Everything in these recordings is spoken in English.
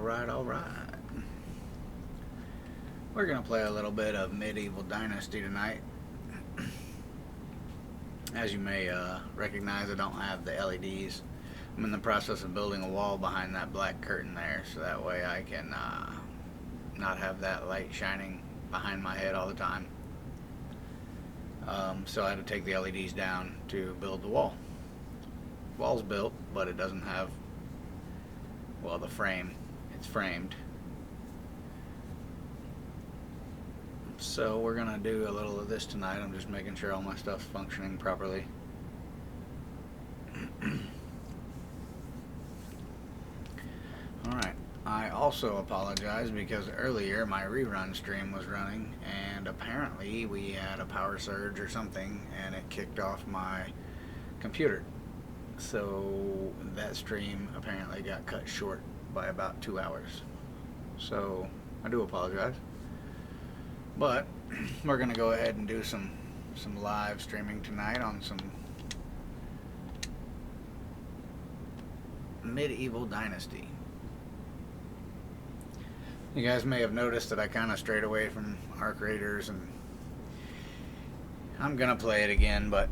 Alright, alright. We're going to play a little bit of Medieval Dynasty tonight. As you may recognize, I don't have the LEDs. I'm in the process of building a wall behind that black curtain there, so that way I can not have that light shining behind my head all the time. So I had to take the LEDs down to build the wall. Wall's built, but it doesn't have, well, the frame. It's framed. So we're gonna do a little of this tonight. I'm just making sure all my stuff's functioning properly. Alright, I also apologize because earlier my rerun stream was running and apparently we had a power surge or something and it kicked off my computer. So that stream apparently got cut short by about 2 hours. So I do apologize. But we're gonna go ahead and do some live streaming tonight on some Medieval Dynasty. You guys may have noticed that I kind of strayed away from Arc Raiders, and I'm gonna play it again, but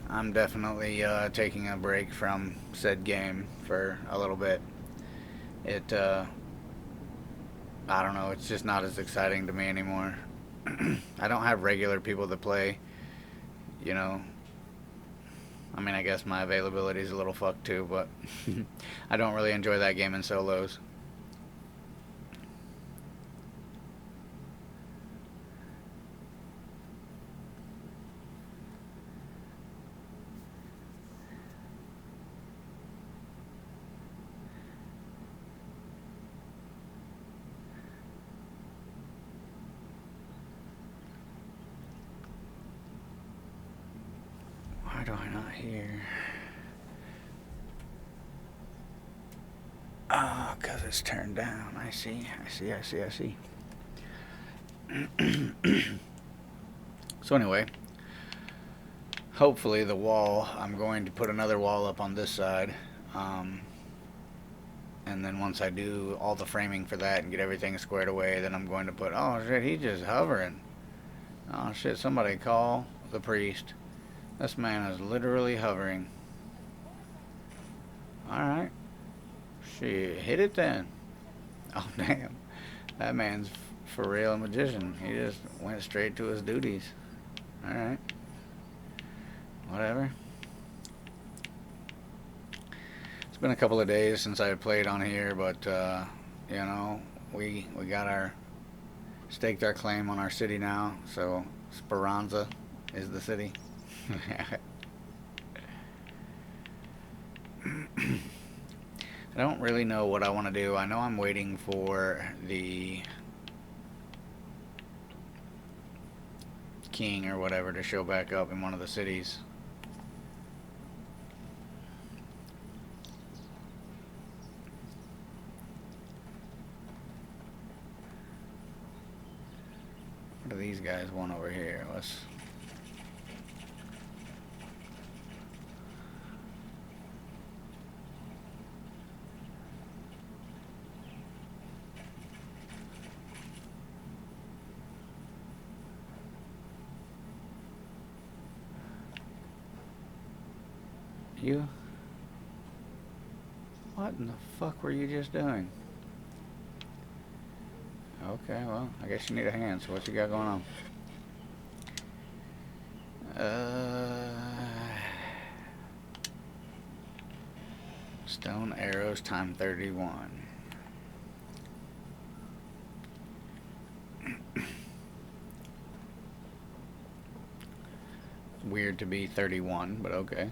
I'm definitely taking a break from said game for a little bit. I don't know, it's just not as exciting to me anymore. I don't have regular people that play, you know. I mean, I guess my availability is a little fucked too, but I don't really enjoy that game in solos. Why do I not hear? Oh, because it's turned down. I see. So anyway, hopefully the wall, I'm going to put another wall up on this side. And then once I do all the framing for that and get everything squared away, then I'm going to put, oh shit, he's just hovering. Oh shit, somebody call the priest. This man is literally hovering. Alright. Shit, hit it then. Oh, damn. That man's for real a magician. He just went straight to his duties. Alright. Whatever. It's been a couple of days since I played on here, but, you know, we got our, staked our claim on our city now, so Speranza is the city. I don't really know what I want to do. I know I'm waiting for the king or whatever to show back up in one of the cities. What do these guys want over here? Let's... You? What in the fuck were you just doing? Okay, well, I guess you need a hand, so what you got going on? Stone arrows time 31. Weird to be 31, but okay.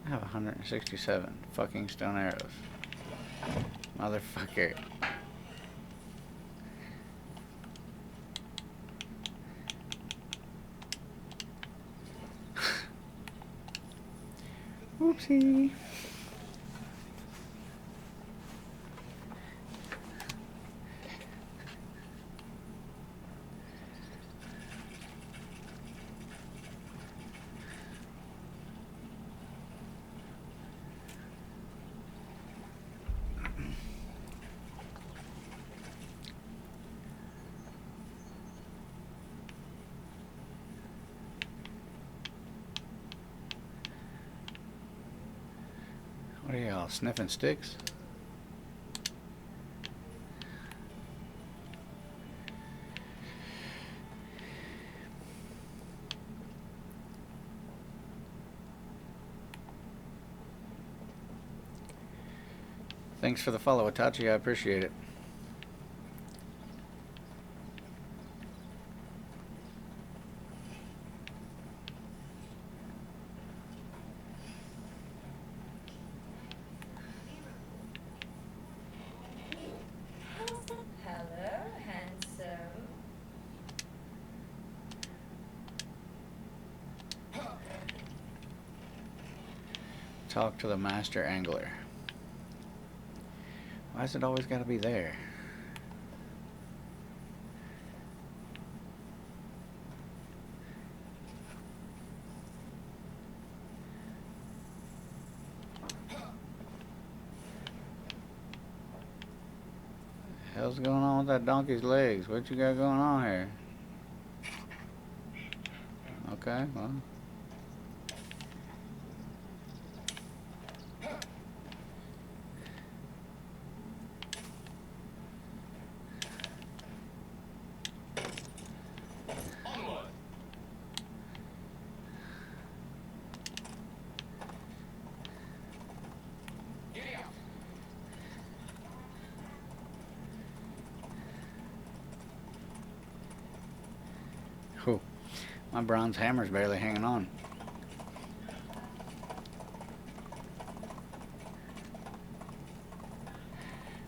I have 167 fucking stone arrows. Motherfucker. Whoopsie. What are y'all, sniffing sticks? Thanks for the follow, Itachi. I appreciate it. Talk to the master angler. Why's it always gotta be there? What the hell's going on with that donkey's legs? What you got going on here? Okay, well. Whew. My bronze hammer's barely hanging on.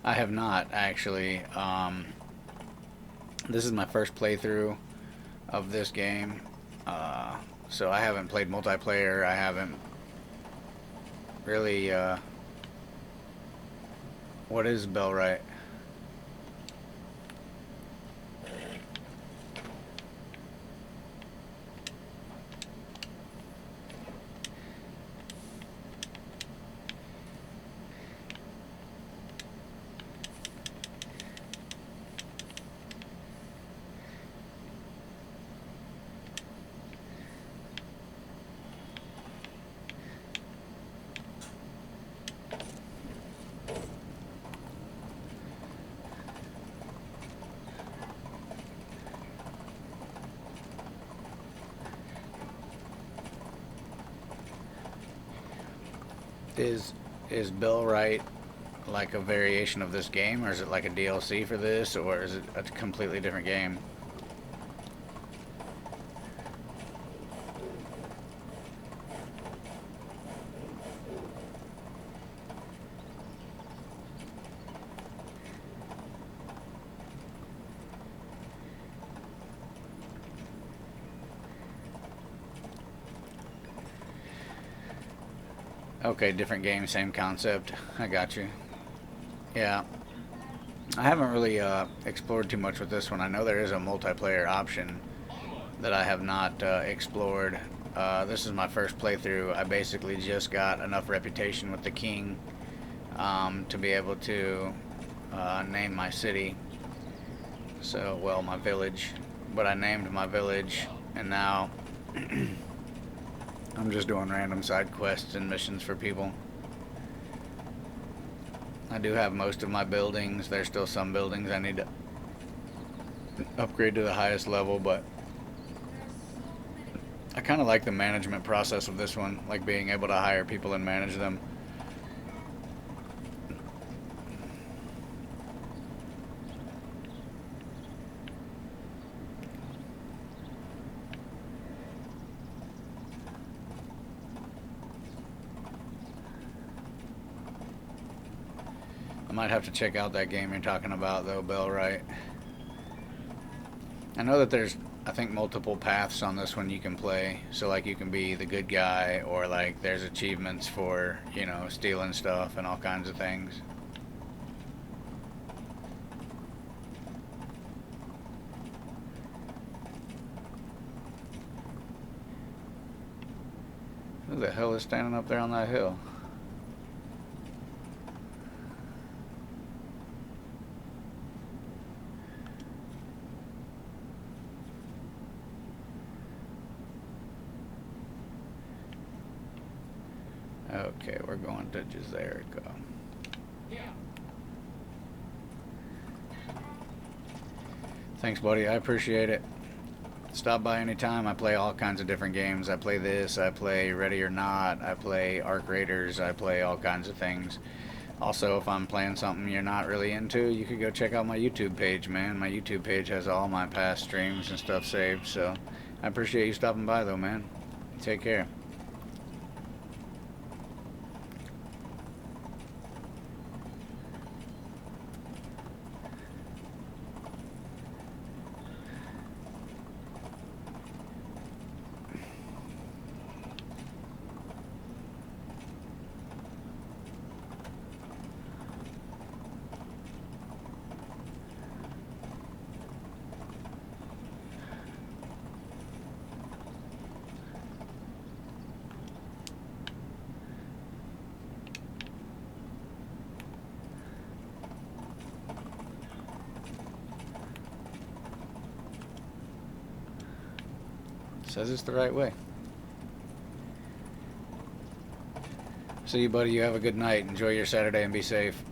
I have not, actually. This is my first playthrough of this game. So I haven't played multiplayer. I haven't really... what is Bellwright? Is Bellwright like a variation of this game, or is it like a DLC for this, or is it a completely different game? Okay, different game, same concept. I got you. Yeah. I haven't really explored too much with this one. I know there is a multiplayer option that I have not explored. This is my first playthrough. I basically just got enough reputation with the king to be able to name my city. So, well, my village. But I named my village, and now I'm just doing random side quests and missions for people. I do have most of my buildings. There's still some buildings I need to upgrade to the highest level, but I kind of like the management process of this one, like being able to hire people and manage them. might have to check out that game you're talking about, though, Bill, right? I know that there's, I think, multiple paths on this one you can play. So, like, you can be the good guy, or, like, there's achievements for, you know, stealing stuff and all kinds of things. Who the hell is standing up there on that hill? Okay, we're going to Jericho. Yeah. Thanks, buddy. I appreciate it. Stop by anytime. I play all kinds of different games. I play this, I play Ready or Not, I play Arc Raiders, I play all kinds of things. Also, if I'm playing something you're not really into, you could go check out my YouTube page, man. My YouTube page has all my past streams and stuff saved, so I appreciate you stopping by, though, man. Take care. Says it's the right way. See you, buddy. You have a good night. Enjoy your Saturday and be safe.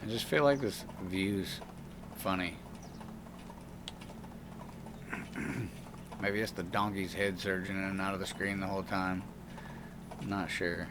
I just feel like this view's funny. Maybe it's the donkey's head surging in and out of the screen the whole time. I'm not sure.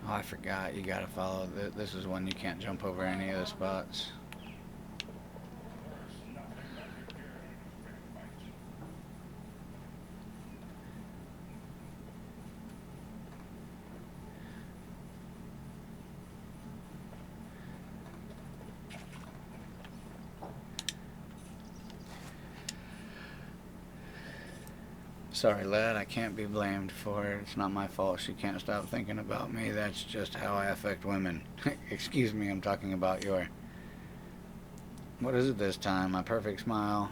Oh, I forgot. You gotta follow. This is one you can't jump over any of the spots. Sorry, lad, I can't be blamed for it. It's not my fault. She can't stop thinking about me. That's just how I affect women. Excuse me, I'm talking about your... What is it this time? My perfect smile.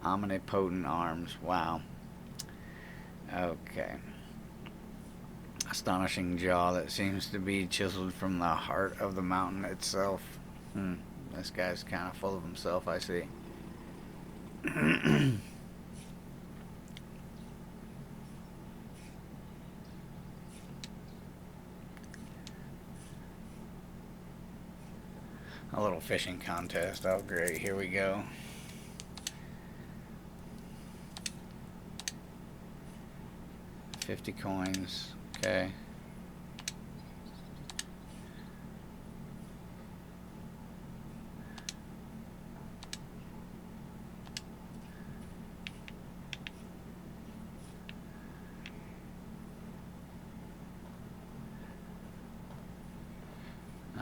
Omnipotent arms. Wow. Okay. Astonishing jaw that seems to be chiseled from the heart of the mountain itself. This guy's kind of full of himself, I see. A little fishing contest. Oh, great. Here we go. $50 coins. Okay.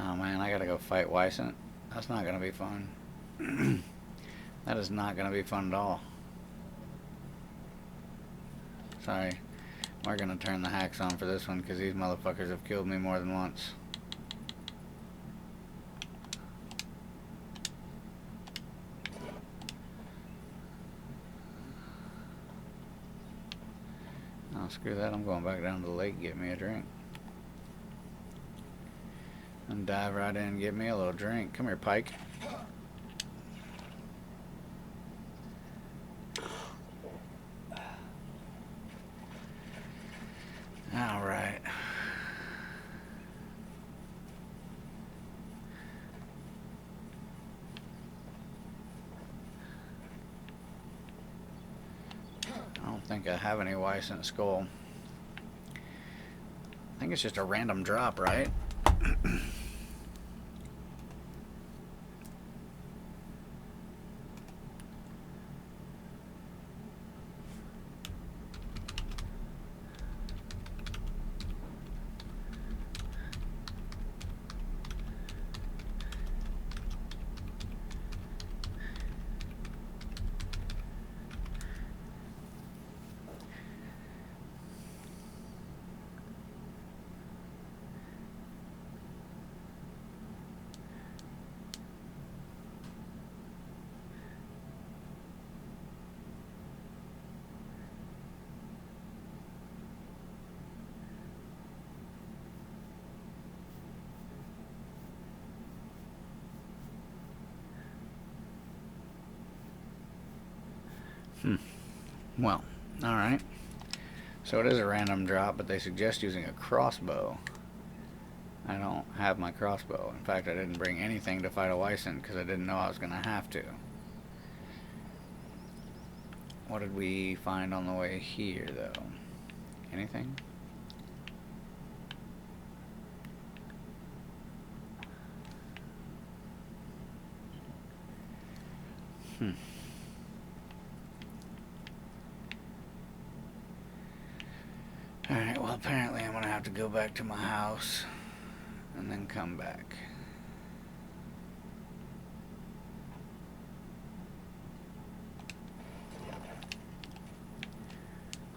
Oh man, I gotta go fight Wyson. That's not gonna be fun. That is not gonna be fun at all. Sorry. We're gonna turn the hacks on for this one because these motherfuckers have killed me more than once. Oh, screw that. I'm going back down to the lake and get me a drink. And dive right in and get me a little drink. Come here, Pike. Alright. I don't think I have any Wisent skull. I think it's just a random drop, right? Well, alright. So it is a random drop, but they suggest using a crossbow. I don't have my crossbow. In fact, I didn't bring anything to fight a Wisent because I didn't know I was going to have to. What did we find on the way here, though? Anything? Alright, well, apparently I'm going to have to go back to my house and then come back.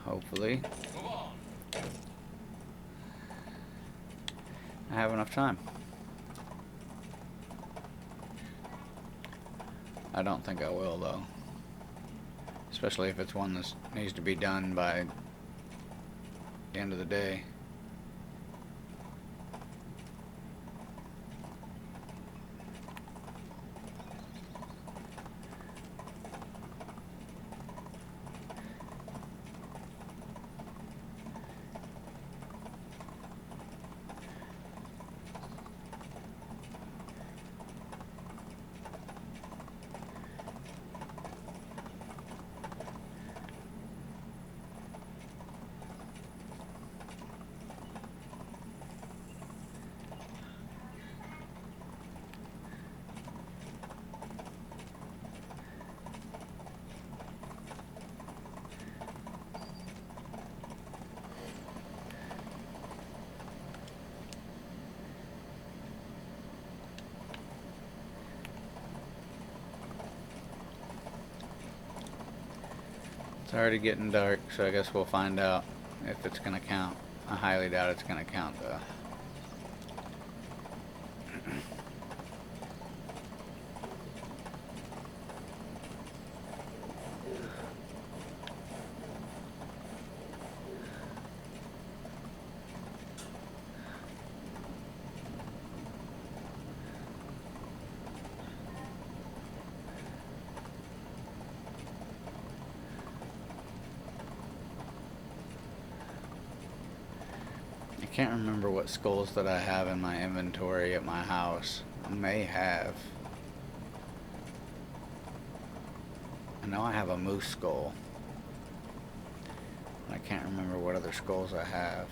Hopefully I have enough time. I don't think I will, though. Especially if it's one that needs to be done by the end of the day. It's already getting dark, so I guess we'll find out if it's going to count. I highly doubt it's going to count, though. I can't remember what skulls that I have in my inventory at my house. I may have. I know I have a moose skull. I can't remember what other skulls I have.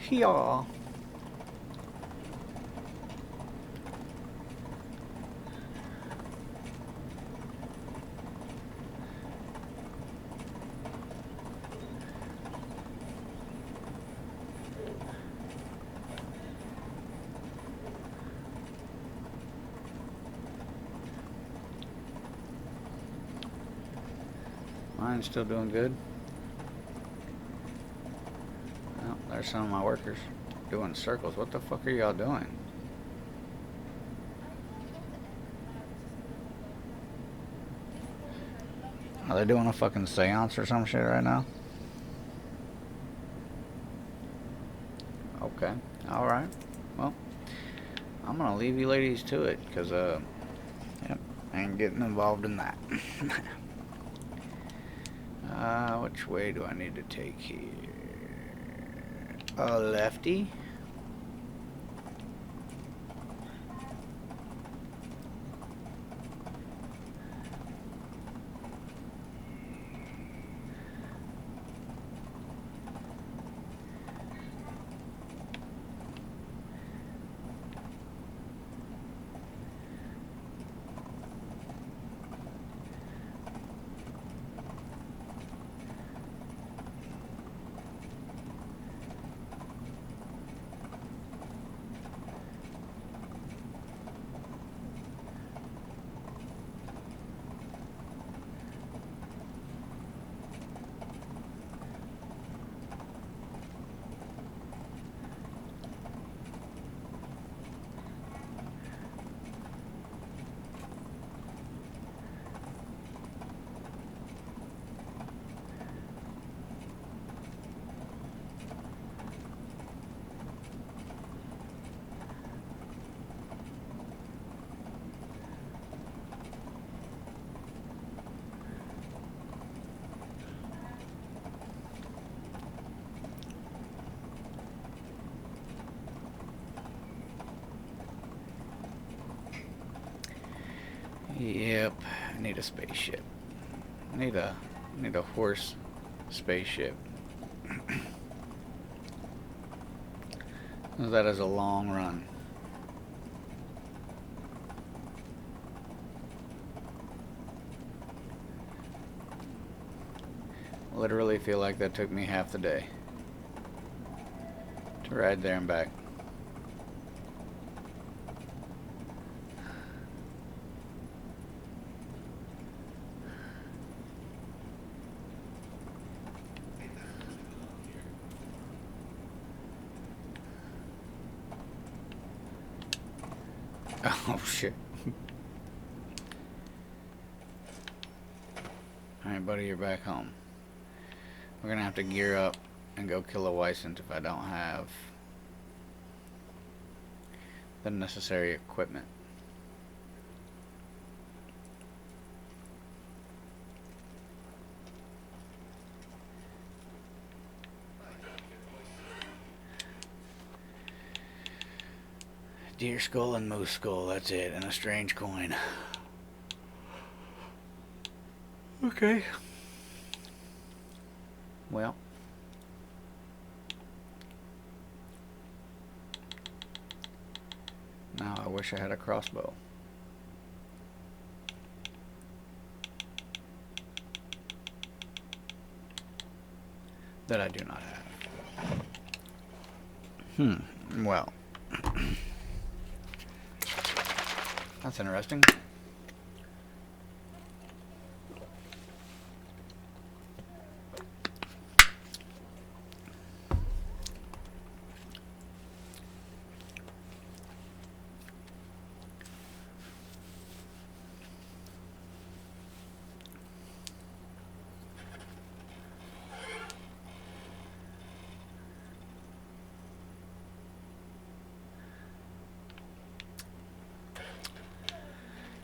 Yeah. Mine's still doing good. Well, there's some of my workers doing circles. What the fuck are y'all doing? Are they doing a fucking seance or some shit right now? Okay. Alright. Well, I'm gonna leave you ladies to it, because, yep, I ain't getting involved in that. Which way do I need to take here? Lefty? Yep, I need a spaceship. I need a horse spaceship. That is a long run. Literally feel like that took me half the day to ride there and back. Oh shit. Alright buddy, you're back home. We're gonna have to gear up and go kill a Weissant if I don't have the necessary equipment. Deer skull and moose skull, that's it, and a strange coin. Okay. Well. Now I wish I had a crossbow. That I do not have. Well. That's interesting.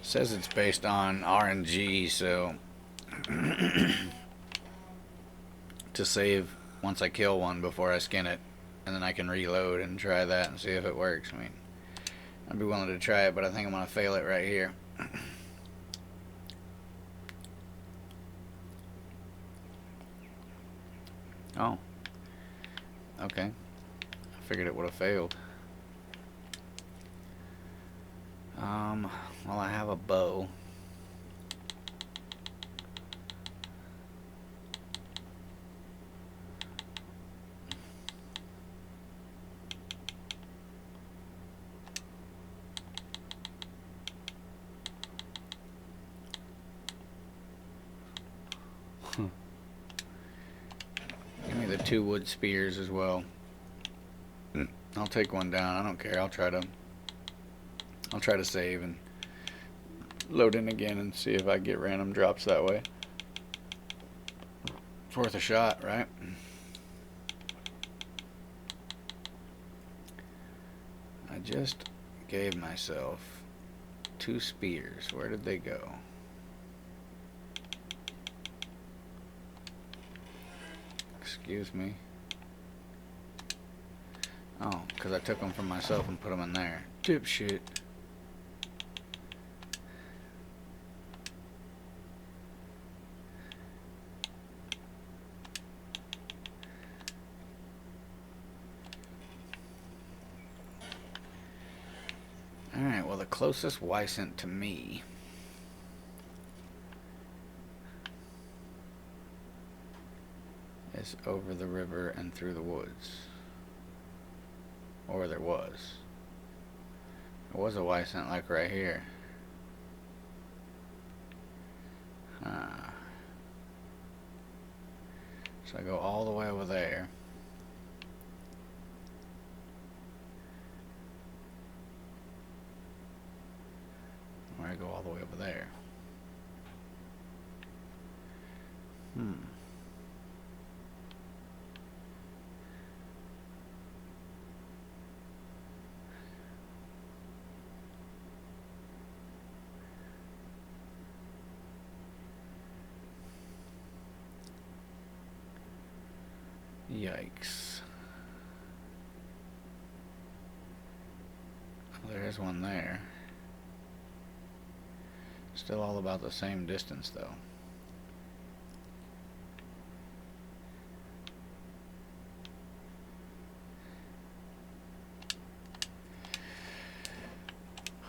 Says it's based on RNG, so to save once I kill one before I skin it, and then I can reload and try that and see if it works. I mean, I'd be willing to try it, but I think I'm gonna fail it right here. Oh, okay. I figured it would have failed. Well, I have a bow. Give me the 2 wood spears as well. I'll take one down. I don't care. I'll try to save and load in again and see if I get random drops that way. It's worth a shot, right? I just gave myself 2 spears. Where did they go? Excuse me. Oh, because I took them from myself and put them in there. Dipshit. Alright, well the closest Wysant to me is over the river and through the woods. Or there was. There was a Wysant like right here. So I go all the way over there. Or I go all the way over there. Yikes. Oh, there is one there. Still all about the same distance though.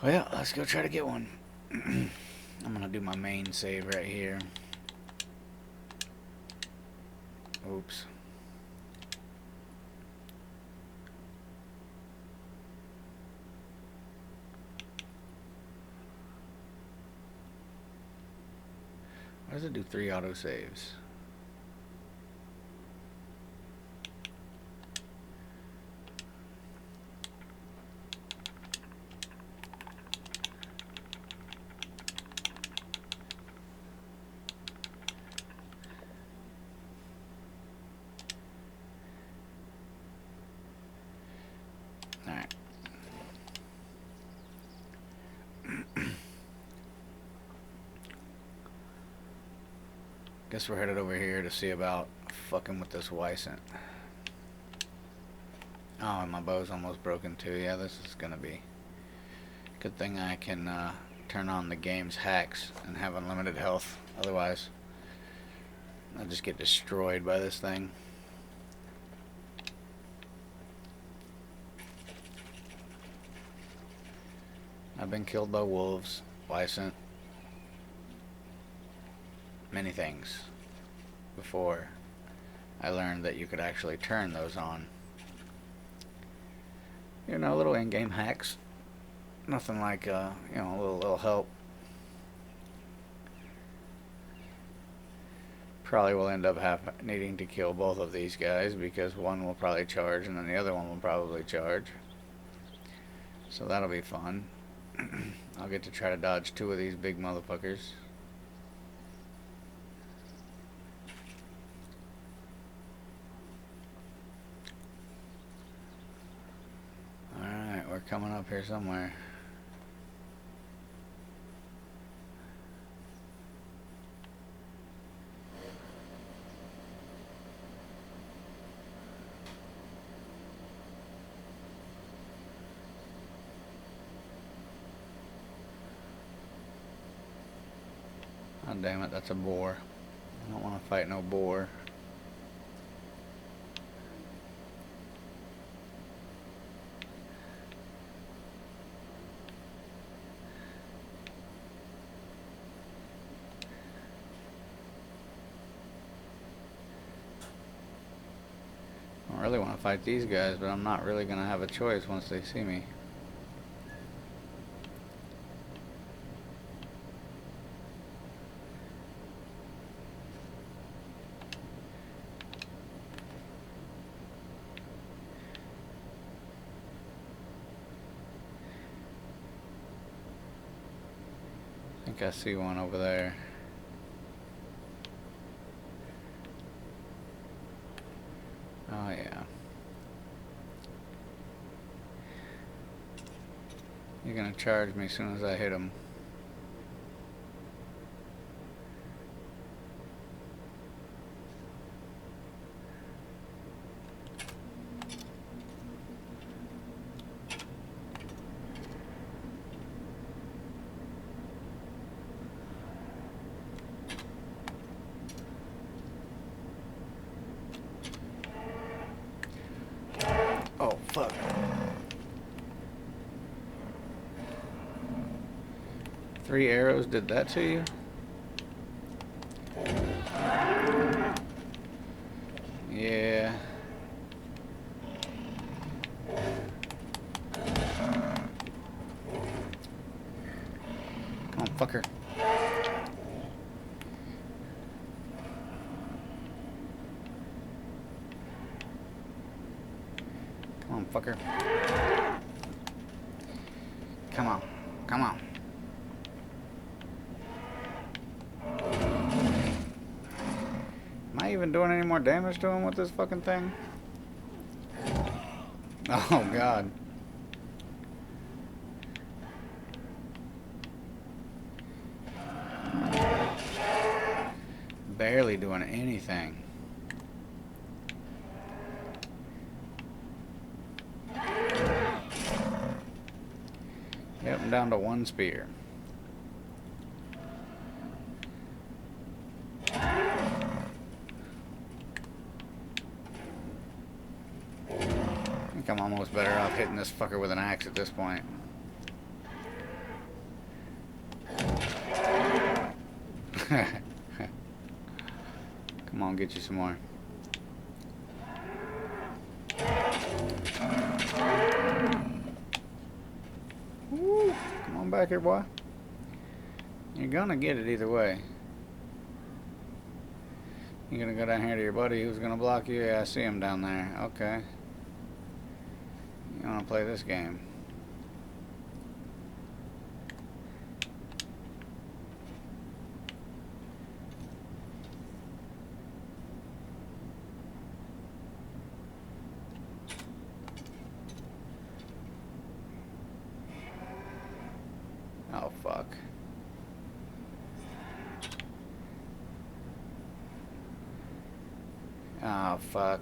Well, let's go try to get one. I'm gonna do my main save right here. Oops. Why does it do 3 autosaves? Alright. Guess we're headed over here to see about fucking with this Wysant. Oh, and my bow's almost broken too. Yeah, this is gonna be... Good thing I can turn on the game's hacks and have unlimited health. Otherwise, I'll just get destroyed by this thing. I've been killed by wolves, Wysant, many things before I learned that you could actually turn those on. You know, little in-game hacks. Nothing like, you know, a little help. Probably will end up needing to kill both of these guys because one will probably charge and then the other one will probably charge. So that'll be fun. I'll get to try to dodge 2 of these big motherfuckers. Alright, we're coming up here somewhere. Oh, damn it, that's a boar. I don't want to fight no boar. I really want to fight these guys, but I'm not really going to have a choice once they see me. think I see one over there. Oh yeah. You're gonna charge me as soon as I hit him. Oh, fuck. Three arrows did that to you? Yeah. Come on, fucker. Come on, fucker. Come on. Come on. Am I even doing any more damage to him with this fucking thing? Oh, God. Barely doing anything. Yep, I'm down to one spear. I think I'm almost better off hitting this fucker with an axe at this point. Come on, get you some more. Woo. Come on back here, boy. You're gonna get it either way. You're gonna go down here to your buddy who's gonna block you? Yeah, I see him down there. Okay. You wanna play this game? Oh, fuck. Oh, fuck.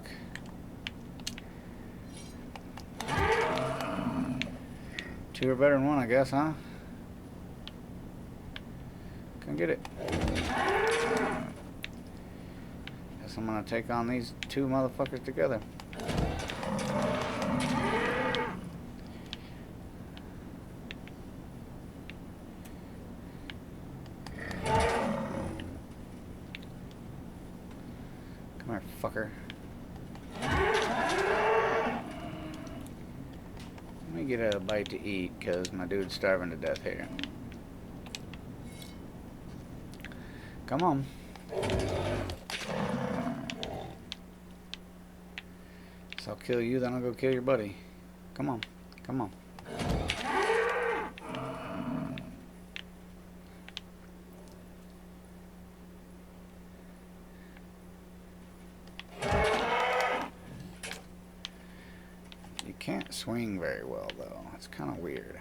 Two are better than one, I guess, huh? Come get it. Guess I'm gonna take on these two motherfuckers together. Come here, fucker. Let me get a bite to eat, because my dude's starving to death here. Come on. So I'll kill you, then I'll go kill your buddy. Come on. Come on. You can't swing very well, though. It's kind of weird.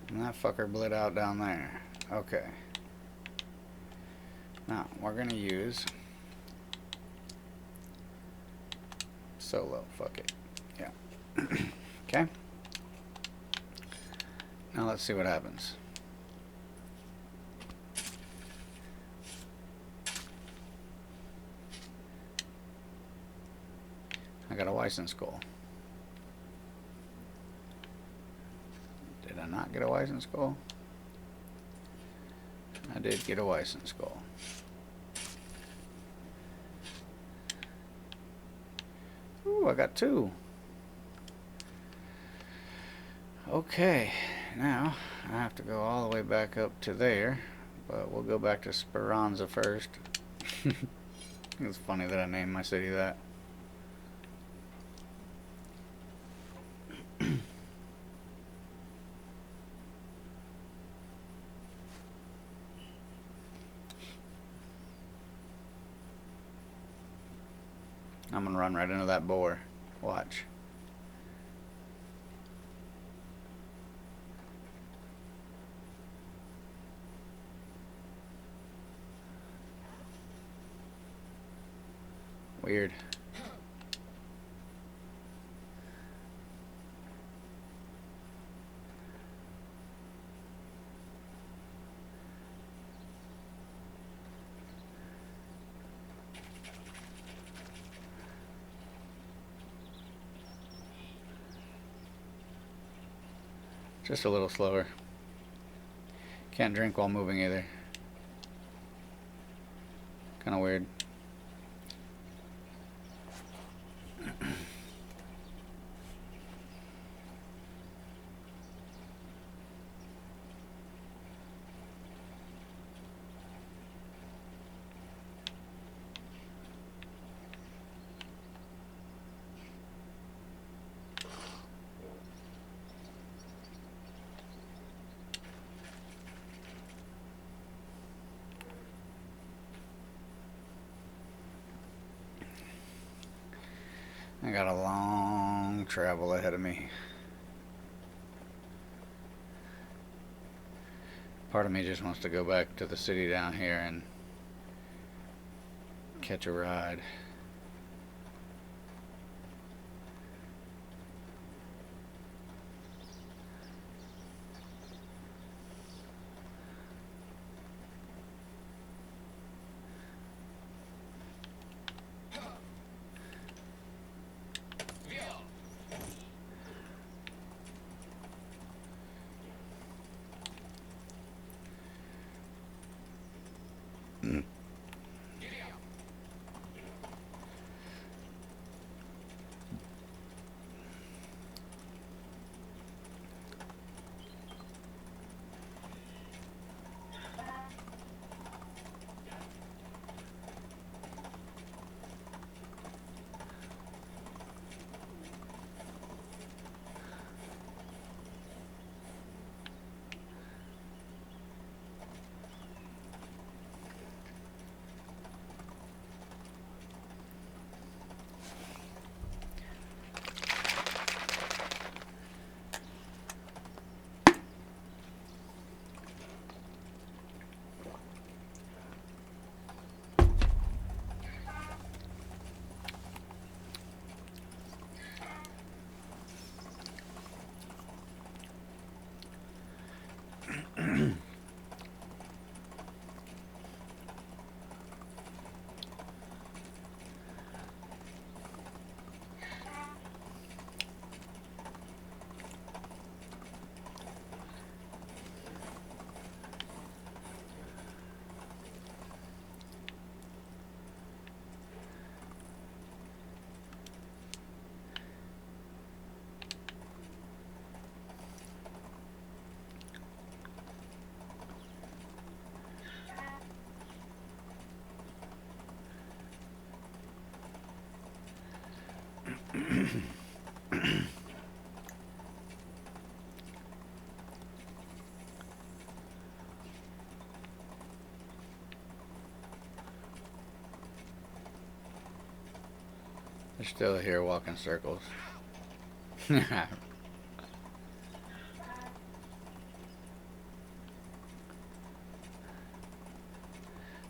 And that fucker bled out down there. Okay. Now, we're going to use solo. Fuck it. Yeah. Okay. Now let's see what happens. I got a license skull. Did I not get a license skull? I did get a license skull. Ooh, I got two. Okay, now I have to go all the way back up to there, but we'll go back to Speranza first. It's funny that I named my city that. I'm gonna run right into that boar. Watch. Weird. Just a little slower. Can't drink while moving either. Kind of weird. I got a long travel ahead of me. Part of me just wants to go back to the city down here and catch a ride. They're still here walking circles. No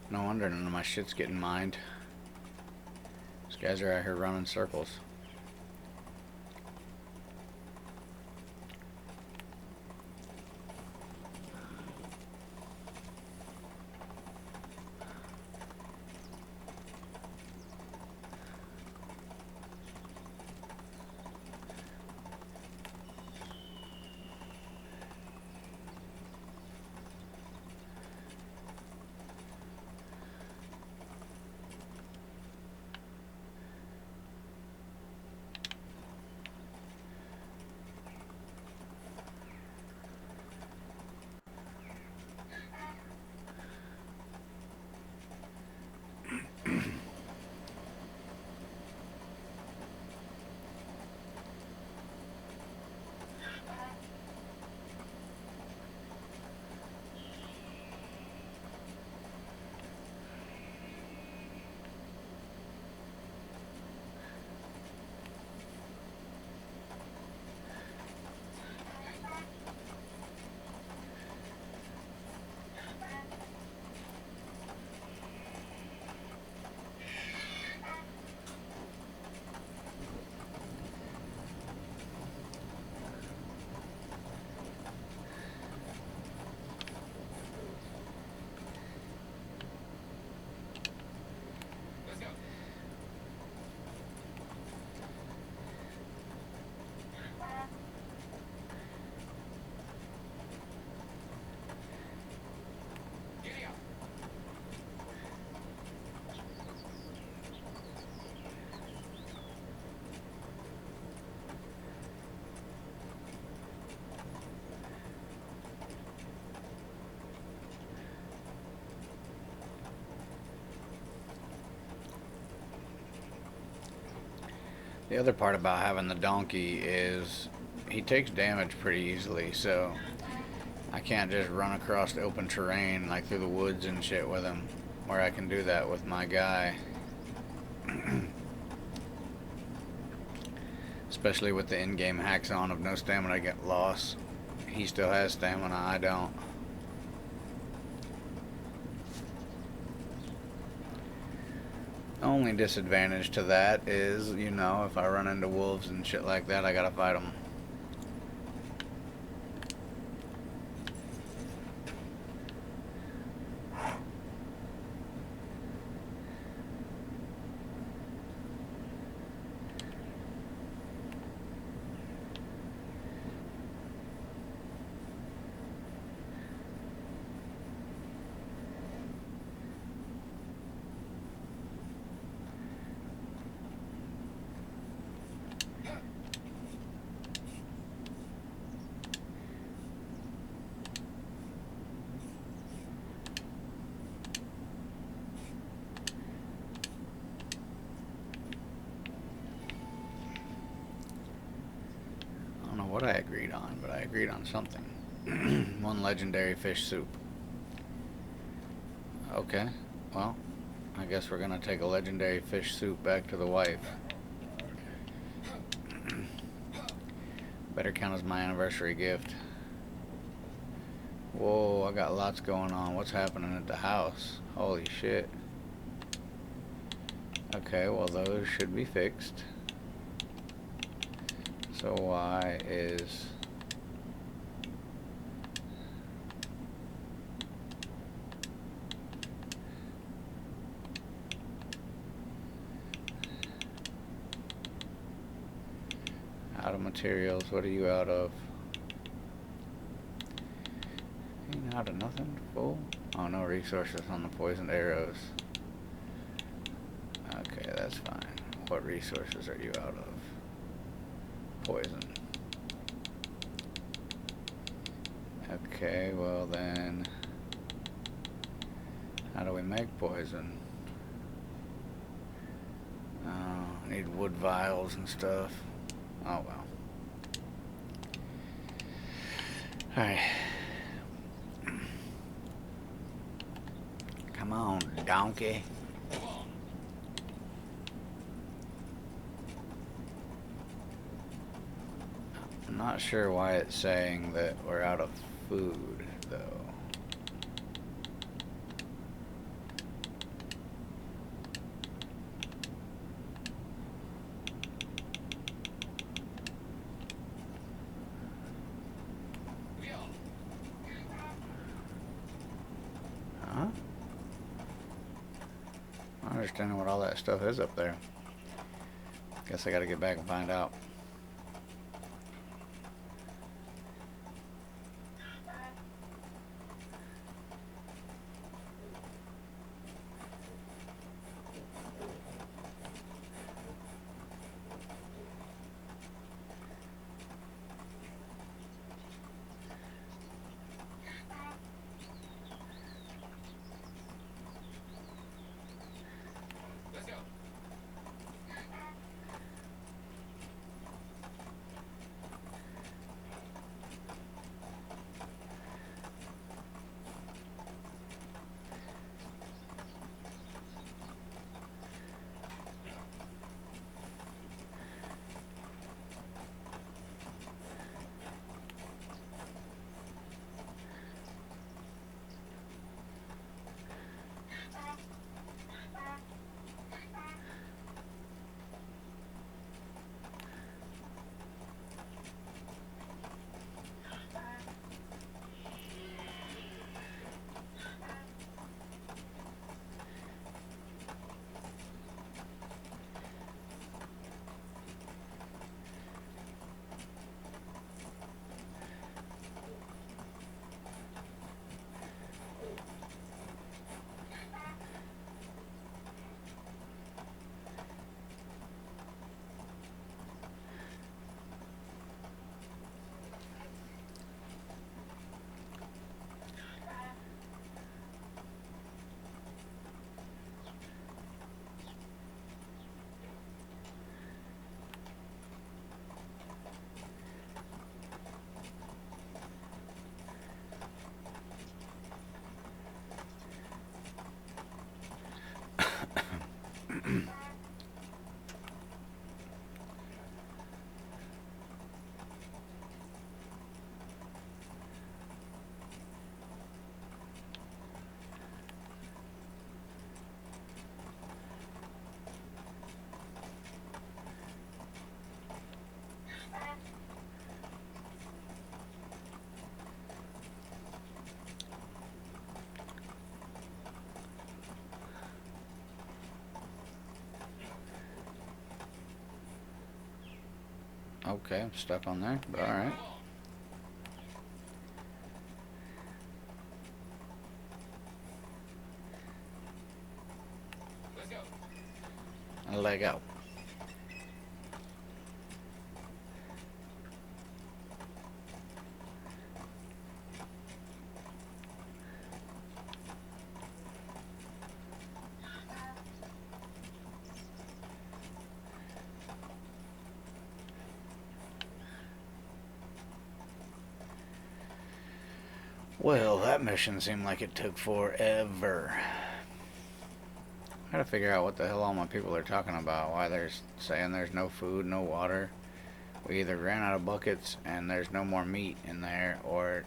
wonder none of my shit's getting mined. These guys are out here running circles. The other part about having the donkey is he takes damage pretty easily, so I can't just run across the open terrain like through the woods and shit with him, where I can do that with my guy. Especially with the in-game hacks on of no stamina get loss. He still has stamina, I don't. Only disadvantage to that is, you know, if I run into wolves and shit like that, I gotta fight them. What I agreed on, but I agreed on something. One legendary fish soup. Okay, well, I guess we're gonna take a legendary fish soup back to the wife. Better count as my anniversary gift. Whoa, I got lots going on. What's happening at the house? Holy shit. Okay, well those should be fixed. So Y is out of materials. What are you out of? Ain't out of nothing. Full. Oh, no resources on the poisoned arrows. Okay, that's fine. What resources are you out of? Poison. Okay, well then, how do we make poison? I need wood vials and stuff. Oh well. Alright. Come on, donkey. I'm not sure why it's saying that we're out of food, though. Huh? I don't understand what all that stuff is up there. Guess I gotta get back and find out. Okay, I'm stuck on there, but alright. Leg out. Well, that mission seemed like it took forever. I gotta figure out what the hell all my people are talking about. Why they're saying there's no food, no water. We either ran out of buckets and there's no more meat in there, or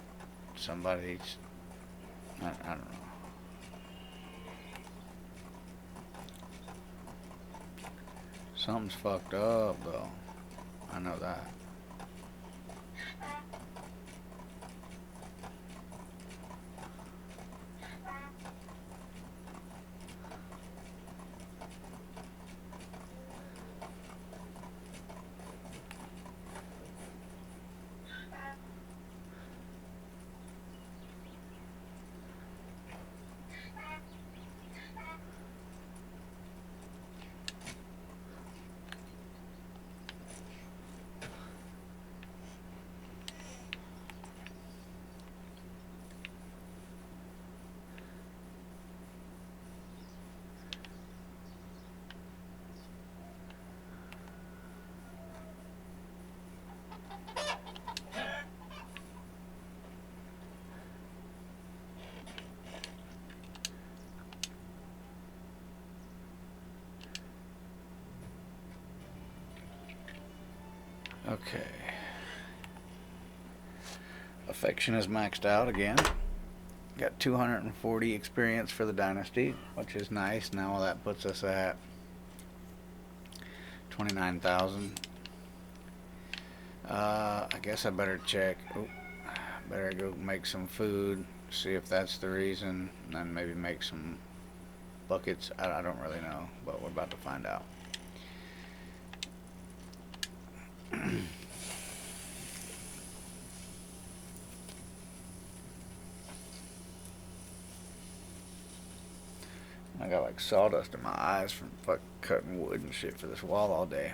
somebody's... I don't know. Something's fucked up, though. I know that. Okay. Affection is maxed out again. Got 240 experience for the Dynasty, which is nice. Now that puts us at 29,000. I guess I better check. Oh, better go make some food, see if that's the reason, and then maybe make some buckets. I don't really know, but we're about to find out. I got like sawdust in my eyes from fucking cutting wood and shit for this wall all day.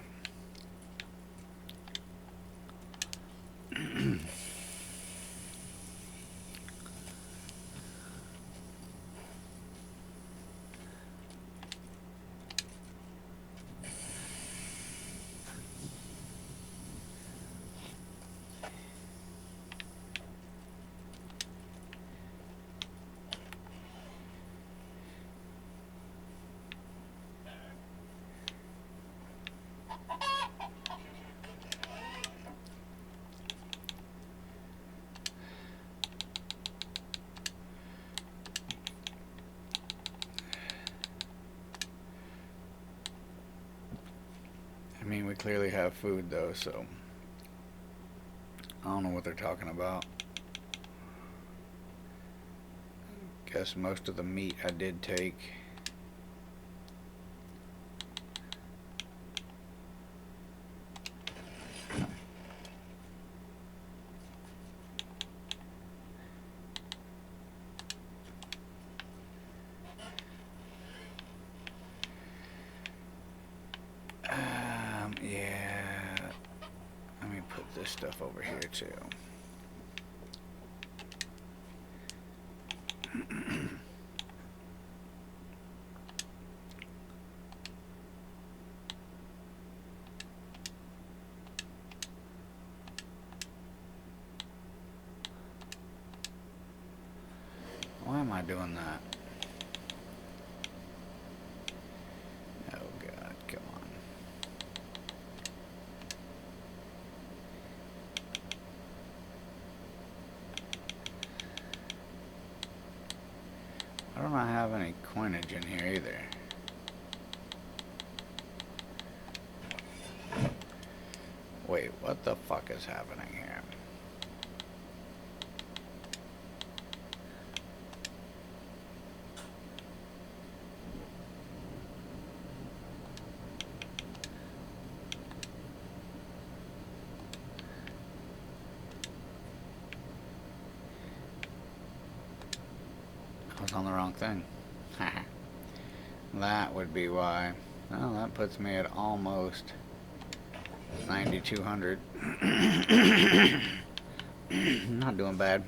I mean, we clearly have food though, so I don't know what they're talking about. Guess most of the meat I did take. Yeah. Let me put this stuff over here too. Why am I doing that? Oh God, come on. Why don't I have any coinage in here either? Wait, what the fuck is happening here? was on the wrong thing. That would be why. Well, that puts me at almost 9,200. Not doing bad.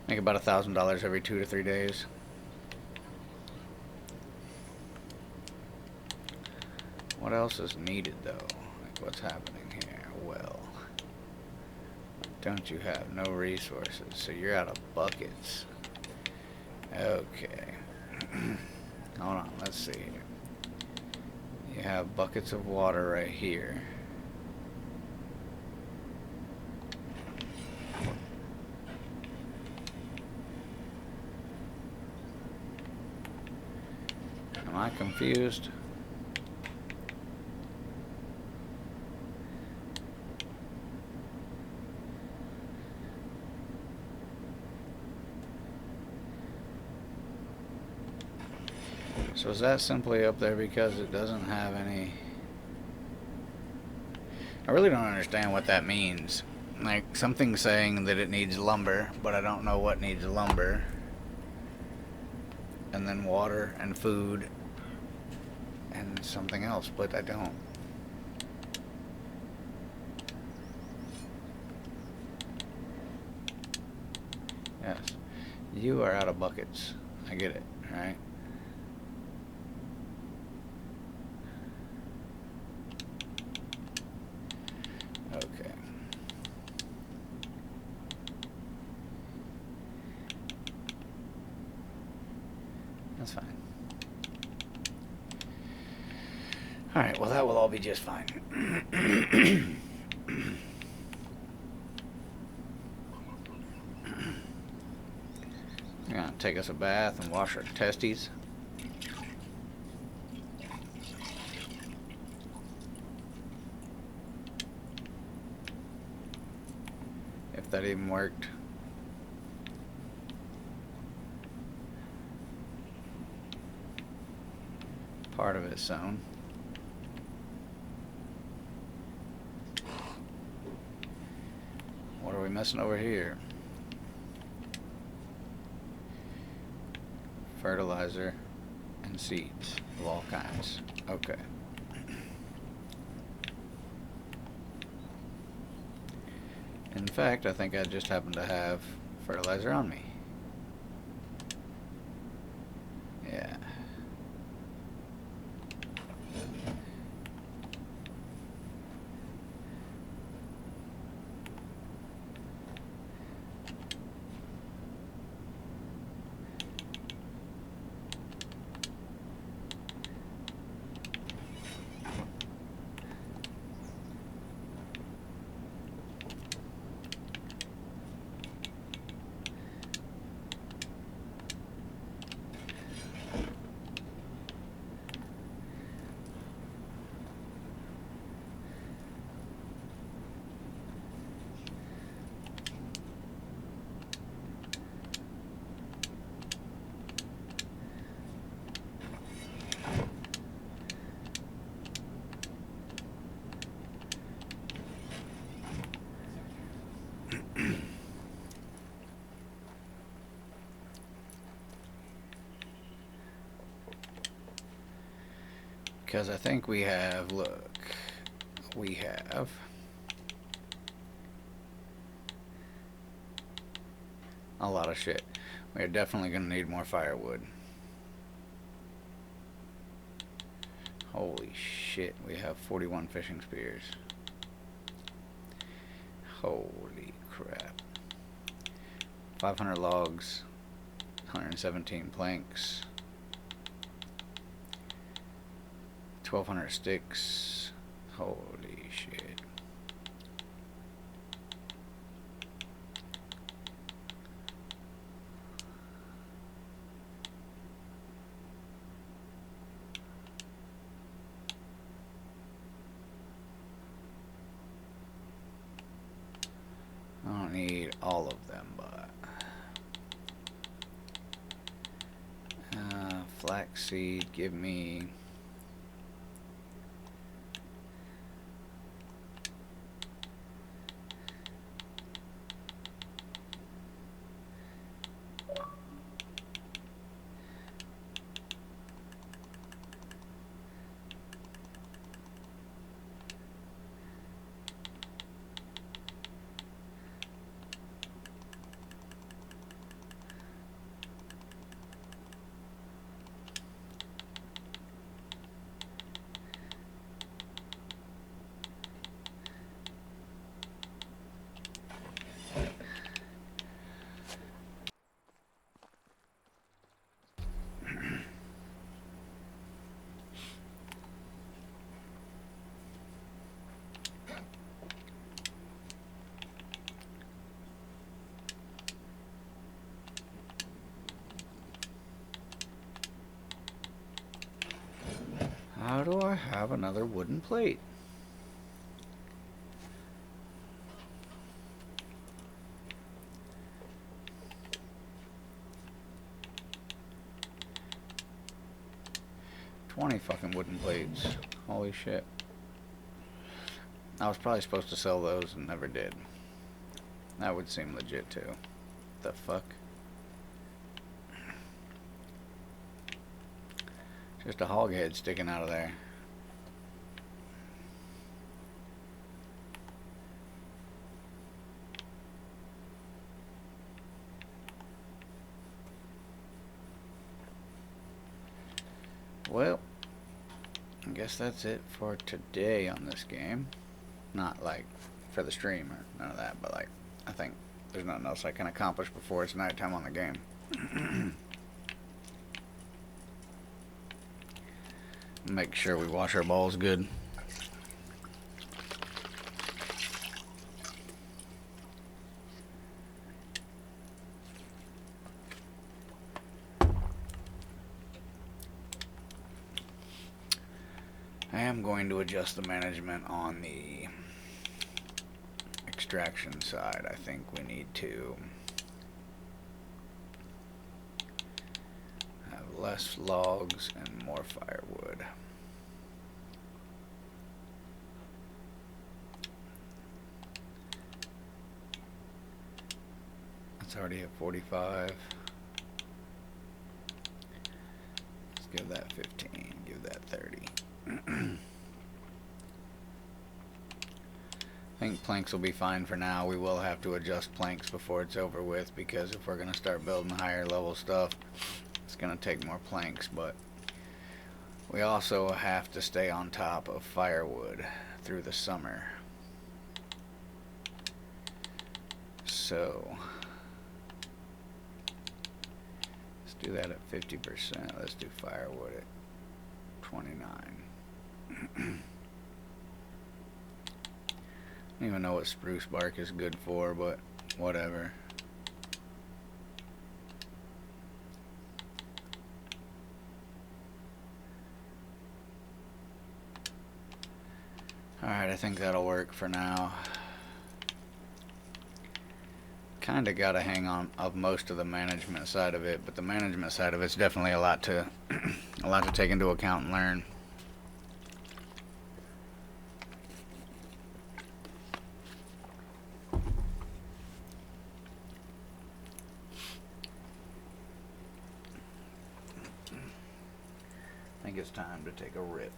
Make about $1,000 every 2 to 3 days. What else is needed though? Like what's happening here? Well, don't you have no resources? So you're out of buckets. Okay. Hold on, let's see here. You have buckets of water right here. Am I confused? So is that simply up there because it doesn't have any... I really don't understand what that means. Like, something's saying that it needs lumber, but I don't know what needs lumber. And then water and food and something else, but I don't. Yes. You are out of buckets. I get it, right? Okay. That's fine. Alright, well that will all be just fine. We're gonna take us a bath and wash our testes. If that even worked. Part of it's sewn. What are we missing over here? Fertilizer and seeds of all kinds. Okay. In fact, I think I just happen to have fertilizer on me. Yeah. Because I think we have, look, we have a lot of shit. We are definitely going to need more firewood. Holy shit, we have 41 fishing spears. Holy crap. 500 logs, 117 planks. 1,200 sticks. Holy shit. I don't need all of them, but flaxseed, give me How do I have another wooden plate? $20 fucking wooden plates. Holy shit. I was probably supposed to sell those and never did. That would seem legit too. The fuck? Just a hog head sticking out of there. Well, I guess that's it for today on this game. Not like for the stream or none of that, but like I think there's nothing else I can accomplish before it's nighttime on the game. Make sure we wash our balls good. I am going to adjust the management on the extraction side. I think we need to have less logs and more firewood. It's already at 45. Let's give that 15, give that 30. I think planks will be fine for now. We will have to adjust planks before it's over with, because if we're going to start building higher level stuff, it's going to take more planks. But we also have to stay on top of firewood through the summer. So let's do that at 50%. Let's do firewood at 29. I don't even know what spruce bark is good for, but whatever. Alright, I think that'll work for now. Kinda got a hang on of most of the management side of it, but the management side of it's definitely a lot to take into account and learn. I think it's time to take a rip.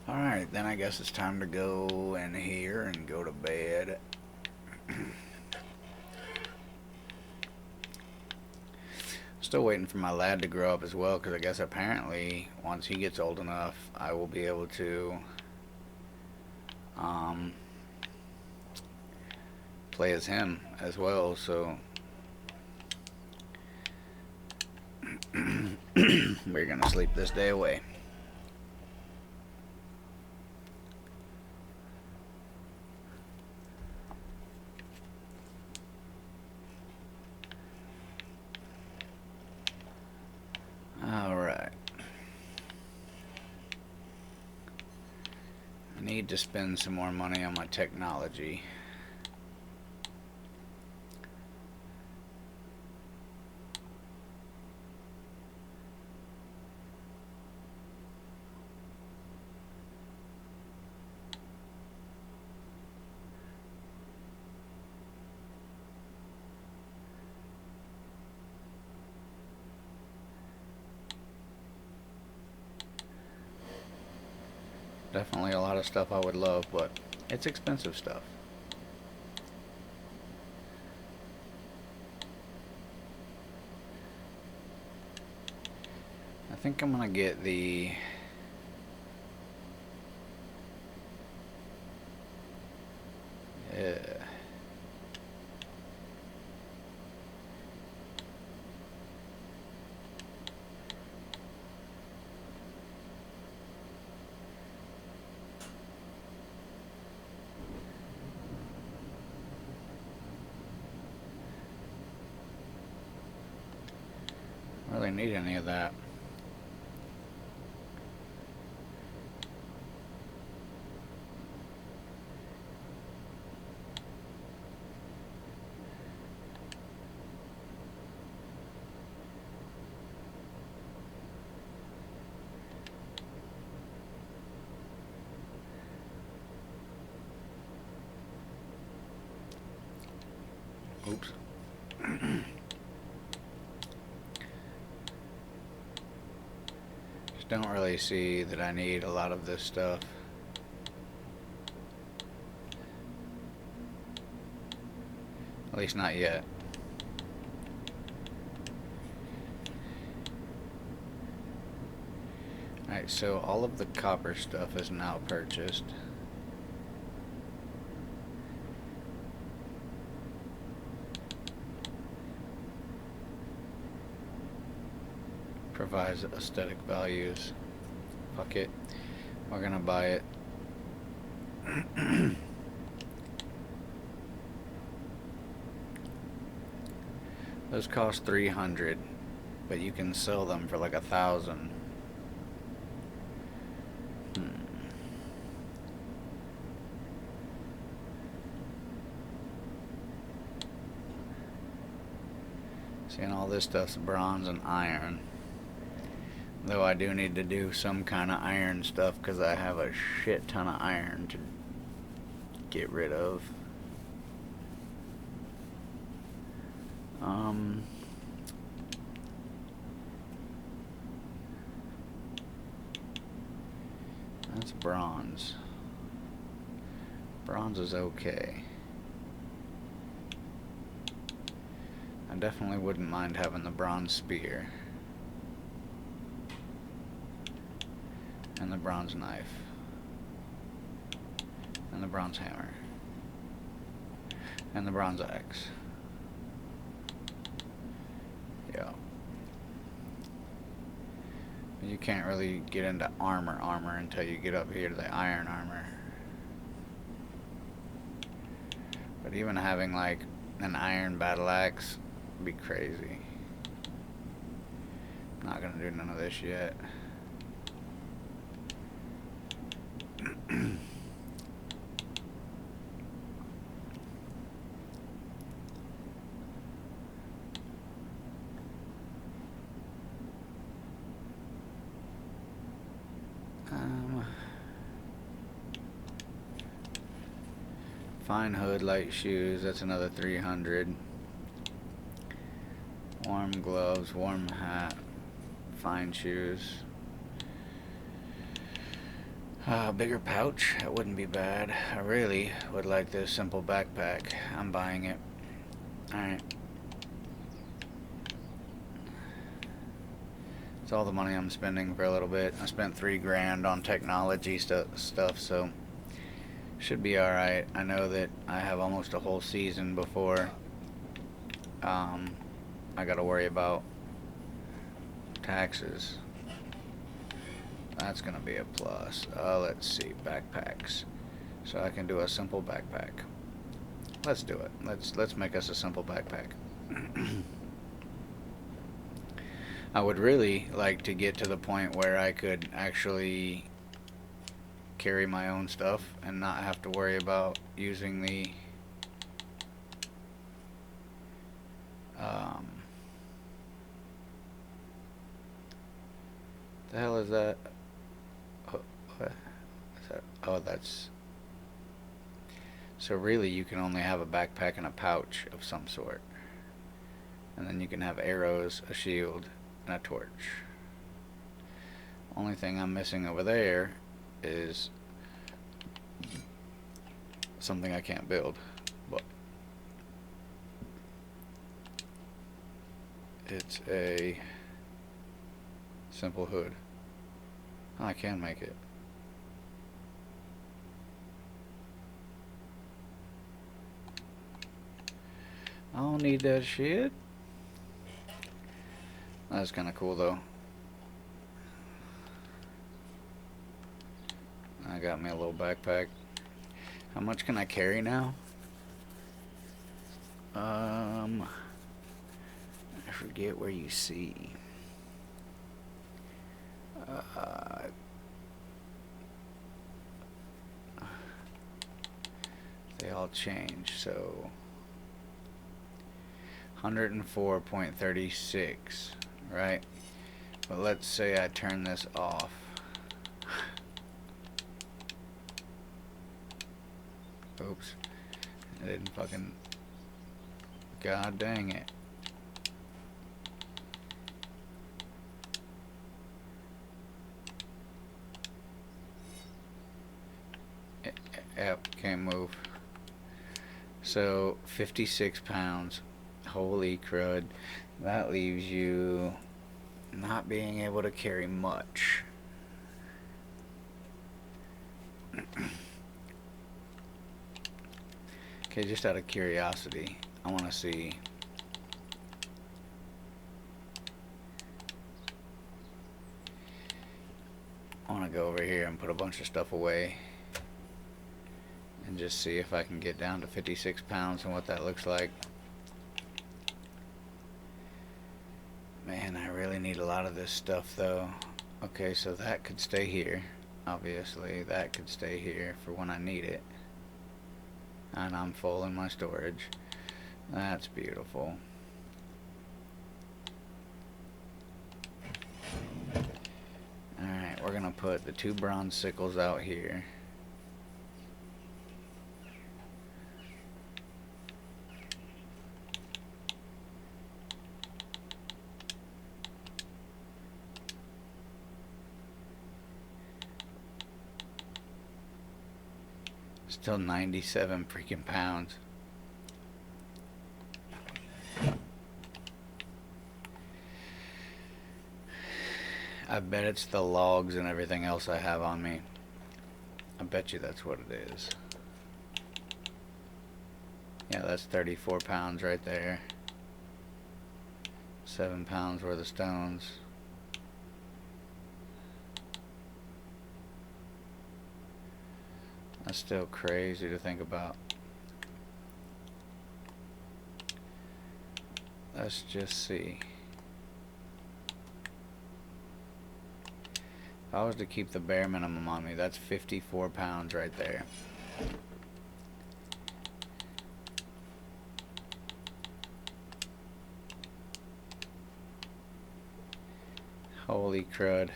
Alright, then I guess it's time to go in here and go to bed. Still waiting for my lad to grow up as well, because I guess apparently once he gets old enough, I will be able to play as him as well. So we're gonna sleep this day away. Alright. I need to spend some more money on my technology. Definitely a lot of stuff I would love, but it's expensive stuff. think I'm gonna get the really need any of that. Oops. Just don't really see that I need a lot of this stuff. At least not yet. Alright, so all of the copper stuff is now purchased. Provides aesthetic values. Fuck it. We're gonna buy it. Those cost 300, but you can sell them for like 1,000. Seeing all this stuff's bronze and iron. Though I do need to do some kind of iron stuff because I have a shit ton of iron to get rid of. That's bronze. Bronze is okay. I definitely wouldn't mind having the bronze spear. And the bronze knife. And the bronze hammer. And the bronze axe. Yeah. You can't really get into armor until you get up here to the iron armor. But even having like an iron battle axe would be crazy. Not gonna do none of this yet. Fine hood, light shoes, that's another 300. Warm gloves, warm hat, fine shoes. Bigger pouch, that wouldn't be bad. I really would like this simple backpack. I'm buying it. Alright. It's all the money I'm spending for a little bit. I spent $3 grand on technology stuff, so should be alright. I know that I have almost a whole season before I gotta worry about taxes. That's gonna be a plus. Let's see, backpacks. So I can do a simple backpack. Let's do it. Let's make us a simple backpack. I would really like to get to the point where I could actually carry my own stuff and not have to worry about using the the hell is that? What is that? Oh, that's so really you can only have a backpack and a pouch of some sort, and then you can have arrows, a shield, and a torch. Only thing I'm missing over there is something I can't build, but it's a Simple hood. Oh, I can make it. I don't need that shit. That's kind of cool though. I got me a little backpack. How much can I carry now? I forget where you see. They all change, so 104.36, right? But let's say I turn this off. Oops. I didn't fucking... God dang it. Yep, can't move. So 56 pounds. Holy crud. That leaves you not being able to carry much. Okay, just out of curiosity, I want to see. I want to go over here and put a bunch of stuff away and just see if I can get down to 56 pounds and what that looks like. Man, I really need a lot of this stuff though. Okay, so that could stay here. Obviously, that could stay here for when I need it. And I'm full in my storage. That's beautiful. Alright, we're gonna put the 2 bronze sickles out here. Still 97 freaking pounds. I bet it's the logs and everything else I have on me. I bet you that's what it is. Yeah, that's 34 pounds right there. 7 pounds worth of stones. That's still crazy to think about. Let's just see. If I was to keep the bare minimum on me, that's 54 pounds right there. Holy crud.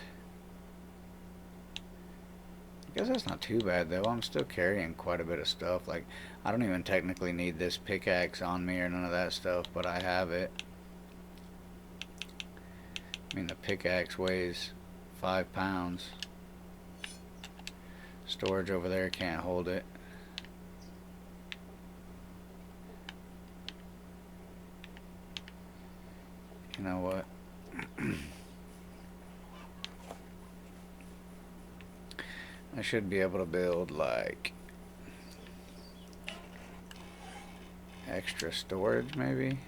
I guess that's not too bad though. I'm still carrying quite a bit of stuff. Like, I don't even technically need this pickaxe on me or none of that stuff, but I have it. I mean, the pickaxe weighs 5 pounds. Storage over there can't hold it. You know what? I should be able to build like extra storage maybe.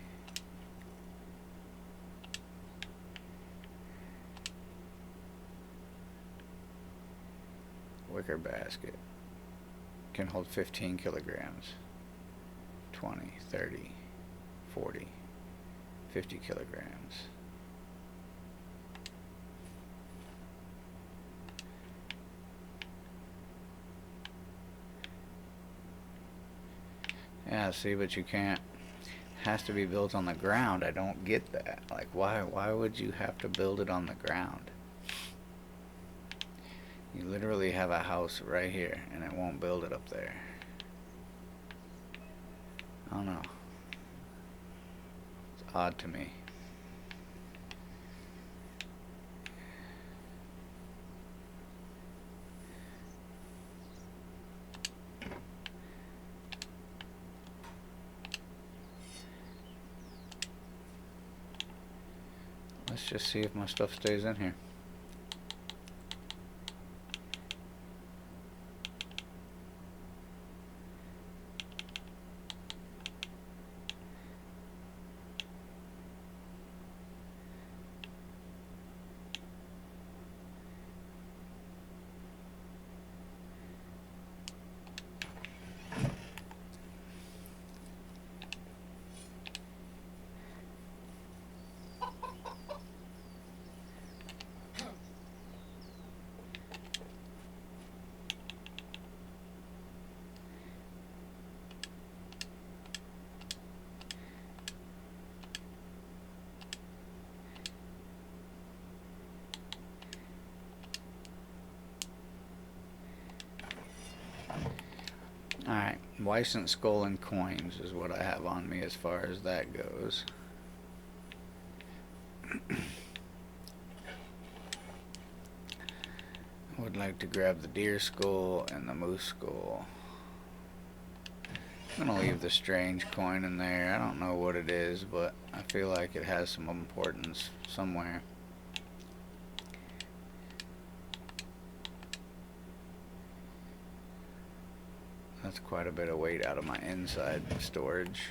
Wicker basket can hold 15 kilograms. 20, 30, 40, 50 kilograms. Yeah, see, but you can't. Has to be built on the ground. I don't get that. Like, why would you have to build it on the ground? You literally have a house right here, and it won't build it up there. I don't know. It's odd to me. Let's just see if my stuff stays in here. Wisent skull and coins is what I have on me as far as that goes. I would like to grab the deer skull and the moose skull. I'm gonna leave the strange coin in there. I don't know what it is, but I feel like it has some importance somewhere. That's quite a bit of weight out of my inside storage.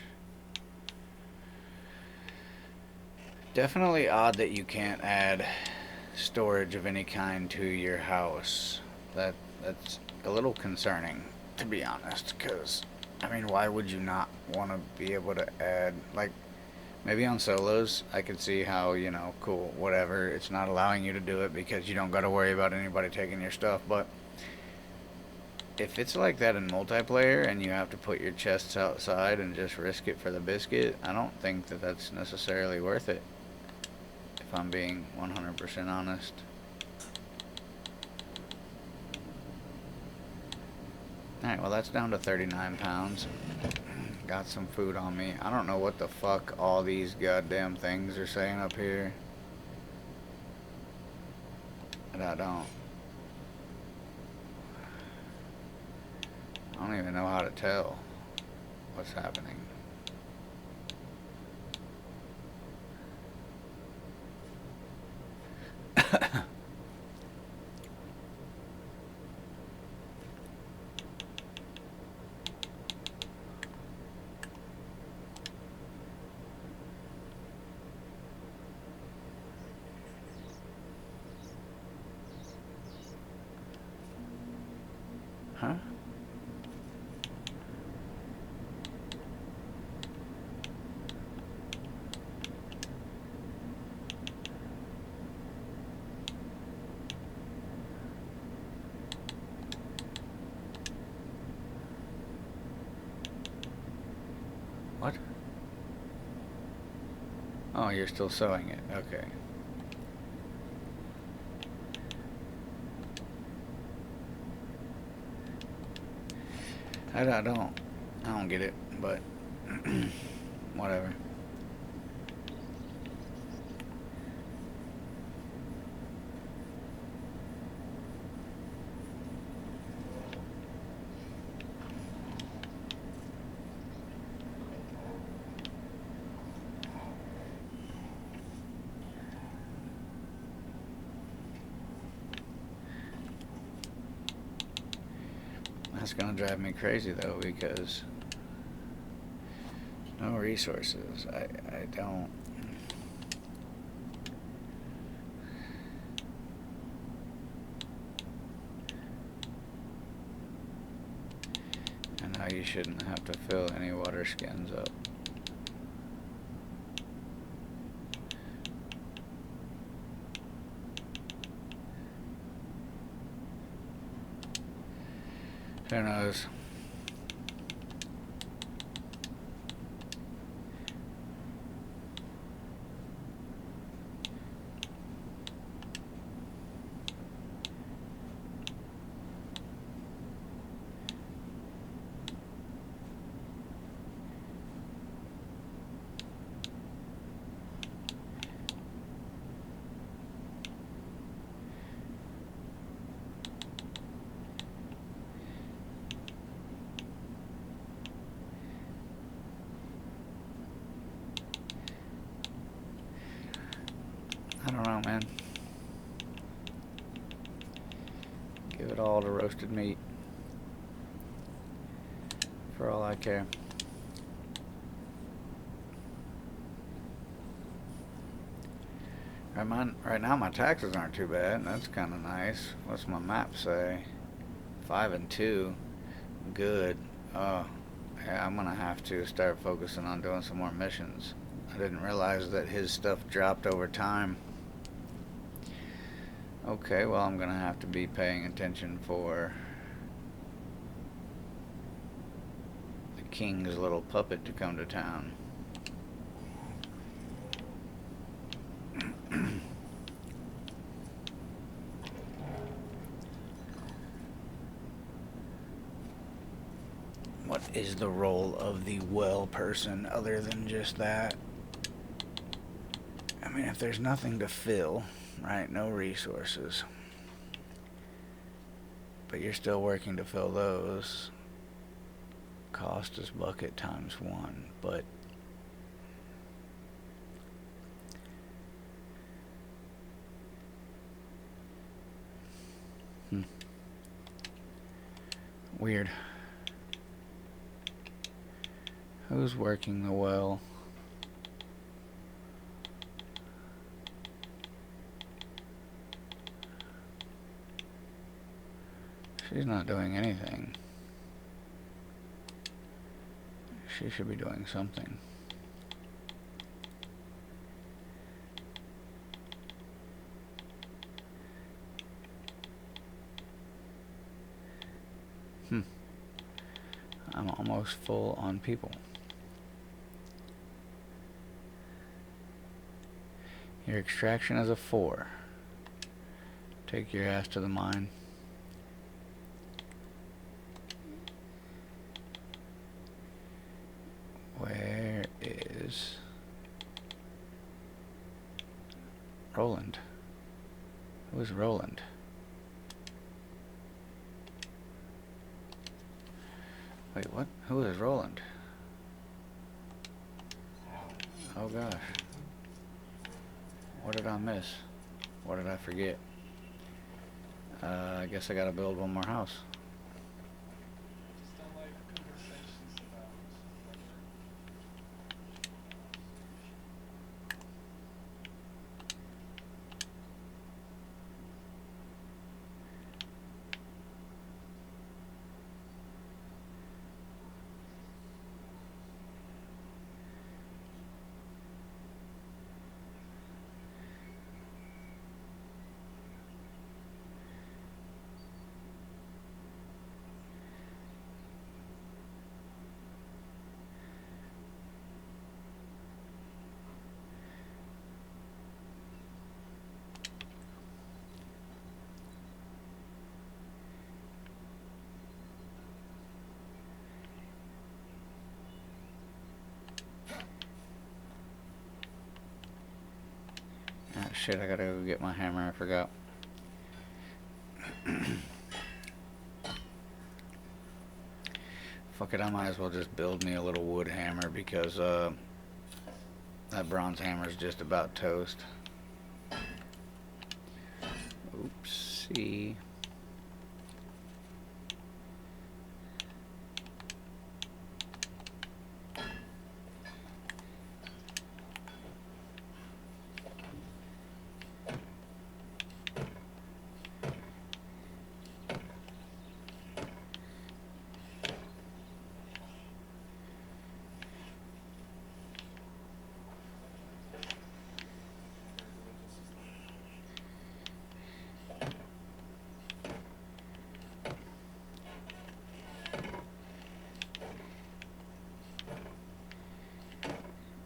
Definitely odd that you can't add storage of any kind to your house. That's a little concerning, to be honest, because I mean, why would you not want to be able to add, like, maybe on solos I could see how, you know, cool, whatever, it's not allowing you to do it because you don't got to worry about anybody taking your stuff. But if it's like that in multiplayer and you have to put your chests outside and just risk it for the biscuit, I don't think that that's necessarily worth it, if I'm being 100% honest. Alright, well that's down to 39 pounds. Got some food on me. I don't know what the fuck all these goddamn things are saying up here. But I don't even know how to tell what's happening. Huh? What? Oh, you're still sewing it. Okay. I don't get it, but whatever. That's gonna drive me crazy though, because no resources. I don't. And now you shouldn't have to fill any water skins up. Who knows? I don't know, man. Give it all to roasted meat. For all I care. Right now my taxes aren't too bad. That's kind of nice. What's my map say? 5 and 2. Good. Oh, yeah, I'm gonna have to start focusing on doing some more missions. I didn't realize that his stuff dropped over time. Okay, well I'm gonna have to be paying attention for the king's little puppet to come to town. What is the role of the well person other than just that? I mean, if there's nothing to fill, right, no resources, but you're still working to fill those, cost is bucket times 1, but weird. Who's working the well? She's not doing anything. She should be doing something. I'm almost full on people. Your extraction is a 4. Take your ass to the mine. Where is Roland? Who is Roland? Wait, what? Who is Roland? Oh gosh. What did I miss? What did I forget? I guess I gotta build one more house. Ah, shit, I gotta go get my hammer, I forgot. Fuck it, I might as well just build me a little wood hammer because that bronze hammer is just about toast. Oopsie.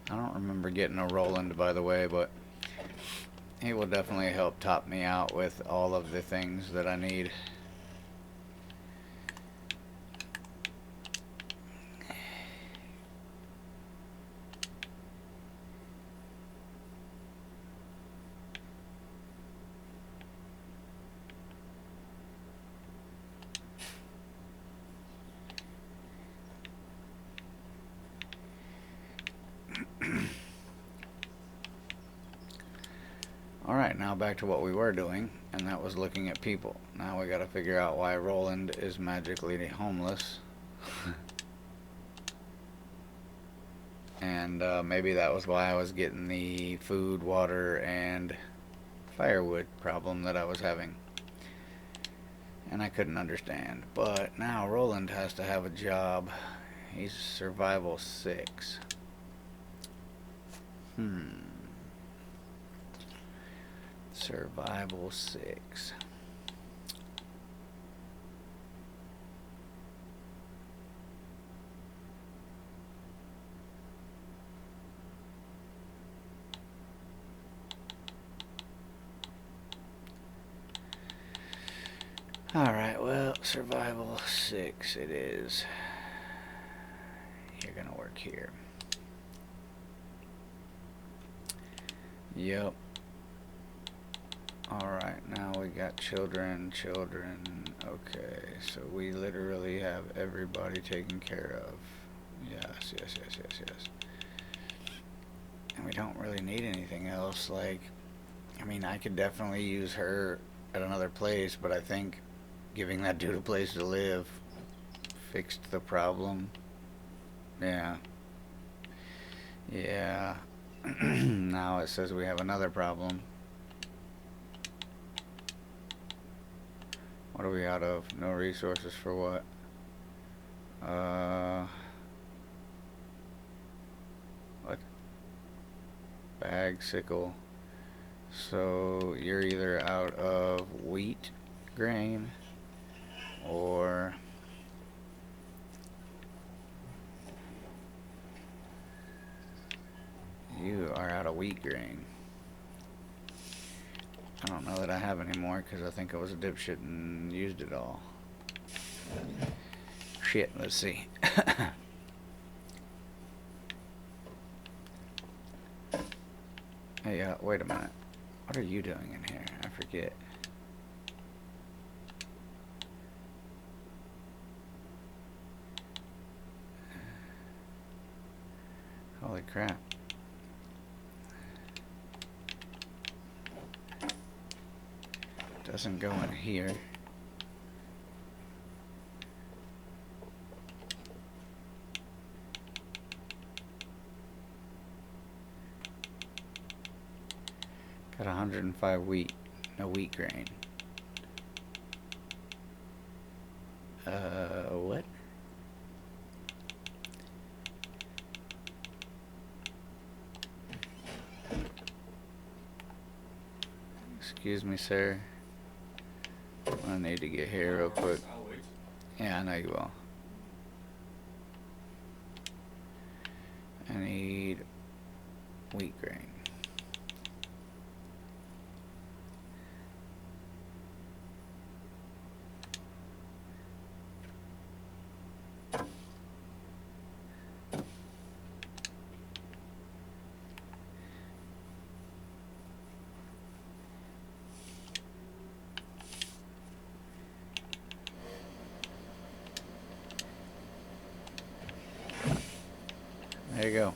I don't remember getting a Roland, by the way, but he will definitely help top me out with all of the things that I need. Alright, now back to what we were doing, and that was looking at people. Now we gotta figure out why Roland is magically homeless. And maybe that was why I was getting the food, water, and firewood problem that I was having. And I couldn't understand. But now Roland has to have a job. He's survival 6. Survival 6. Alright, well, survival 6 it is. work here. Yep. Alright, now we got children. Okay, so we literally have everybody taken care of. Yes. And we don't really need anything else. Like, I mean, I could definitely use her at another place, but I think giving that dude a place to live fixed the problem. Yeah. Now it says we have another problem. What are we out of? No resources for what? What? Bag, sickle. So you're either out of wheat, grain, or you are out of wheat grain. I don't know that I have any more because I think I was a dipshit and used it all. Shit, let's see. Hey, wait a minute. What are you doing in here? I forget. Holy crap. Doesn't go in here. Got 105 wheat. No wheat grain. What? Excuse me, sir. I need to get here real quick. Yeah, I know you will. I need wheat grain. There you go.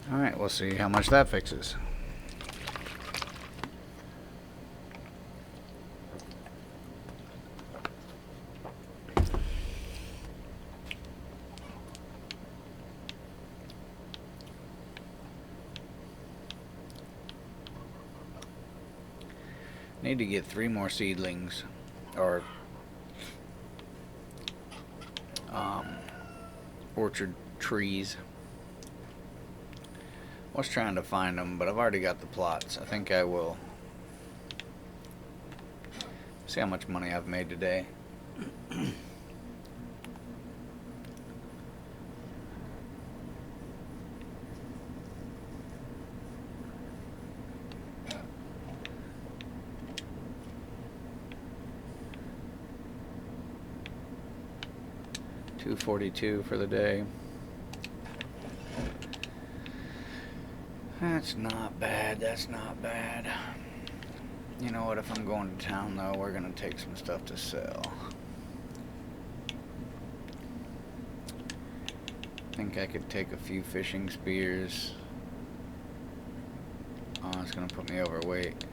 Alright, we'll see how much that fixes. Need to get 3 more seedlings, or orchard trees. I was trying to find them, but I've already got the plots. I think I will see how much money I've made today. $242 for the day. That's not bad. That's not bad. You know what? If I'm going to town, though, we're going to take some stuff to sell. I think I could take a few fishing spears. Oh, it's going to put me overweight.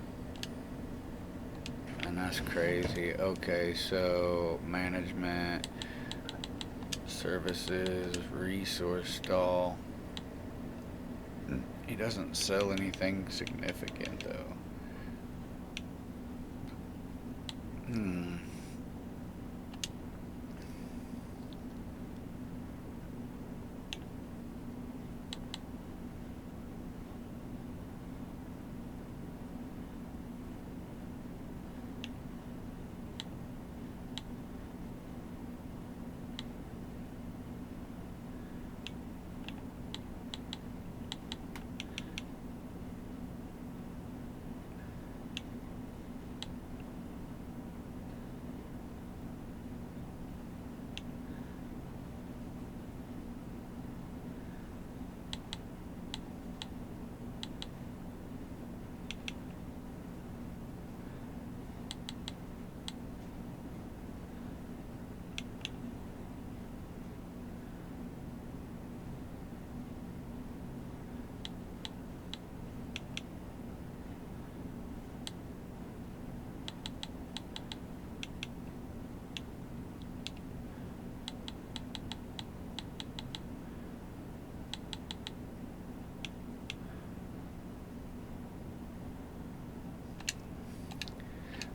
And that's crazy. Okay, so management, services, resource stall. He doesn't sell anything significant, though.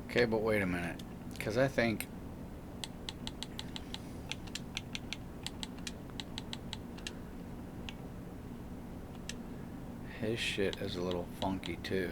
Okay, but wait a minute. Because I think his shit is a little funky too.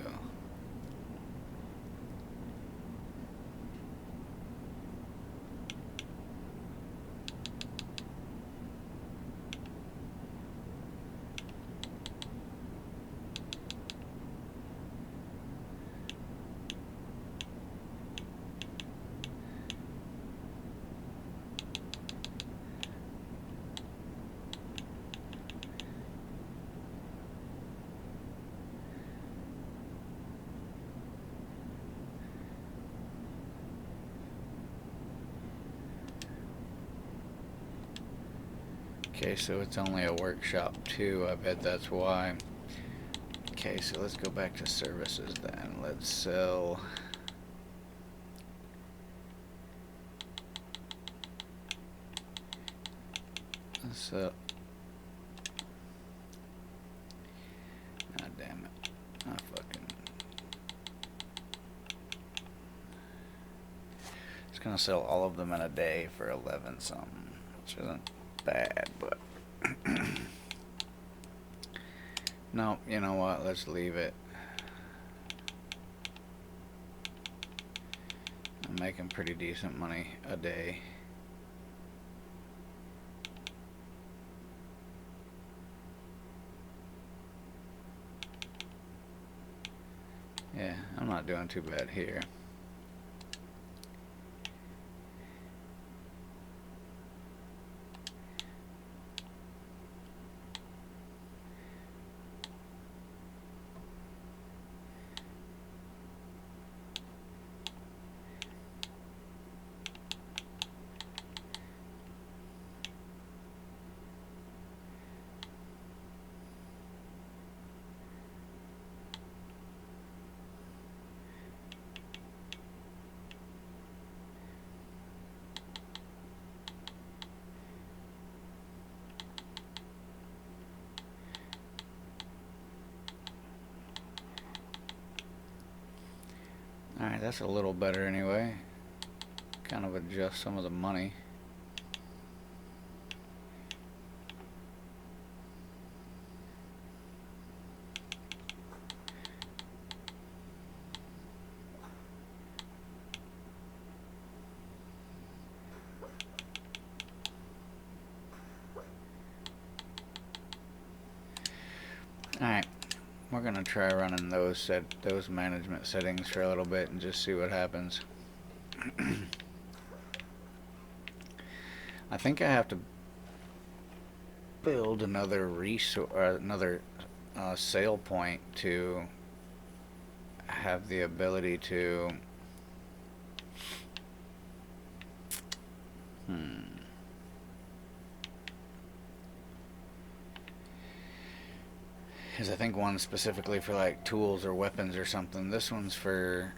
Okay, so it's only a workshop too. I bet that's why. Okay, so let's go back to services then. Let's sell. So, God damn it. I fucking. It's gonna sell all of them in a day for 11 something, which isn't bad, but. No, you know what? Let's leave it. I'm making pretty decent money a day. Yeah, I'm not doing too bad here. Alright, that's a little better anyway. Kind of adjust some of the money. Alright. We're gonna try running those management settings for a little bit and just see what happens. I think I have to build another sale point to have the ability to because I think one specifically for like tools or weapons or something. This one's for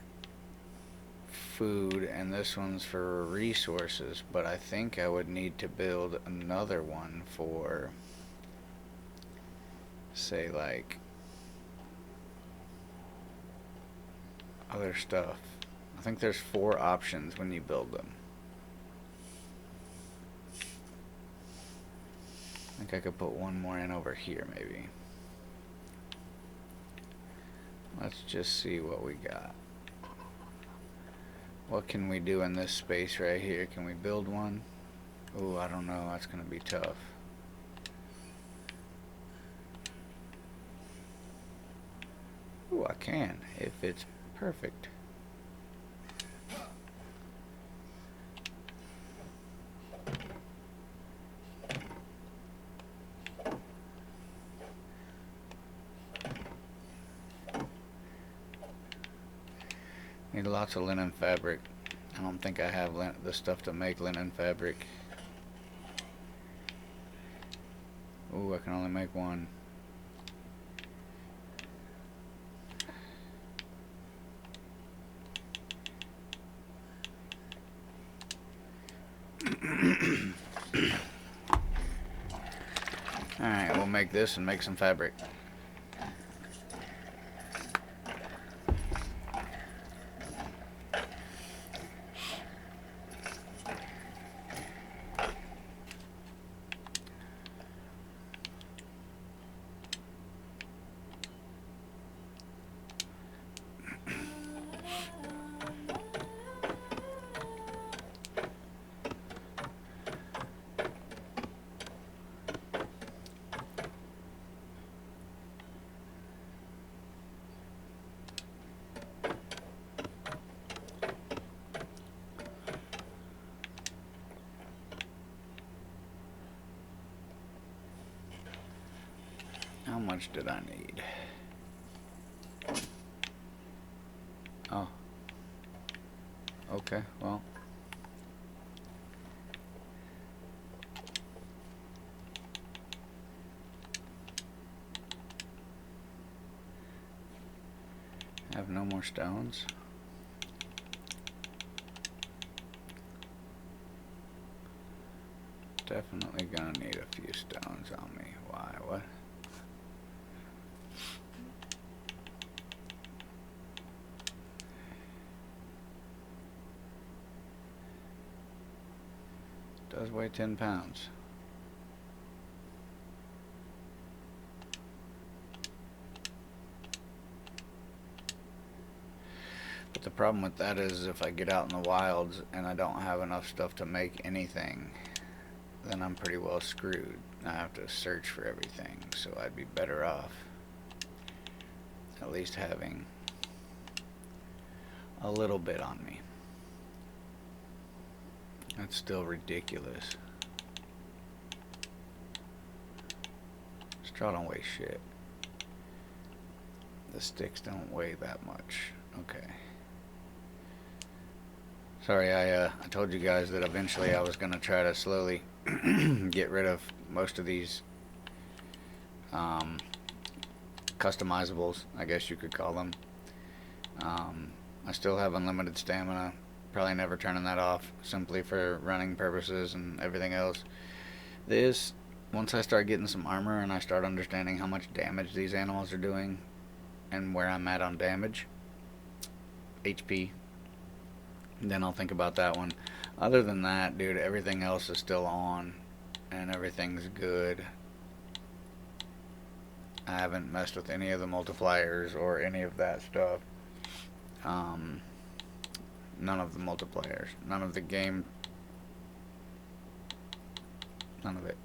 food and this one's for resources, but I think I would need to build another one for, say, like other stuff. I think there's 4 options when you build them. I think I could put one more in over here maybe. Let's just see what we got. What can we do in this space right here? Can we build one? Oh, I don't know. That's going to be tough. Oh, I can if it's perfect. Need lots of linen fabric. I don't think I have the stuff to make linen fabric. Ooh, I can only make one. Alright, we'll make this and make some fabric. How much did I need? Oh. Okay, well. I have no more stones. Definitely gonna need a few stones on me. Why? What? Does weigh 10 pounds. But the problem with that is if I get out in the wilds and I don't have enough stuff to make anything, then I'm pretty well screwed. I have to search for everything, so I'd be better off at least having a little bit on me. That's still ridiculous. Straw don't weigh shit. The sticks don't weigh that much. Okay. Sorry, I told you guys that eventually I was going to try to slowly get rid of most of these customizables, I guess you could call them. I still have unlimited stamina, probably never turning that off, simply for running purposes and everything else. This, once I start getting some armor and I start understanding how much damage these animals are doing and where I'm at on damage, HP, then I'll think about that one. Other than that, dude, everything else is still on and everything's good. I haven't messed with any of the multipliers or any of that stuff. None of the multipliers, none of the game, none of it.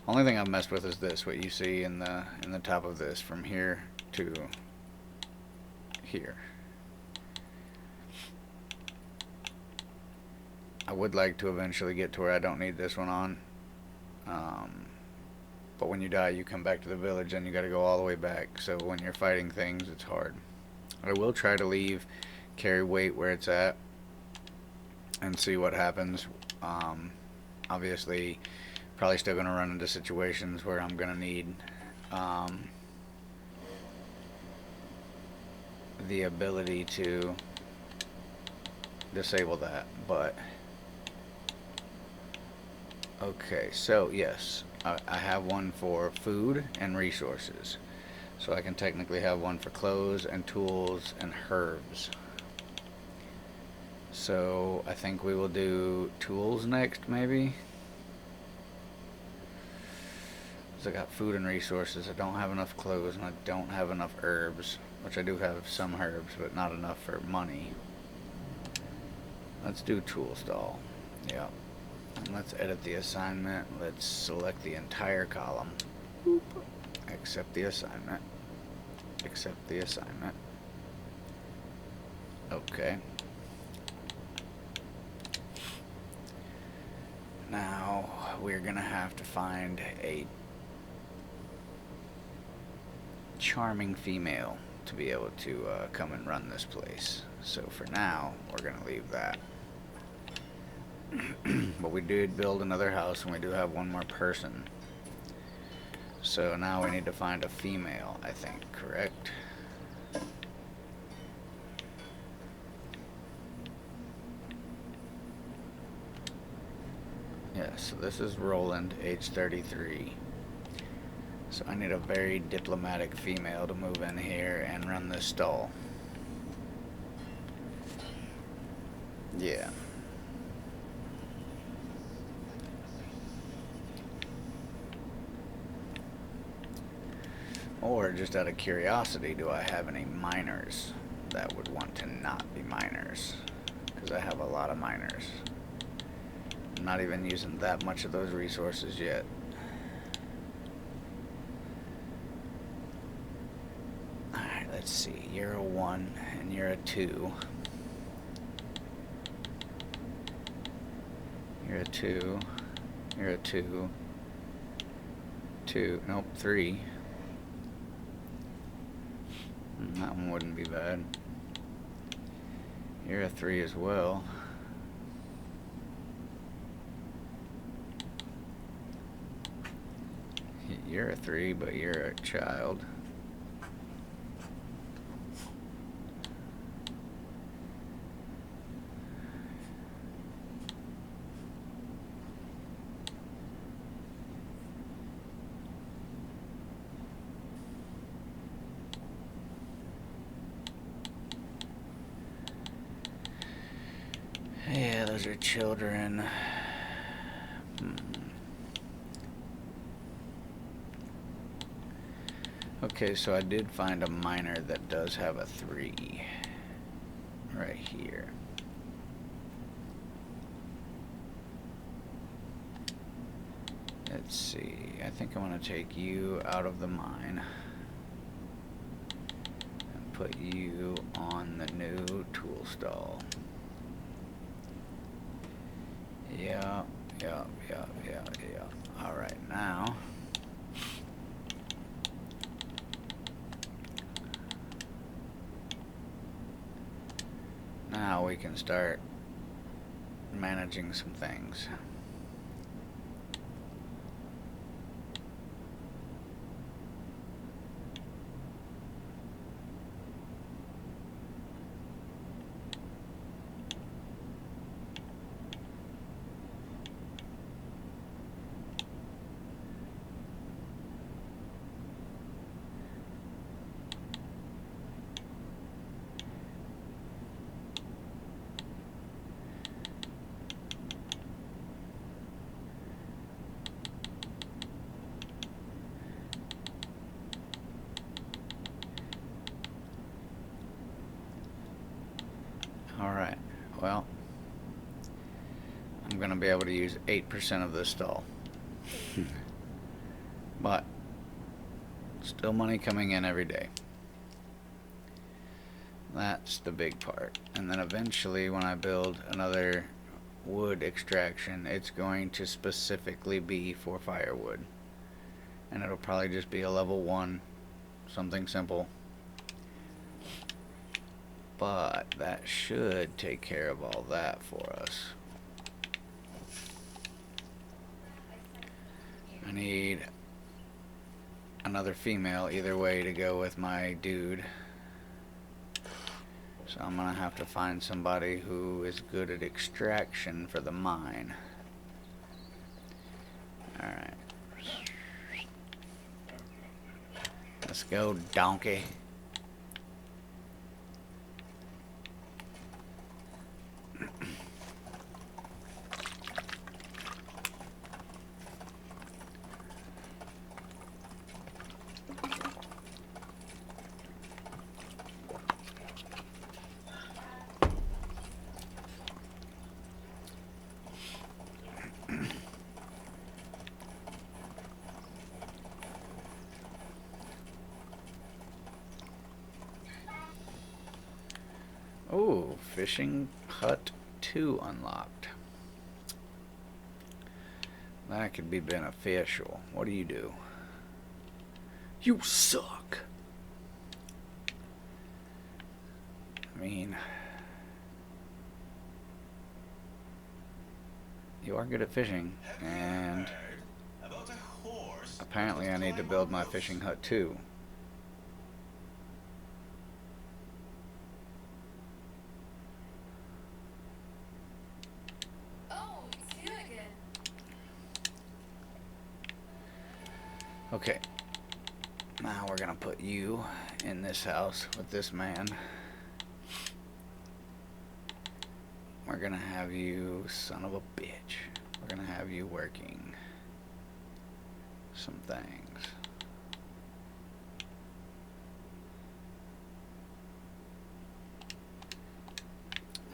Only thing I've messed with is this, what you see in the top of this, from here to here. I would like to eventually get to where I don't need this one on. But when you die, you come back to the village and you gotta go all the way back. So when you're fighting things, it's hard. I will try to carry weight where it's at and see what happens. Obviously, probably still gonna run into situations where I'm gonna need the ability to disable that, but okay, so yes, I have one for food and resources, so I can technically have one for clothes and tools and herbs. So I think we will do tools next, maybe, because I got food and resources. I don't have enough clothes and I don't have enough herbs, which I do have some herbs, but not enough for money. Let's do tool stall. Yeah. And let's edit the assignment. Let's select the entire column. Boop. Accept the assignment. Accept the assignment. Okay. Now we're gonna have to find a charming female to be able to come and run this place. So for now, we're gonna leave that. But we did build another house and we do have one more person. So now we need to find a female, I think, correct? Yeah, so this is Roland, age 33. So I need a very diplomatic female to move in here and run this stall. Yeah. Or just out of curiosity, do I have any miners that would want to not be miners? Because I have a lot of miners. I'm not even using that much of those resources yet. Alright, let's see. You're a 1 and you're a 2. You're a 2. You're a 2. 2. Nope, 3. That one wouldn't be bad. You're a 3 as well. You're a 3, but you're a child. Yeah, those are children. Okay, so I did find a miner that does have a 3 right here. Let's see, I think I'm going to take you out of the mine and put you on the new tool stall. Yeah. Alright, now we can start managing some things. Alright, well, I'm going to be able to use 8% of this stall. But, still money coming in every day. That's the big part. And then eventually when I build another wood extraction, it's going to specifically be for firewood. And it'll probably just be a level 1, something simple. But that should take care of all that for us. I need another female either way to go with my dude. So I'm gonna have to find somebody who is good at extraction for the mine. Alright. Let's go, donkey. Oh, fishing hut 2 unlocked. That could be beneficial. What do you do? You suck. I mean, you are good at fishing, and apparently I need to build my fishing hut too. Okay, now we're gonna put you in this house with this man. We're gonna have you, son of a bitch. We're gonna have you working some things.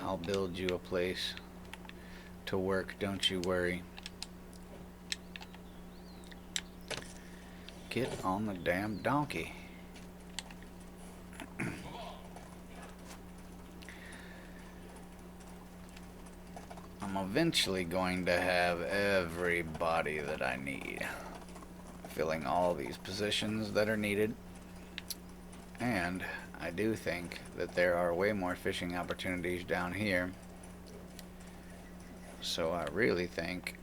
I'll build you a place to work, don't you worry. Get on the damn donkey. I'm eventually going to have everybody that I need, filling all these positions that are needed, and I do think that there are way more fishing opportunities down here. So I really think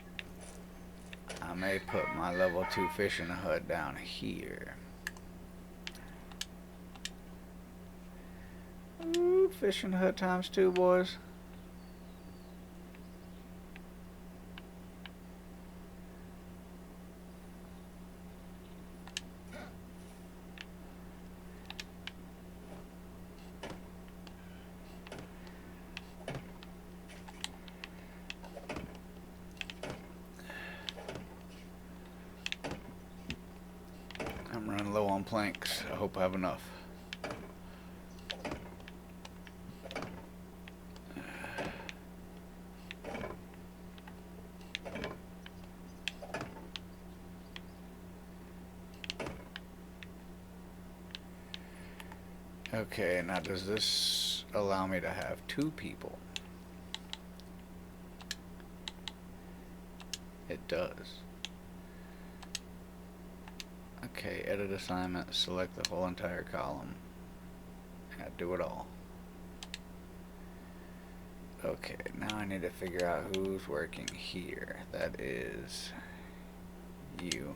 I may put my level 2 fishing hut down here. Ooh, fishing hut times 2, boys. I'm running low on planks. I hope I have enough. Okay, now does this allow me to have 2 people? It does. Okay, edit assignment, select the whole entire column. Yeah, do it all. Okay, now I need to figure out who's working here. That is you.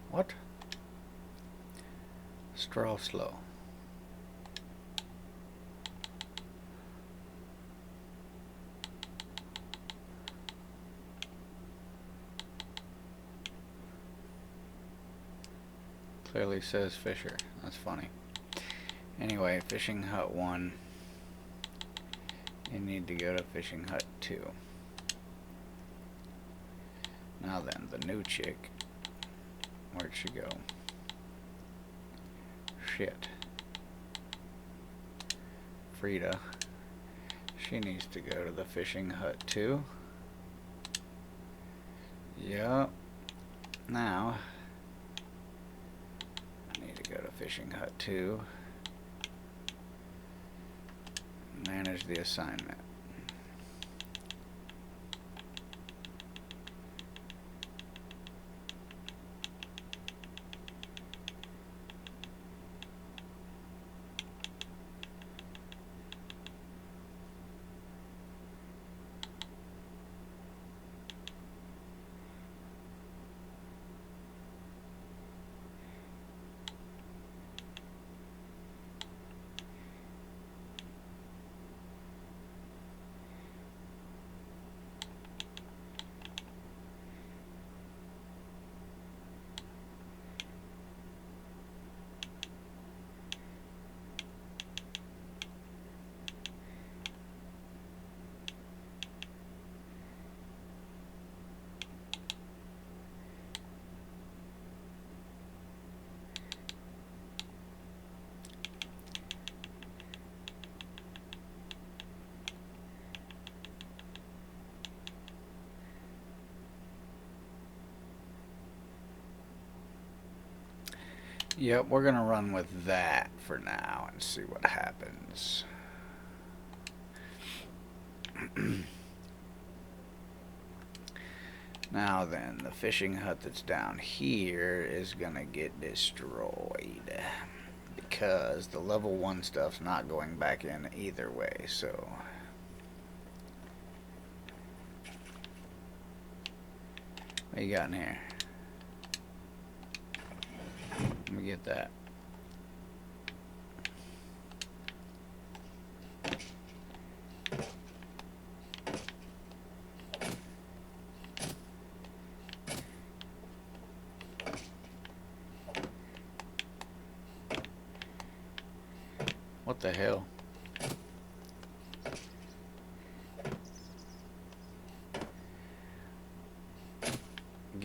What? Straw slow. Clearly says Fisher. That's funny. Anyway, fishing hut 1. You need to go to fishing hut 2. Now then, the new chick. Where'd she go? Shit. Frida. She needs to go to the fishing hut too. Yup. Now, I need to go to fishing hut 2. Manage the assignment. Yep, we're gonna run with that for now and see what happens. Now then, the fishing hut that's down here is gonna get destroyed because the level 1 stuff's not going back in either way, so what you got in here? Let me get that. What the hell?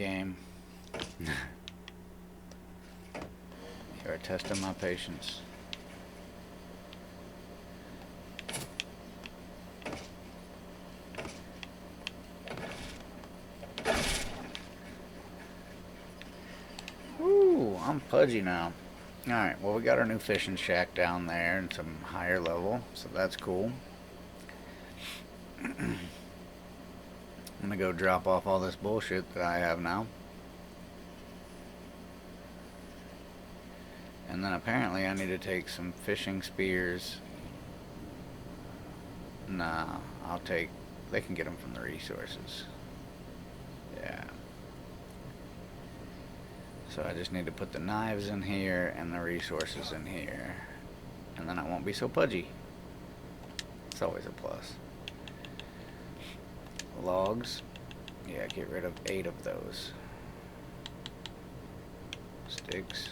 game. You're testing my patience. Ooh, I'm pudgy now. Alright, well we got our new fishing shack down there and some higher level, so that's cool. I'm gonna go drop off all this bullshit that I have now. And then apparently I need to take some fishing spears. Nah, they can get them from the resources. Yeah. So I just need to put the knives in here and the resources in here. And then I won't be so pudgy. It's always a plus. Logs. Yeah, get rid of 8 of those. Sticks.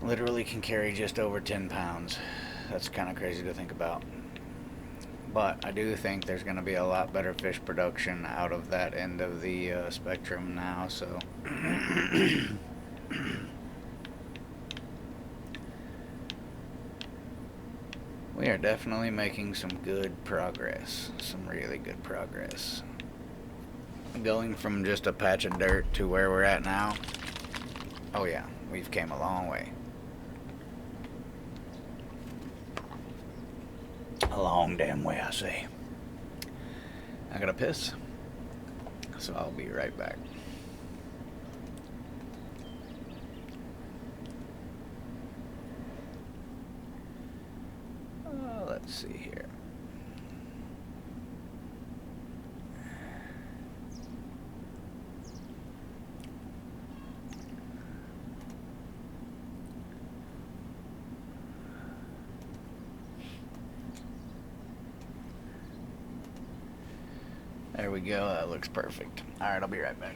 Literally can carry just over 10 pounds. That's kind of crazy to think about. But I do think there's going to be a lot better fish production out of that end of the spectrum now, so... We are definitely making some good progress. Some really good progress. Going from just a patch of dirt to where we're at now. Oh yeah, we've came a long way. A long damn way, I say. I gotta piss, so I'll be right back. Let's see here. There we go, that looks perfect. Alright, I'll be right back.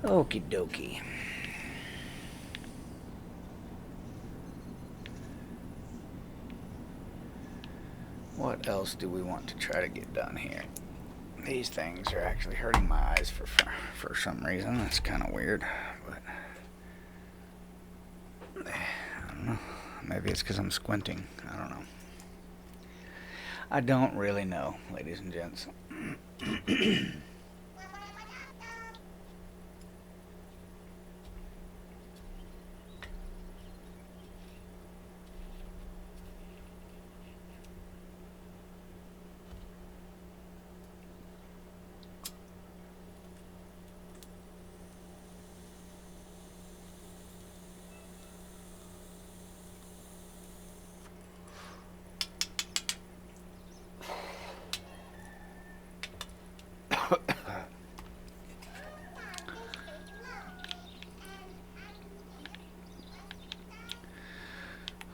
Okie dokie. What else do we want to try to get done here? These things are actually hurting my eyes for some reason. That's kind of weird, but I don't know. Maybe it's because I'm squinting. I don't know. I don't really know, ladies and gents.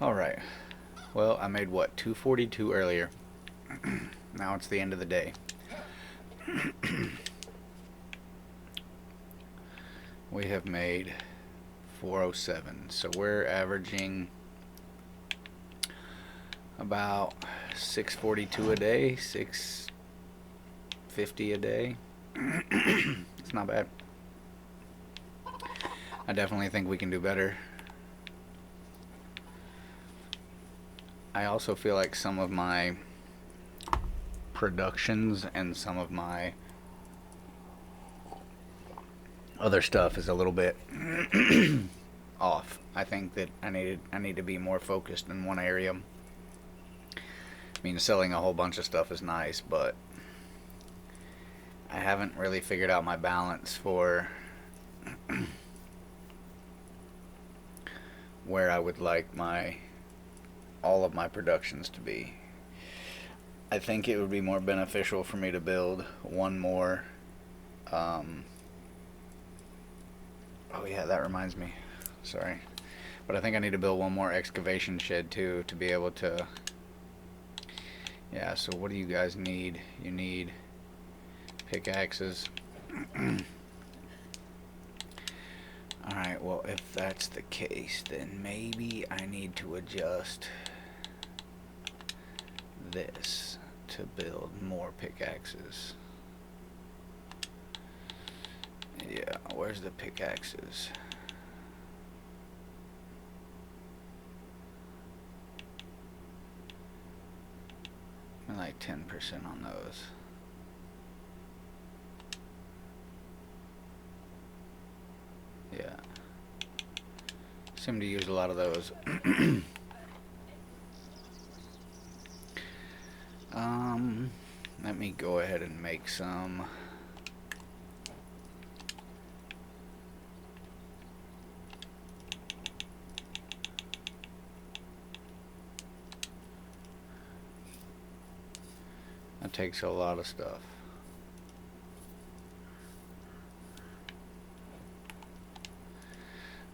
Alright. Well, I made what? 242 earlier. Now it's the end of the day. We have made 407. So we're averaging about 642 a day, 650 a day. It's not bad. I definitely think we can do better. I also feel like some of my productions and some of my other stuff is a little bit off. I think that I need to be more focused in one area. I mean, selling a whole bunch of stuff is nice, but I haven't really figured out my balance for where I would like all of my productions to be. I think it would be more beneficial for me to build one more. Oh yeah, that reminds me. Sorry. But I think I need to build one more excavation shed too to be able to... Yeah, so what do you guys need? You need pickaxes. Alright, well, if that's the case, then maybe I need to adjust this to build more pickaxes. Yeah, where's the pickaxes? I'm like 10% on those. Yeah. Seem to use a lot of those. Let me go ahead and make some. That takes a lot of stuff.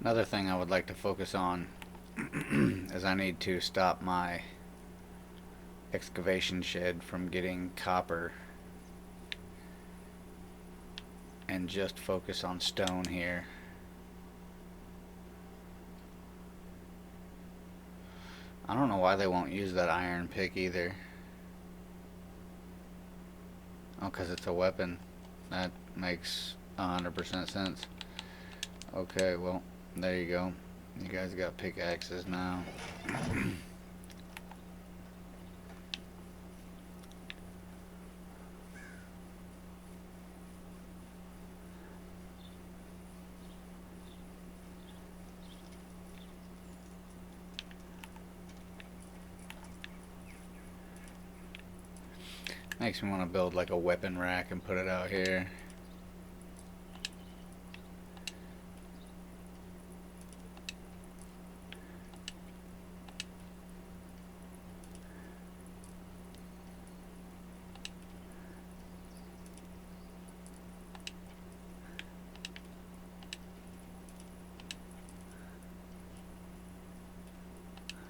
Another thing I would like to focus on is I need to stop my excavation shed from getting copper and just focus on stone here. I don't know why they won't use that iron pick either. Oh, because it's a weapon. That makes 100% sense. Okay, well, there you go. You guys got pickaxes now. Makes me want to build like a weapon rack and put it out here.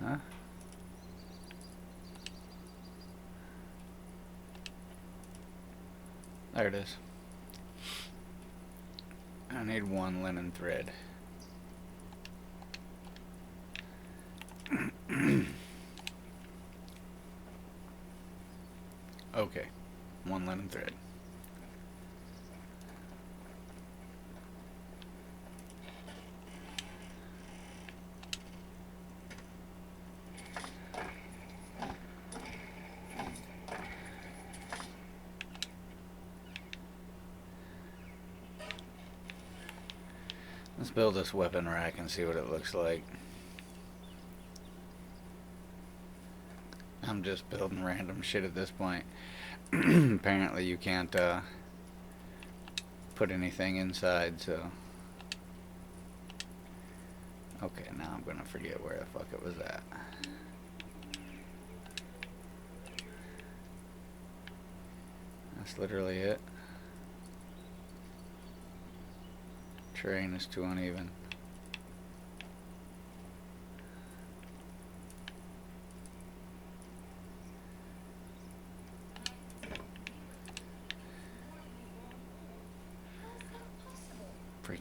Huh? There it is. I need one linen thread. Okay, one linen thread. Let's build this weapon rack and see what it looks like. I'm just building random shit at this point. Apparently you can't put anything inside, so... Okay, now I'm gonna forget where the fuck it was at. That's literally it. Terrain is too uneven.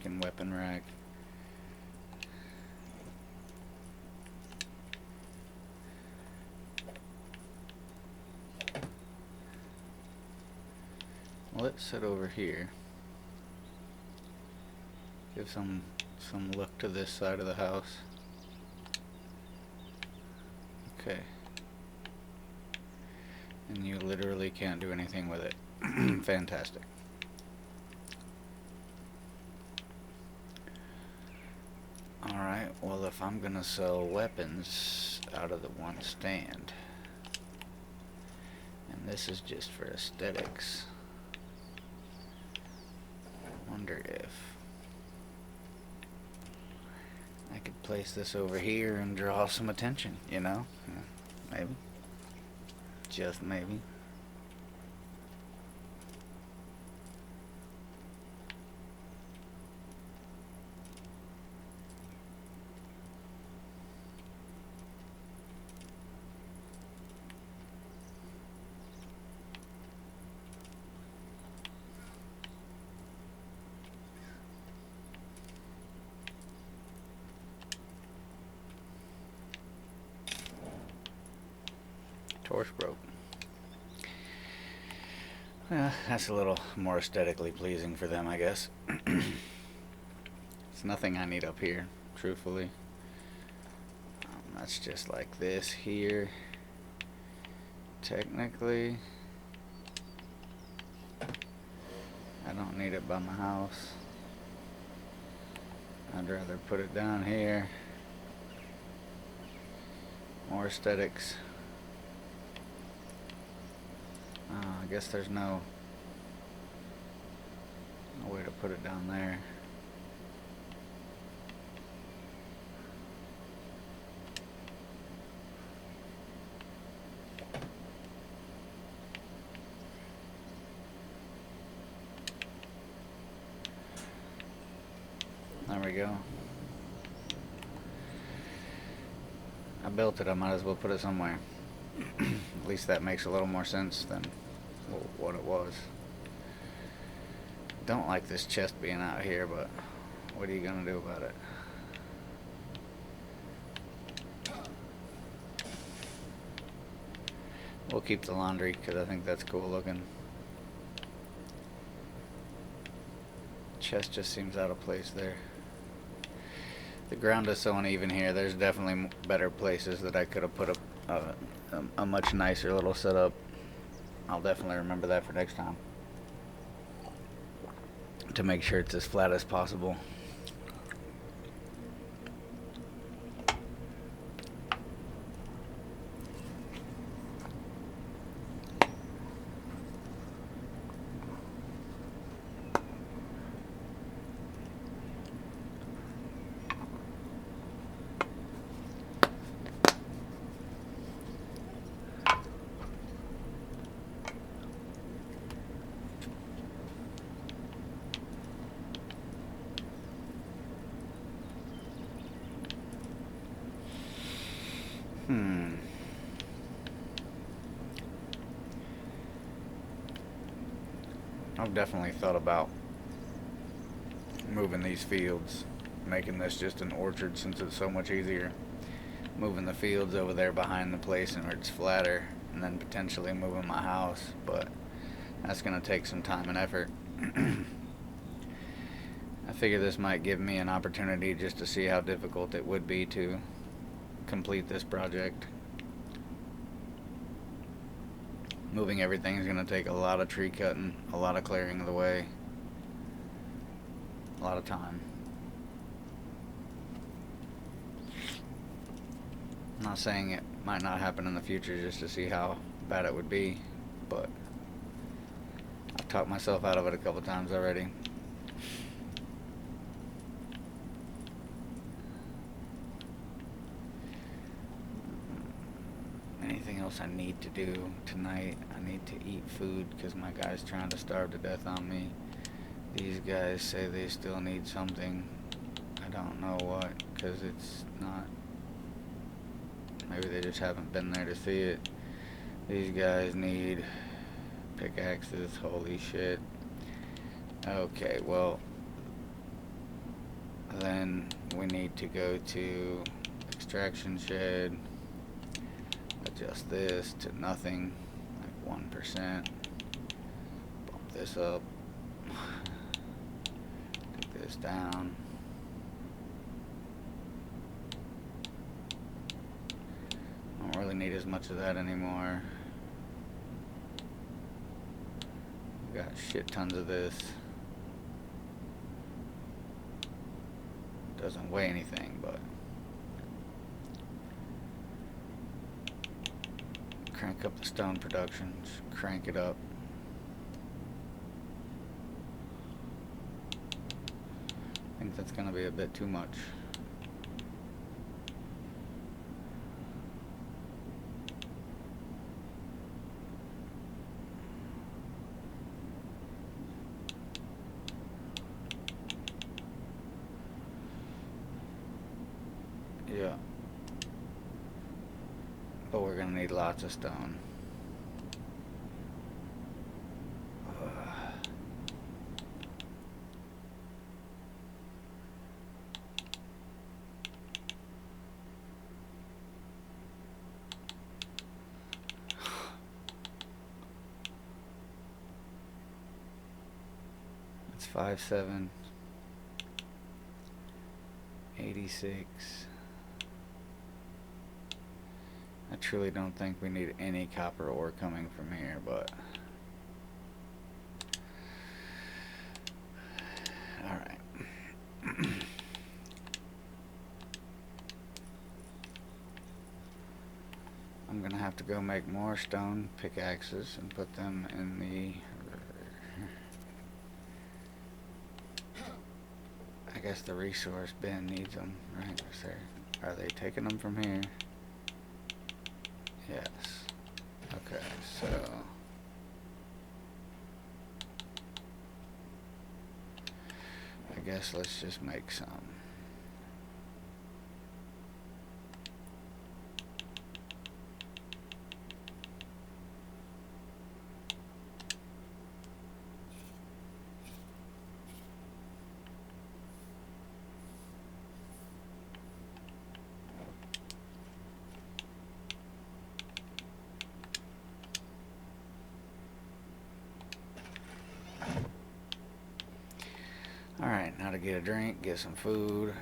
freaking weapon rack. Let's sit over here. Give some look to this side of the house. Okay. And you literally can't do anything with it. Fantastic. Alright, well, if I'm gonna sell weapons out of the one stand, and this is just for aesthetics, I wonder if I could place this over here and draw some attention, you know? Maybe. Just maybe. Torch broke. That's a little more aesthetically pleasing for them, I guess. It's nothing I need up here, truthfully. That's just like this here. Technically, I don't need it by my house. I'd rather put it down here. More aesthetics. I guess there's no way to put it down there. There we go. I built it, I might as well put it somewhere. At least that makes a little more sense than what it was. Don't like this chest being out here, but what are you gonna do about it? We'll keep the laundry because I think that's cool looking. Chest just seems out of place there. The ground is so uneven here. There's definitely better places that I could have put a much nicer little setup. I'll definitely remember that for next time, to make sure it's as flat as possible. I've definitely thought about moving these fields, making this just an orchard since it's so much easier. Moving the fields over there behind the place and where it's flatter, and then potentially moving my house, but that's going to take some time and effort. I figure this might give me an opportunity just to see how difficult it would be to complete this project. Moving everything is going to take a lot of tree cutting, a lot of clearing of the way, a lot of time. I'm not saying it might not happen in the future just to see how bad it would be, but I've talked myself out of it a couple times already. Anything else I need to do tonight? I need to eat food because my guy's trying to starve to death on me. These guys say they still need something. I don't know what, because it's not. Maybe they just haven't been there to see it. These guys need pickaxes. Holy shit. Okay, well, Then we need to go to extraction shed, adjust this to nothing, like 1%, bump this up, take this down. Don't really need as much of that anymore. We got shit tons of this. Doesn't weigh anything, but crank up the stone production. Just crank it up. I think that's gonna be a bit too much. Yeah. But we're gonna need lots of stone. It's 5.7. 86. I truly don't think we need any copper ore coming from here, but alright. I'm gonna have to go make more stone pickaxes and put them in the, I guess the resource bin needs them, right? Are they taking them from here? Yes. Okay, so I guess let's just make some. Alright, now to get a drink, get some food.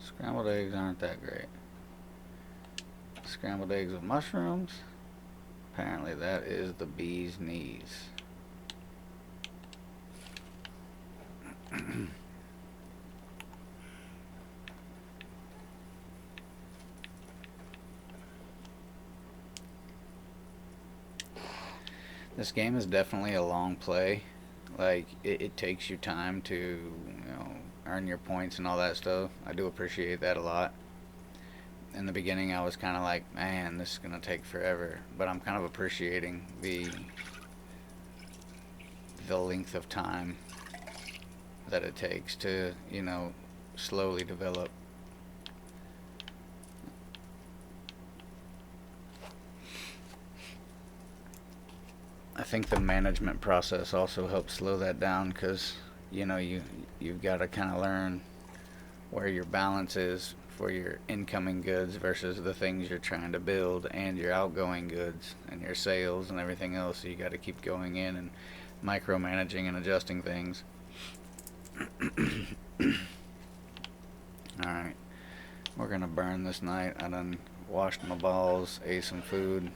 Scrambled eggs aren't that great. Scrambled eggs with mushrooms. Apparently that is the bee's knees. This game is definitely a long play. Like, it takes you time to, earn your points and all that stuff. I do appreciate that a lot. In the beginning, I was kind of like, man, this is going to take forever. But I'm kind of appreciating the length of time that it takes to, slowly develop. I think the management process also helps slow that down because, you've got to kind of learn where your balance is for your incoming goods versus the things you're trying to build, and your outgoing goods and your sales and everything else. So you got to keep going in and micromanaging and adjusting things. Alright, we're gonna burn this night. I done washed my balls, ate some food.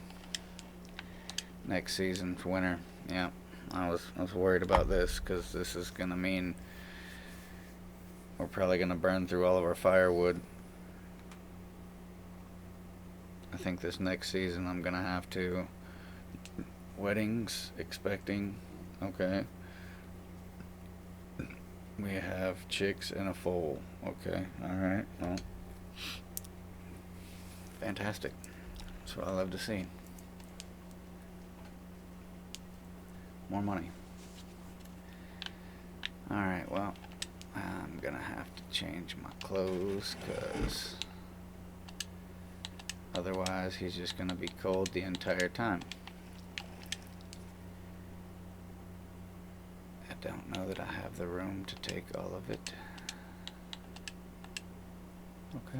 Next season for winter. Yeah, I was worried about this because this is gonna mean we're probably gonna burn through all of our firewood. I think this next season I'm gonna have to. Weddings, expecting. Okay. We have chicks in a foal. Okay, alright, well. Fantastic. That's what I love to see. More money. Alright, well, I'm gonna have to change my clothes because Otherwise, he's just going to be cold the entire time. I don't know that I have the room to take all of it. Okay.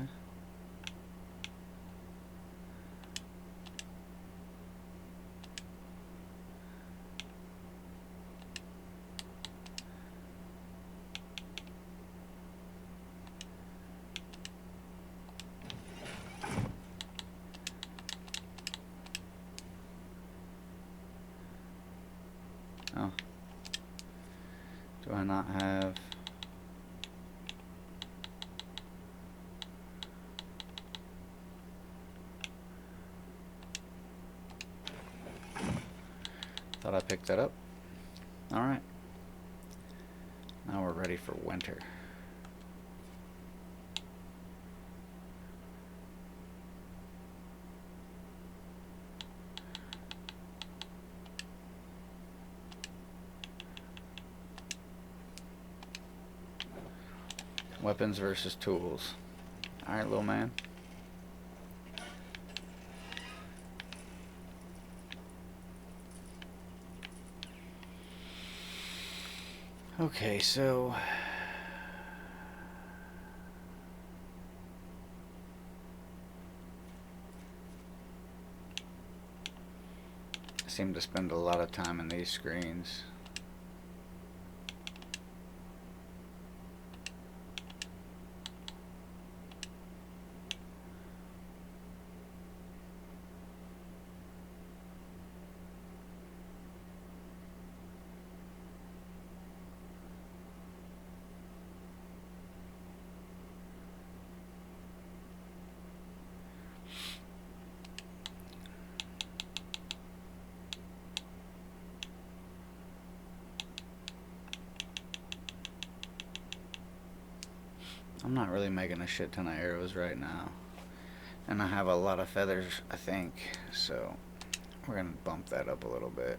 Oh. Do I not have... Thought I picked that up. Alright. Now we're ready for winter. Weapons versus tools. Alright, little man. Okay, so... I seem to spend a lot of time in these screens. I'm not really making a shit ton of arrows right now. And I have a lot of feathers, I think. So, we're going to bump that up a little bit.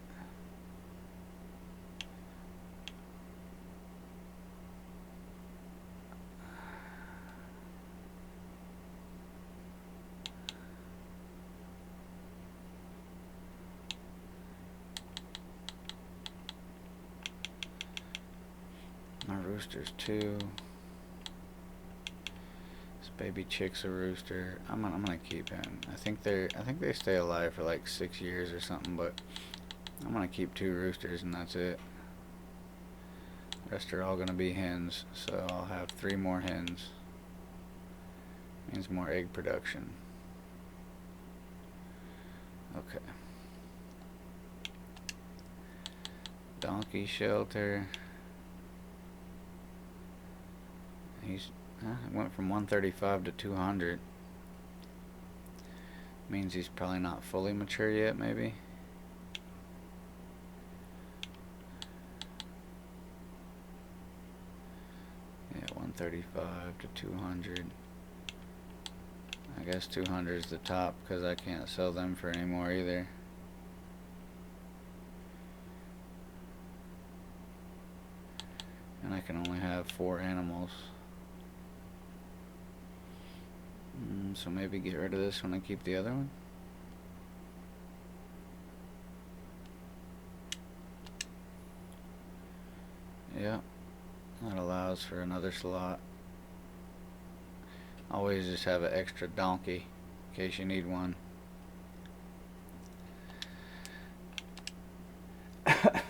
My rooster's 2. Baby chick's a rooster. I'm gonna keep him. I think they stay alive for like 6 years or something, but I'm gonna keep 2 roosters and that's it. The rest are all gonna be hens, so I'll have 3 more hens. Means more egg production. Okay. Donkey shelter. It went from 135 to 200. Means he's probably not fully mature yet, maybe. Yeah, 135 to 200. I guess 200 is the top because I can't sell them for any more either. And I can only have 4 animals. So maybe get rid of this one and keep the other one. Yeah, that allows for another slot. Always just have an extra donkey in case you need one. What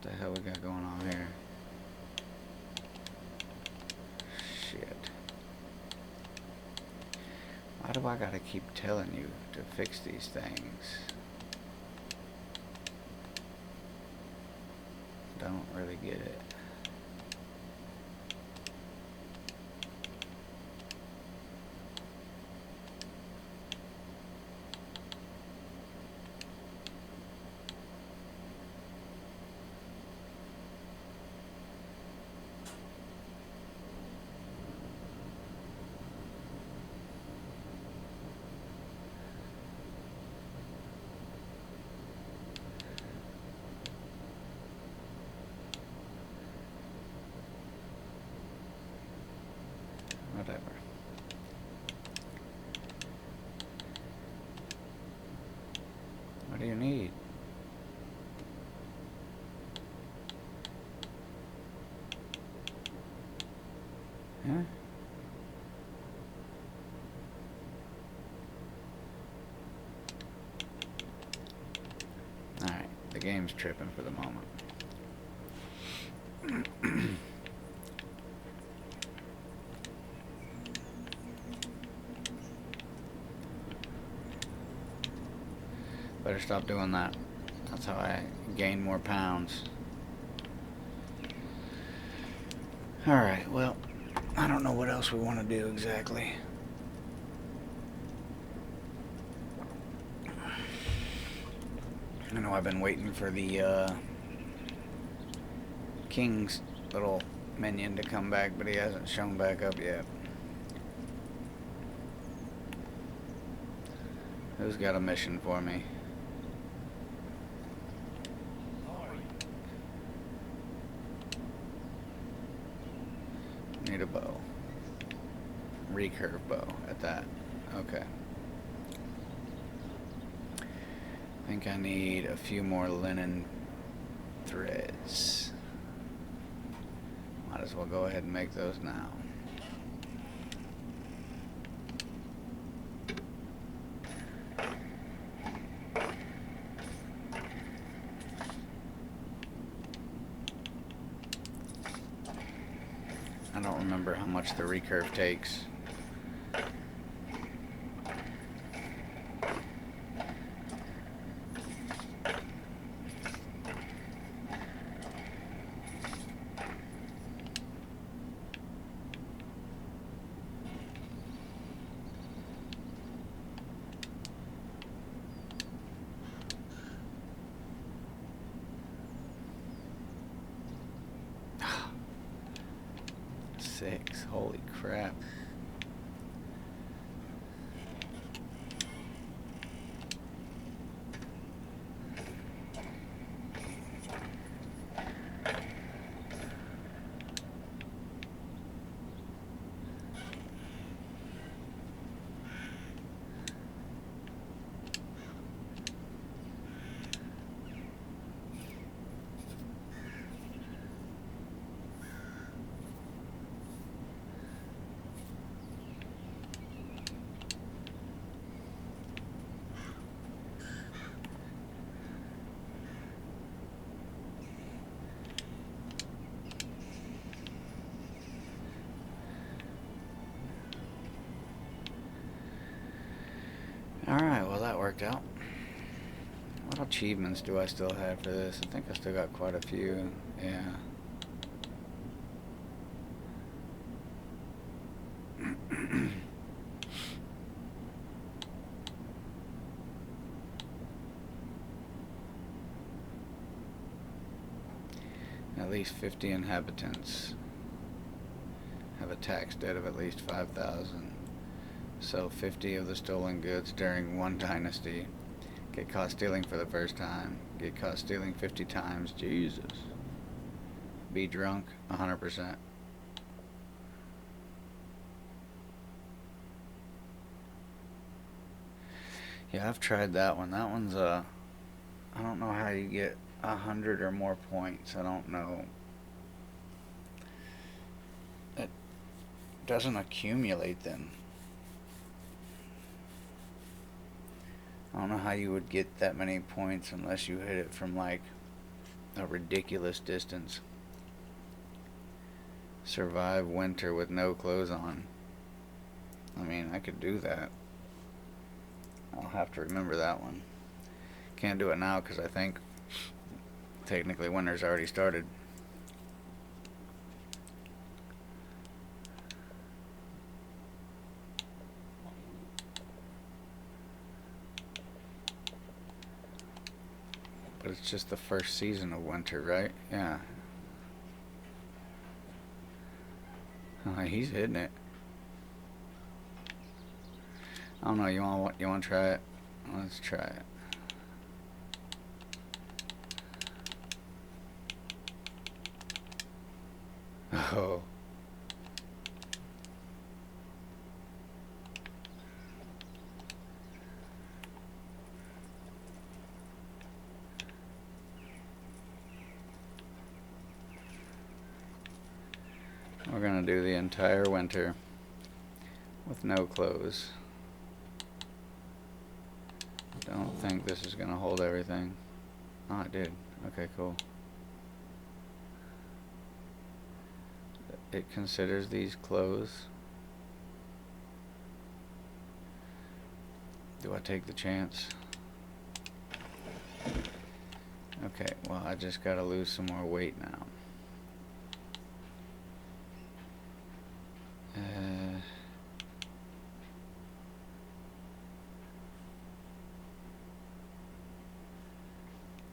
the hell we got going on here? Why do I gotta keep telling you to fix these things? Don't really get it. you need? Huh? Alright, the game's tripping for the moment. Better stop doing that. That's how I gain more pounds. Alright, well, I don't know what else we want to do exactly. I know I've been waiting for the King's little minion to come back, but he hasn't shown back up yet. Who's got a mission for me? Need a bow. Recurve bow at that. Okay. I think I need a few more linen threads. Might as well go ahead and make those now. I don't remember how much the recurve takes. Six, holy crap. Alright, well that worked out. What achievements do I still have for this? I think I still got quite a few. Yeah. At least 50 inhabitants have a tax debt of at least 5,000. Sell 50 of the stolen goods during one dynasty. Get caught stealing for the first time. Get caught stealing 50 times. Jesus. Be drunk 100%. Yeah, I've tried that one. That one's I don't know how you get 100 or more points. I don't know. It doesn't accumulate them. I don't know how you would get that many points unless you hit it from like a ridiculous distance. Survive winter with no clothes on. I mean, I could do that. I'll have to remember that one. Can't do it now because I think technically winter's already started. But it's just the first season of winter, right? Yeah. Oh, he's hitting it. I don't know. You want to try it? Let's try it. Oh. We're gonna do the entire winter with no clothes. Don't think this is gonna hold everything. Oh, it did. Okay, cool. It considers these clothes. Do I take the chance? Okay, well, I just gotta lose some more weight now.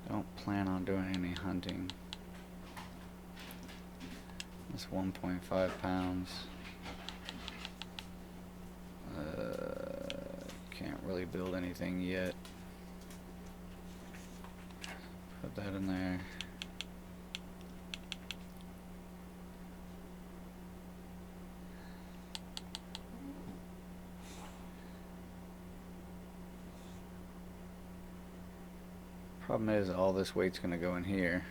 Don't plan on doing any hunting. That's 1.5 pounds. Can't really build anything yet. Put that in there. Problem is, all this weight's gonna go in here,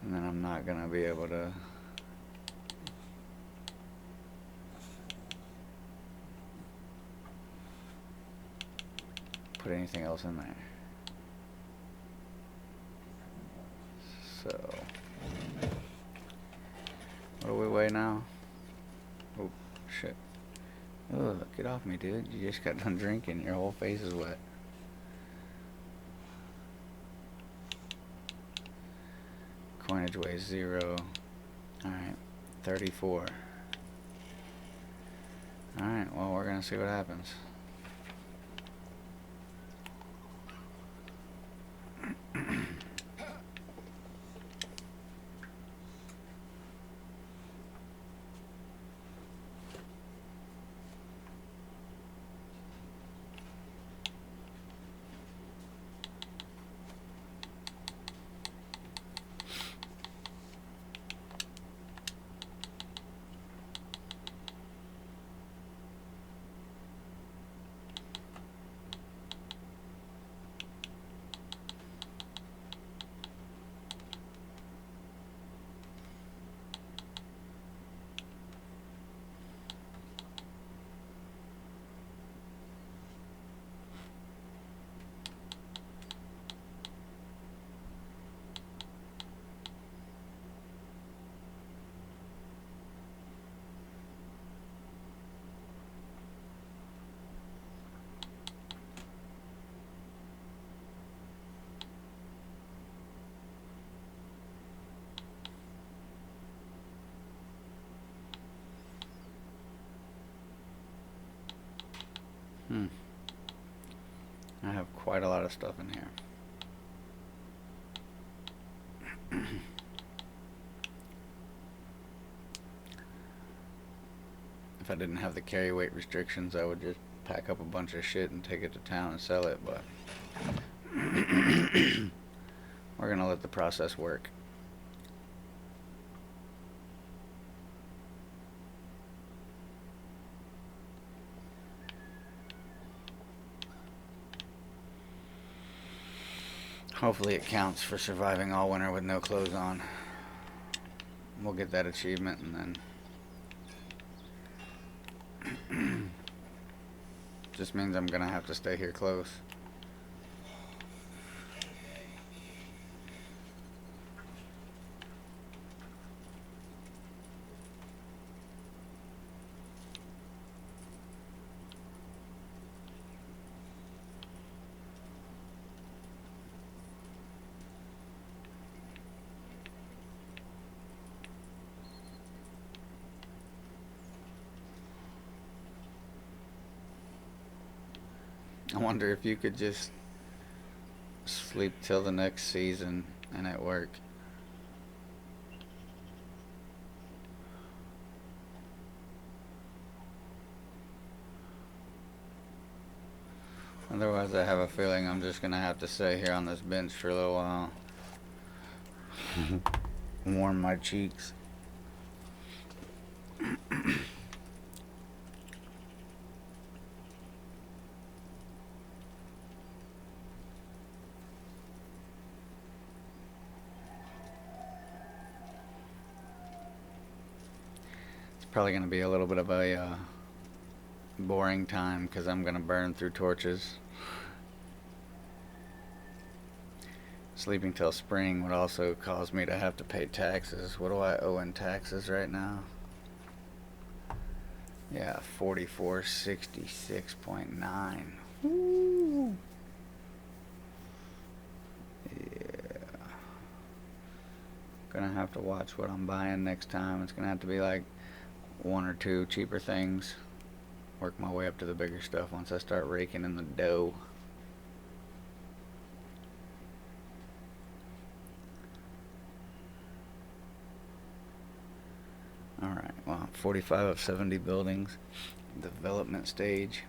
and then I'm not gonna be able to put anything else in there. So, what do we weigh now? Oh, shit. Ugh, get off me, dude. You just got done drinking. Your whole face is wet. Coinage weighs 0. Alright, 34. Alright, well, we're gonna see what happens. I have quite a lot of stuff in here. If I didn't have the carry weight restrictions, I would just pack up a bunch of shit and take it to town and sell it, but we're gonna let the process work. Hopefully it counts for surviving all winter with no clothes on. We'll get that achievement, and then just means I'm gonna have to stay here close. I wonder if you could just sleep till the next season and it work. Otherwise, I have a feeling I'm just gonna have to stay here on this bench for a little while. Warm my cheeks. Probably going to be a little bit of a boring time because I'm going to burn through torches. Sleeping till spring would also cause me to have to pay taxes. What do I owe in taxes right now? Yeah, 4466.9. Woo! Yeah. Gonna have to watch what I'm buying next time. It's gonna have to be like one or two cheaper things. Work my way up to the bigger stuff once I start raking in the dough. Alright, well, 45 of 70 buildings. Development stage.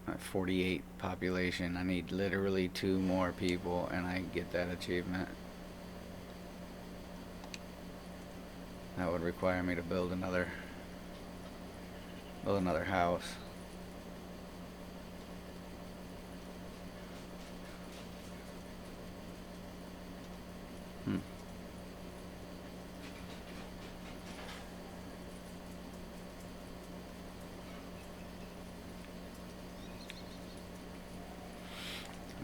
At 48 population. I need literally 2 more people and I get that achievement. That would require me to build another house. I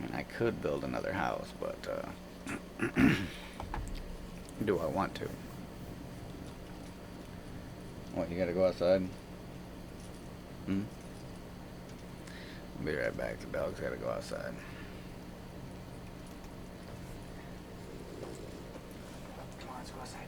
mean, I could build another house, but do I want to? What, you gotta go outside? I'll be right back. The dog's gotta go outside. Come on, let's go outside.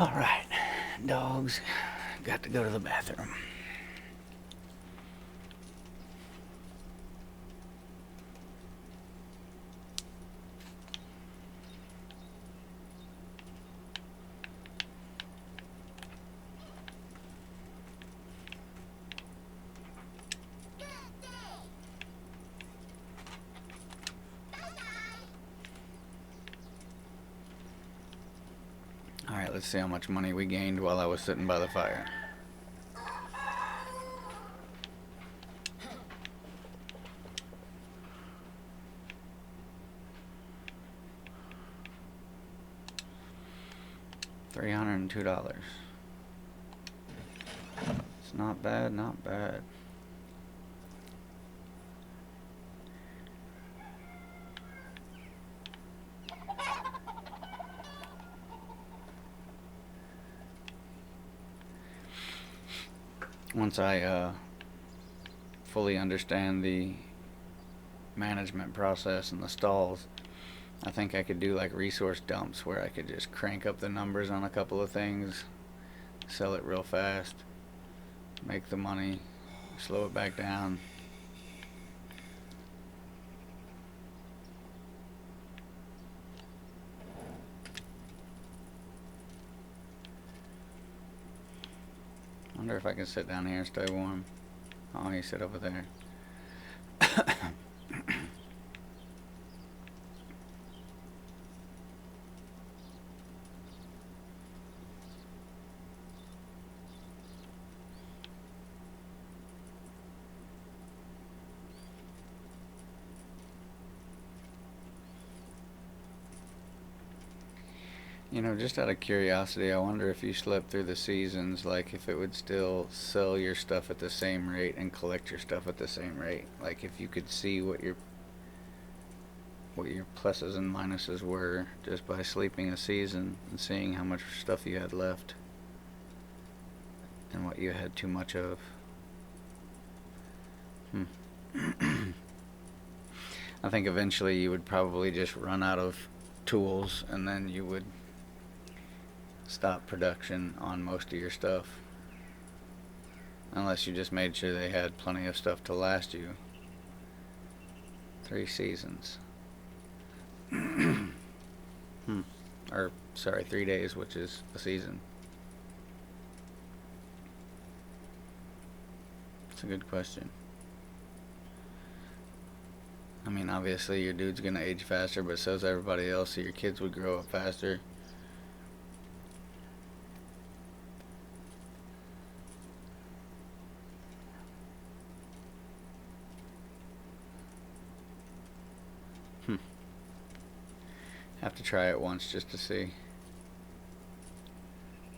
Alright, dogs got to go to the bathroom. Alright, let's see how much money we gained while I was sitting by the fire. $302. It's not bad, not bad. Once I fully understand the management process and the stalls, I think I could do like resource dumps where I could just crank up the numbers on a couple of things, sell it real fast, make the money, slow it back down. Wonder if I can sit down here and stay warm. Oh, you sit over there. You know, just out of curiosity, I wonder if you slept through the seasons, like if it would still sell your stuff at the same rate and collect your stuff at the same rate. Like if you could see what your pluses and minuses were just by sleeping a season and seeing how much stuff you had left and what you had too much of. I think eventually you would probably just run out of tools and then you would stop production on most of your stuff, unless you just made sure they had plenty of stuff to last you 3 seasons. Or sorry, 3 days, which is a season. It's a good question. I mean, obviously your dude's gonna age faster, but so's everybody else, so your kids would grow up faster. Have to try it once just to see.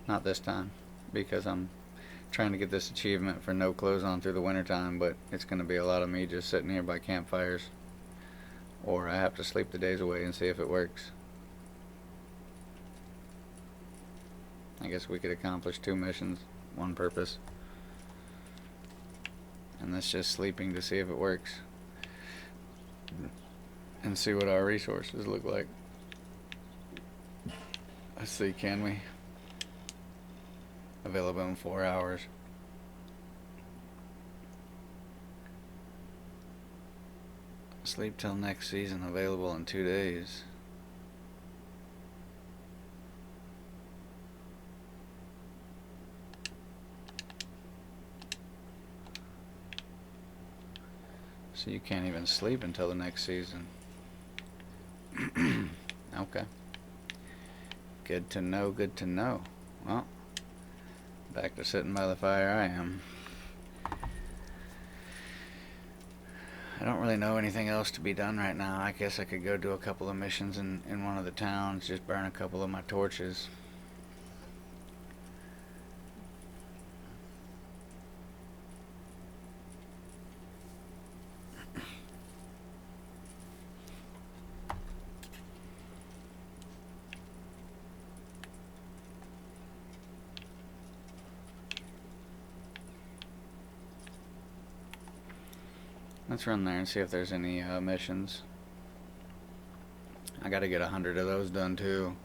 Not this time, because I'm trying to get this achievement for no clothes on through the wintertime, but it's going to be a lot of me just sitting here by campfires. Or I have to sleep the days away and see if it works. I guess we could accomplish 2 missions, 1 purpose. And that's just sleeping to see if it works. And see what our resources look like. Let's see, can we? Available in 4 hours. Sleep till next season, available in 2 days. So you can't even sleep until the next season. Okay. Good to know, good to know. Well, back to sitting by the fire I am. I don't really know anything else to be done right now. I guess I could go do a couple of missions in one of the towns, just burn a couple of my torches. Let's run there and see if there's any missions. I gotta get 100 of those done too.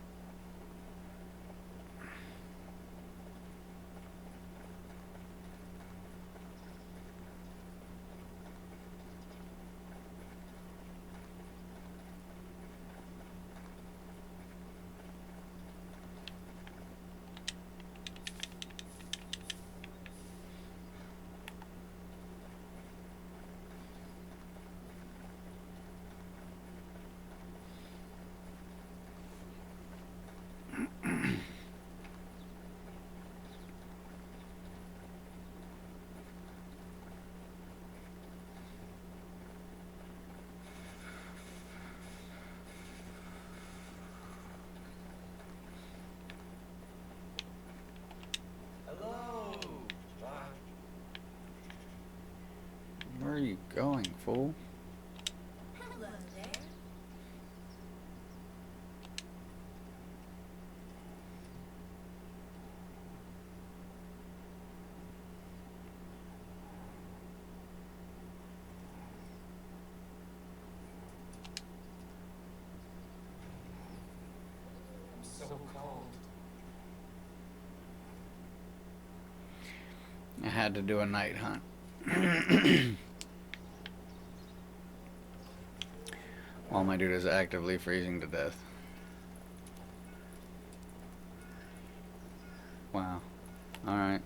Where are you going, fool? Hello there. I'm so cold. I had to do a night hunt. While my dude is actively freezing to death. Wow. Alright.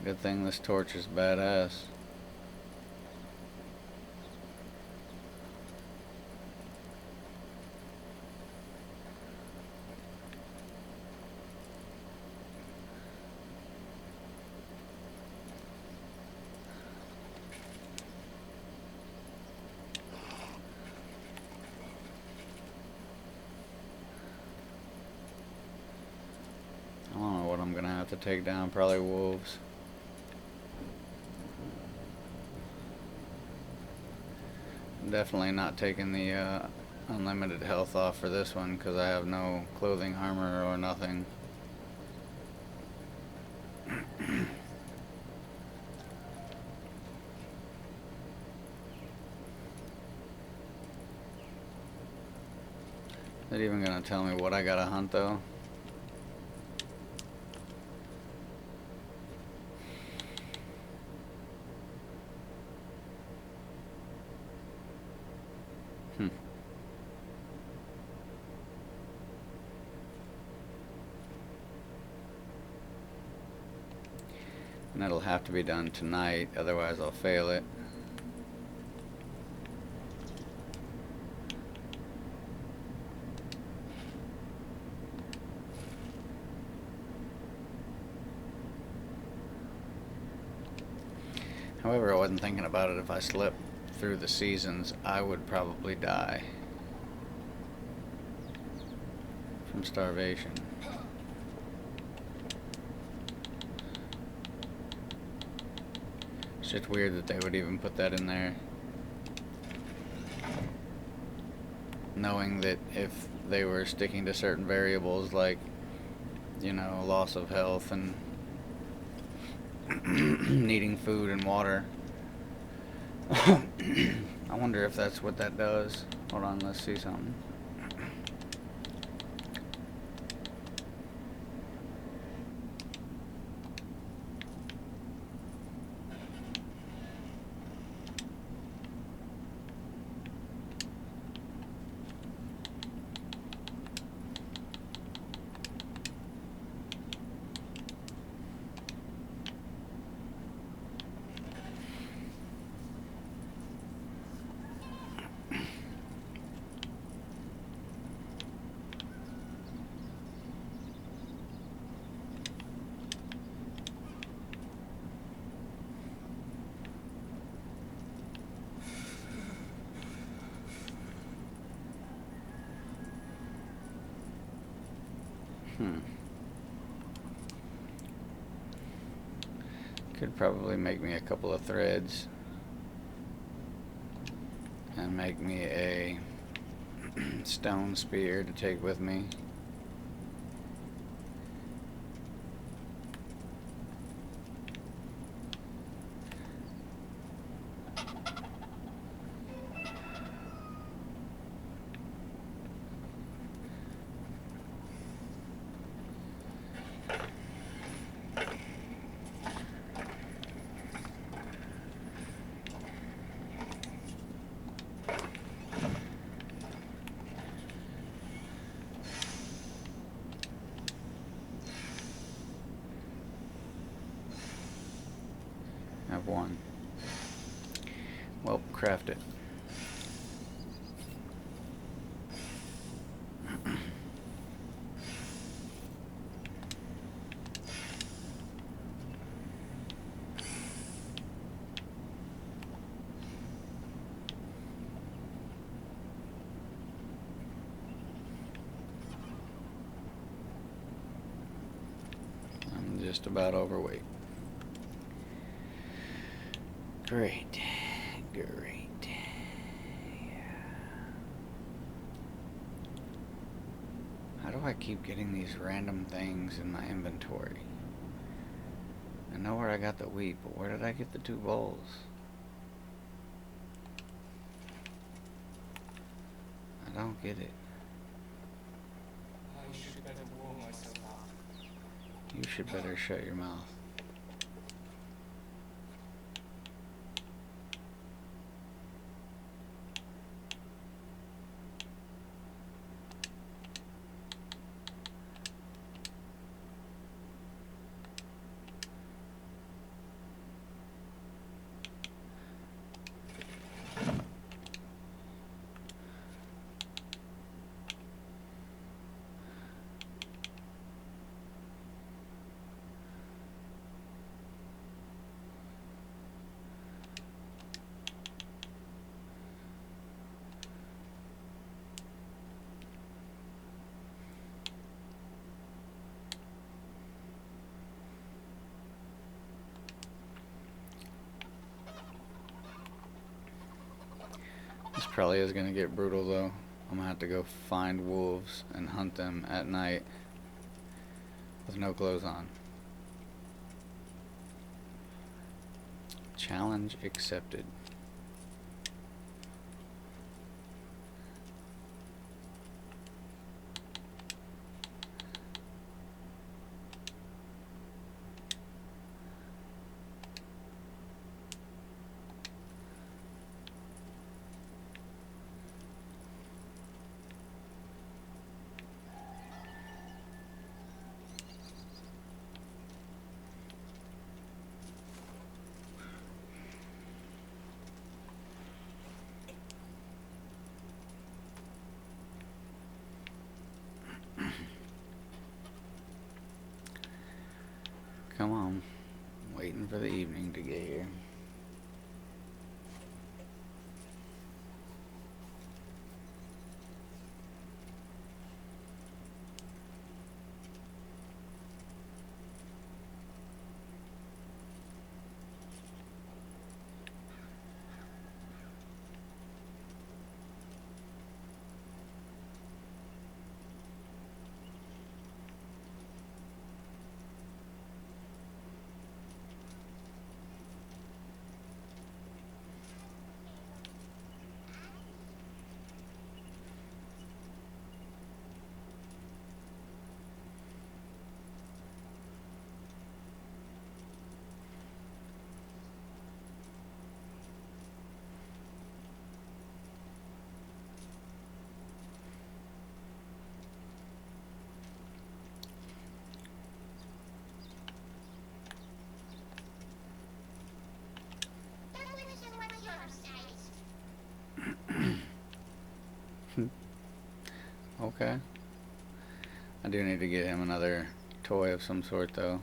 Good thing this torch is badass. I don't know what I'm gonna have to take down. Probably wolves. Definitely not taking the unlimited health off for this one because I have no clothing, armor, or nothing. Is it even gonna tell me what I gotta hunt though? And that'll have to be done tonight, otherwise I'll fail it. However, I wasn't thinking about it. If I slept through the seasons, I would probably die from starvation. It's just weird that they would even put that in there, knowing that if they were sticking to certain variables like, you know, loss of health and needing food and water. I wonder if that's what that does. Hold on, let's see something. Could probably make me a couple of threads and make me a stone spear to take with me. Have one. Well, craft it. I'm just about overweight. Great. Great. How do I keep getting these random things in my inventory? I know where I got the wheat, but where did I get the 2 bowls? I don't get it. I should better warm myself up. You should better shut your mouth. This probably is gonna get brutal though. I'm gonna have to go find wolves and hunt them at night with no clothes on. Challenge accepted. Come on. I'm waiting for the evening to get here. Okay. I do need to get him another toy of some sort though.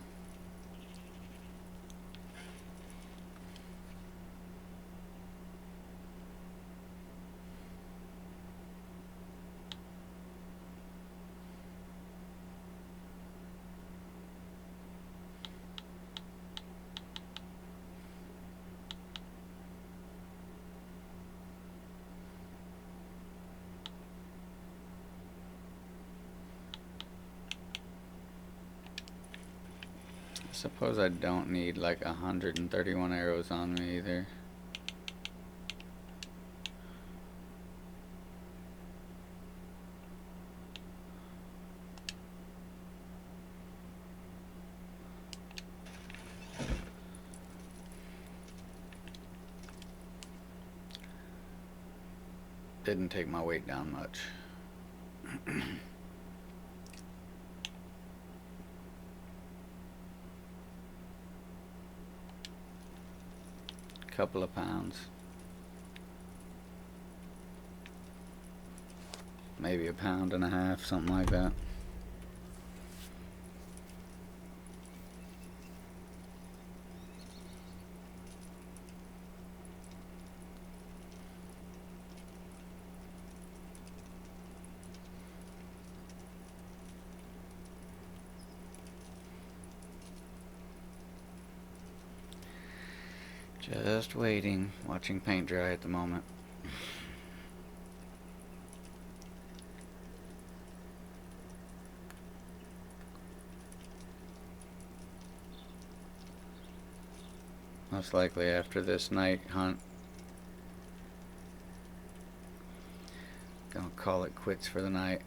I suppose I don't need like 131 arrows on me either. Didn't take my weight down much. Couple of pounds. Maybe a pound and a half, something like that. Just waiting, watching paint dry at the moment. Most likely after this night hunt, gonna call it quits for the night.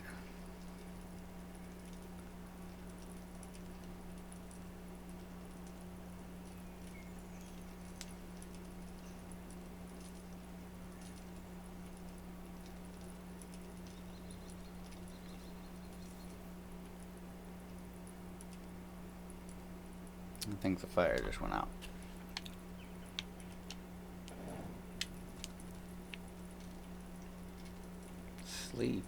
I think the fire just went out. Sleep.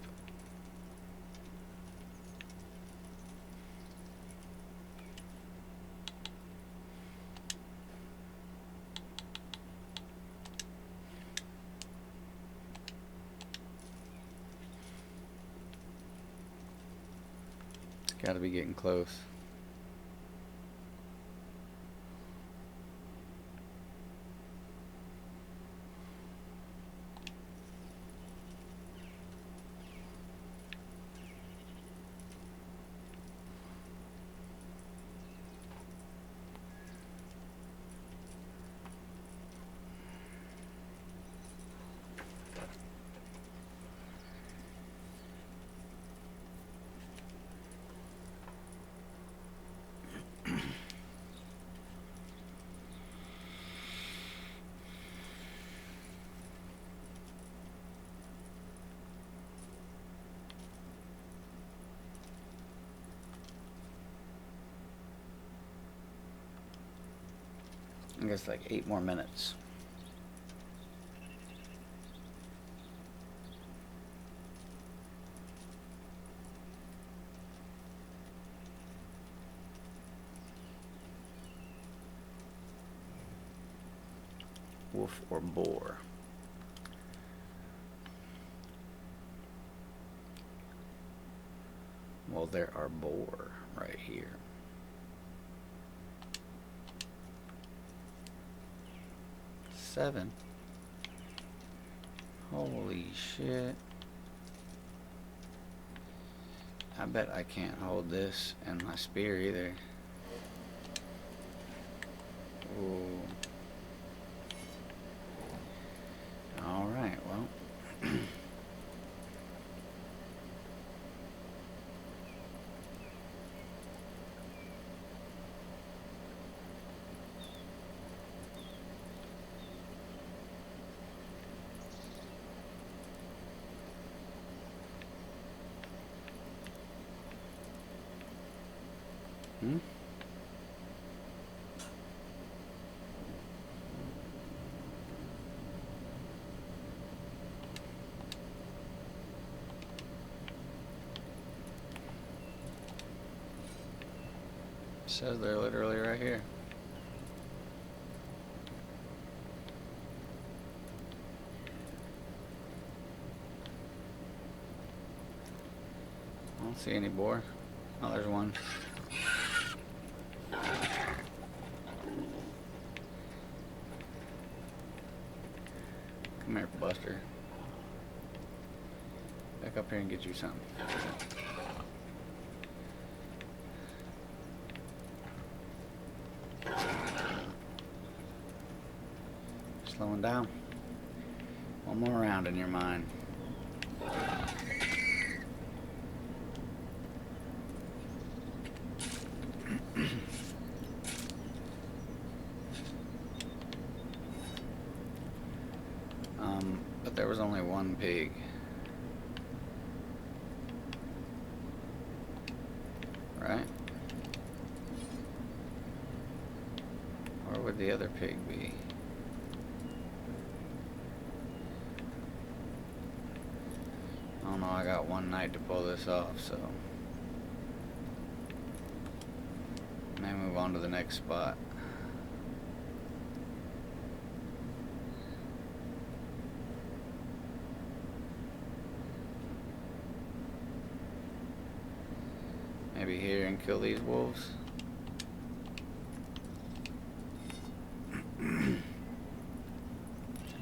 It's gotta be getting close. I guess like 8 more minutes. Wolf or boar? Well, there are boar right here. Seven. Holy shit. I bet I can't hold this in my spear either. Ooh. Alright, well. Hmm? Says they're literally right here. I don't see any boar. Oh, there's one. Come here, Buster. Back up here and get you something. Slowing down. One more round in your mind. But there was only one pig. Right? Where would the other pig be? I don't know, I got one night to pull this off, so may move on to the next spot. Maybe here and kill these wolves.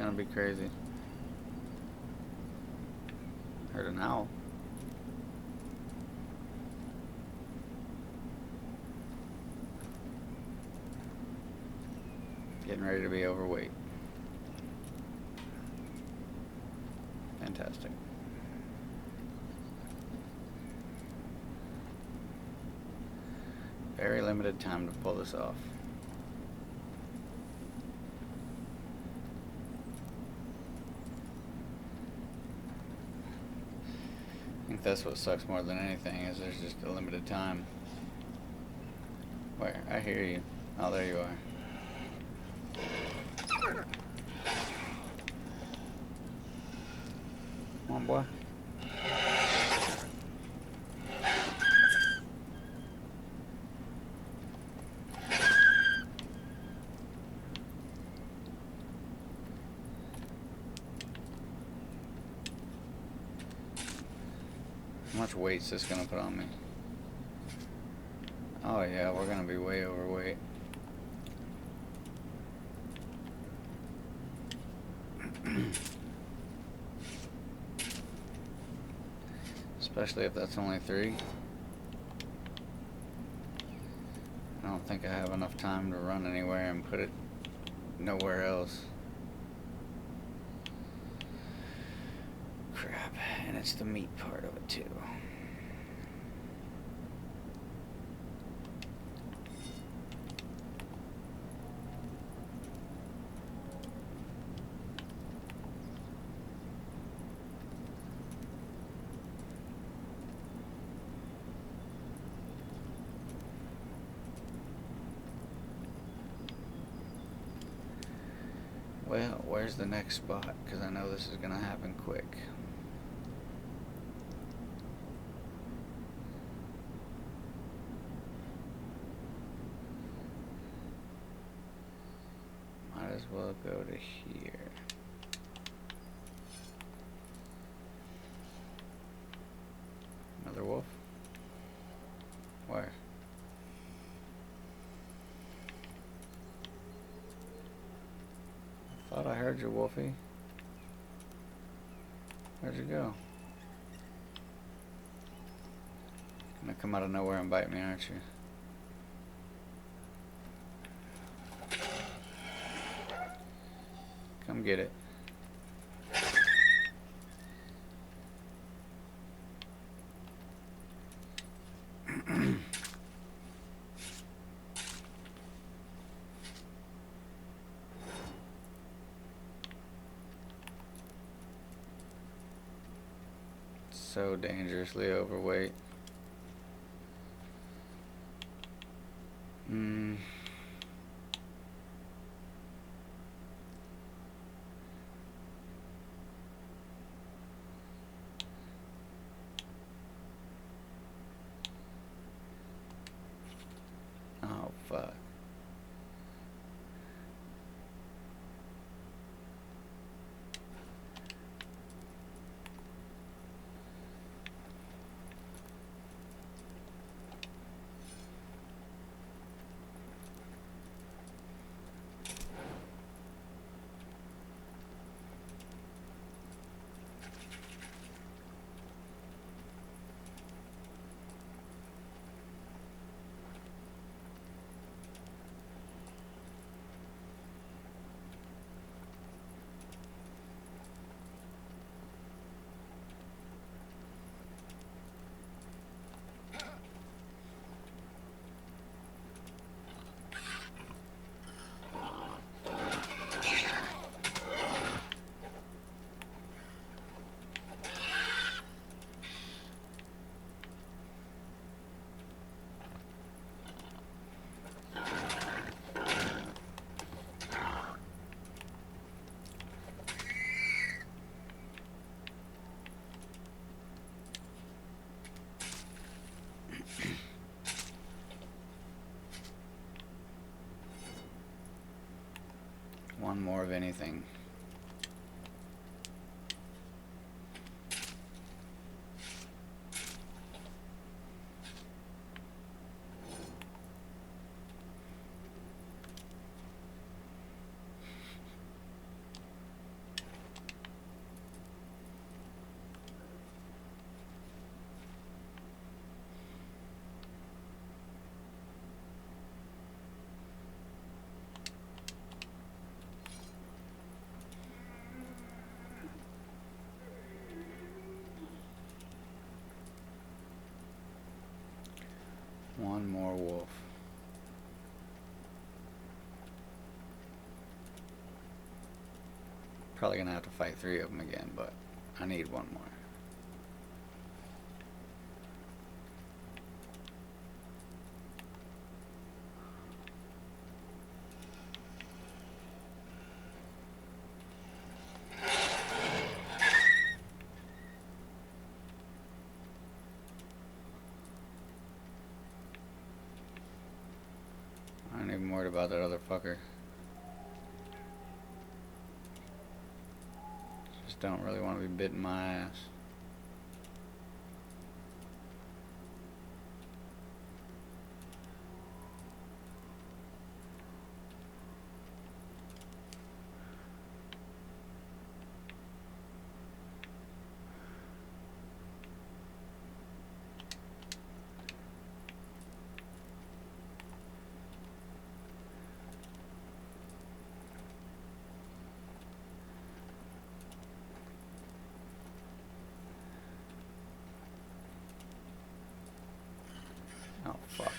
gonna be crazy. Heard an owl. Getting ready to be overweight. Fantastic. Very limited time to pull this off. I think that's what sucks more than anything, is there's just a limited time. Where? I hear you. Oh, there you are. Come on, boy. How much weight's this gonna put on me? Oh yeah, we're gonna be way overweight. Especially if that's only 3. I don't think I have enough time to run anywhere and put it nowhere else. Crap, and it's the meat part of it too. Well, where's the next spot? Because I know this is going to happen quick. Might as well go to here. Another wolf? Where? Thought I heard you, Wolfie. Where'd you go? Gonna come out of nowhere and bite me, aren't you? Come get it. So dangerously overweight. Oh, fuck. One more of anything. Probably gonna have to fight 3 of them again, but I need one more. I ain't even worried about that other fucker. Just don't really want to be bitten my ass. Oh, fuck.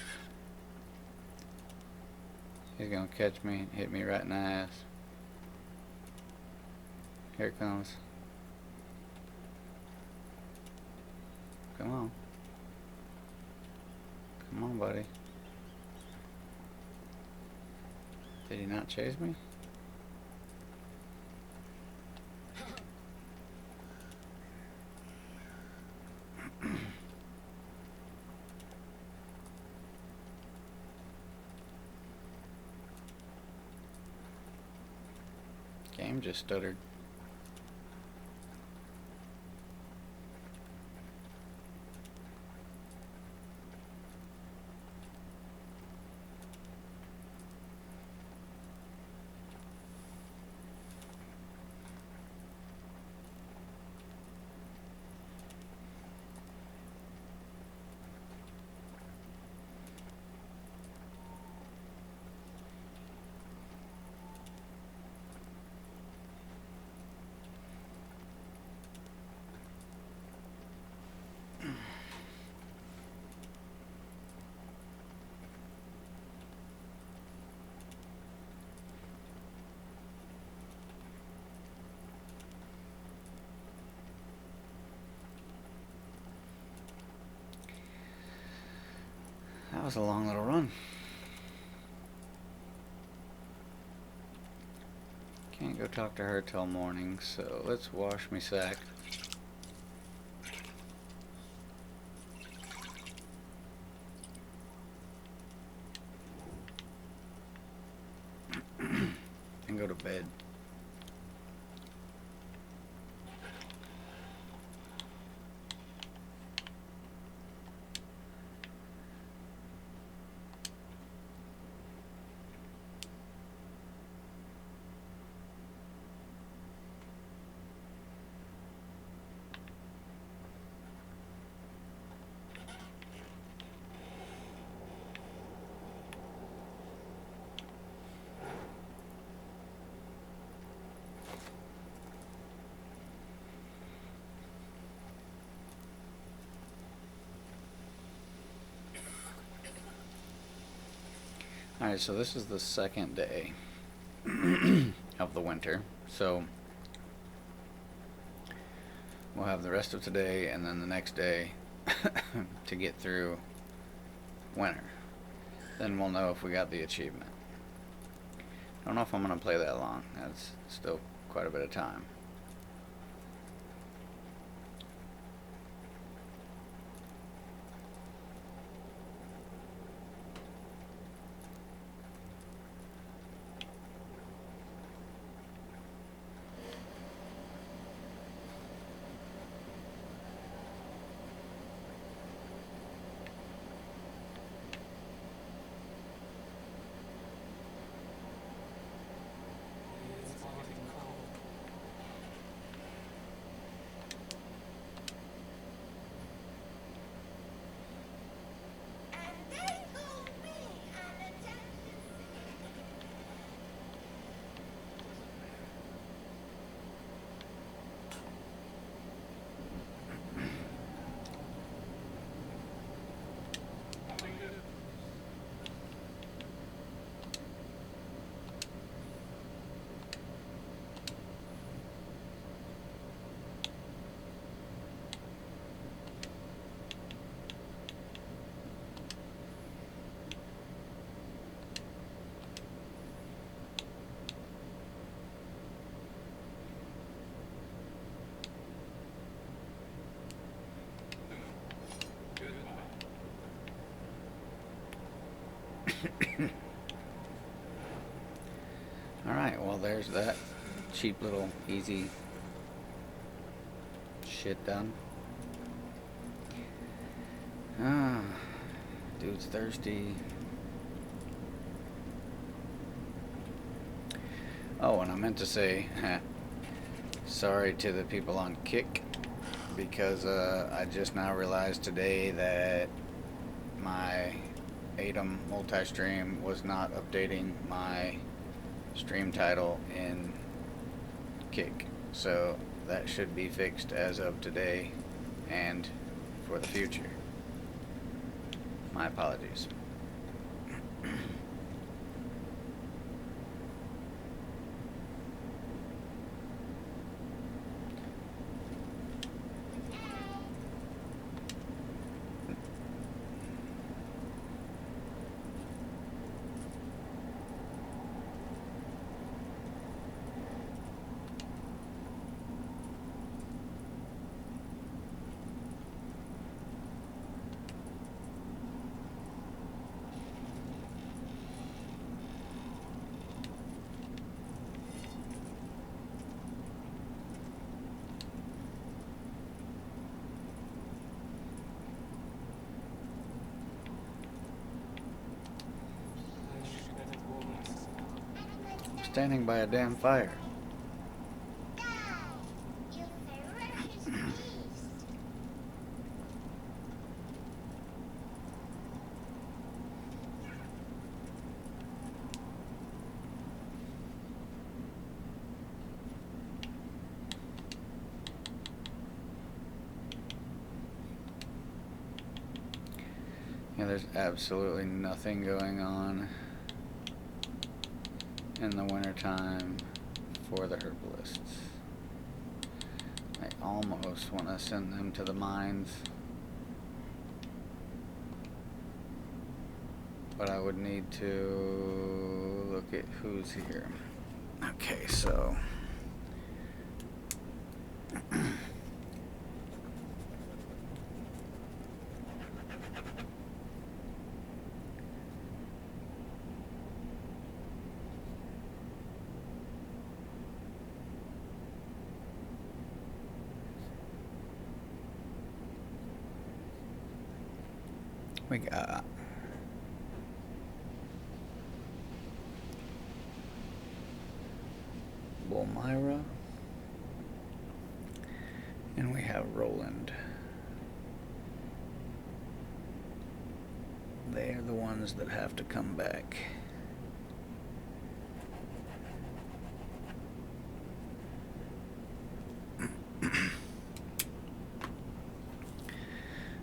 He's gonna catch me and hit me right in the ass. Here it comes. Come on. Come on, buddy. Did he not chase me? Game just stuttered. That was a long little run. Can't go talk to her till morning, so let's wash me sack. And go to bed. Alright, so this is the second day of the winter. So we'll have the rest of today and then the next day to get through winter. Then we'll know if we got the achievement. I don't know if I'm going to play that long. That's still quite a bit of time. It's fucking cold. Alright, well, there's that cheap little easy shit done. Ah, dude's thirsty. Oh, and I meant to say, sorry to the people on Kick, because I just now realized today that my ATOM multi-stream was not updating my stream title in Kick. So that should be fixed as of today and for the future. My apologies. Standing by a damn fire. Yeah, there's absolutely nothing going on in the wintertime for the herbalists. I almost want to send them to the mines, but I would need to look at who's here. Okay, so we got Bulmira, and we have Roland. They're the ones that have to come back.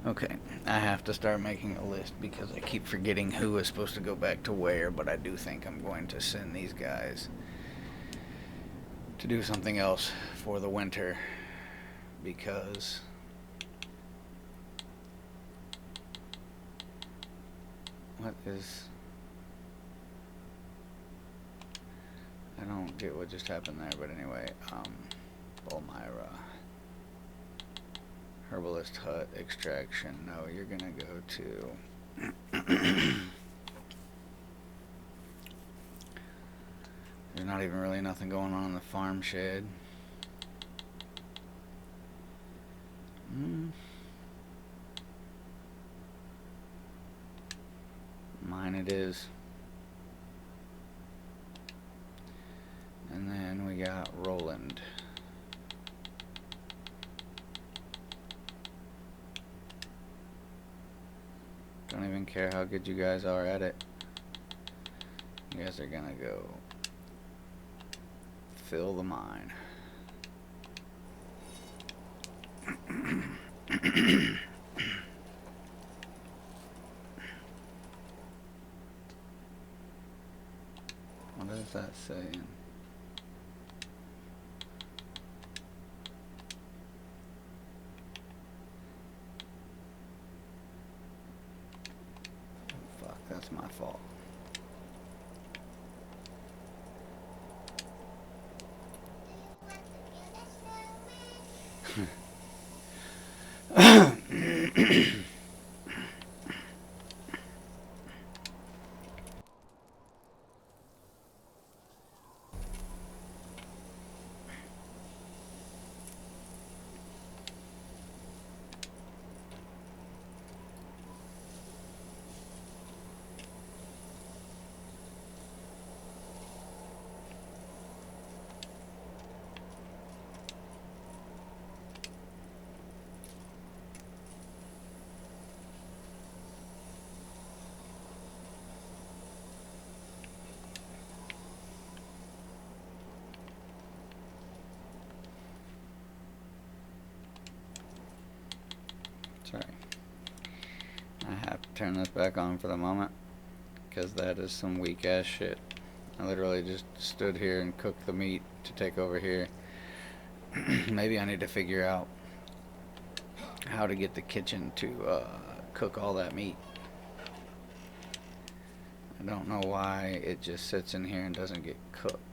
Okay, I have to start making a list because I keep forgetting who is supposed to go back to where, but I do think I'm going to send these guys to do something else for the winter because what is... I don't get what just happened there, but anyway, Bulmira. Herbalist Hut Extraction. No, you're gonna go to... There's not even really nothing going on in the farm shed. Mine it is. And then we got Roland. Don't even care how good you guys are at it. You guys are gonna go fill the mine. What is that saying? Fuck, that's my fault. turn this back on for the moment, because that is some weak ass shit. I literally just stood here and cooked the meat to take over here. Maybe I need to figure out how to get the kitchen to cook all that meat. I don't know why it just sits in here and doesn't get cooked.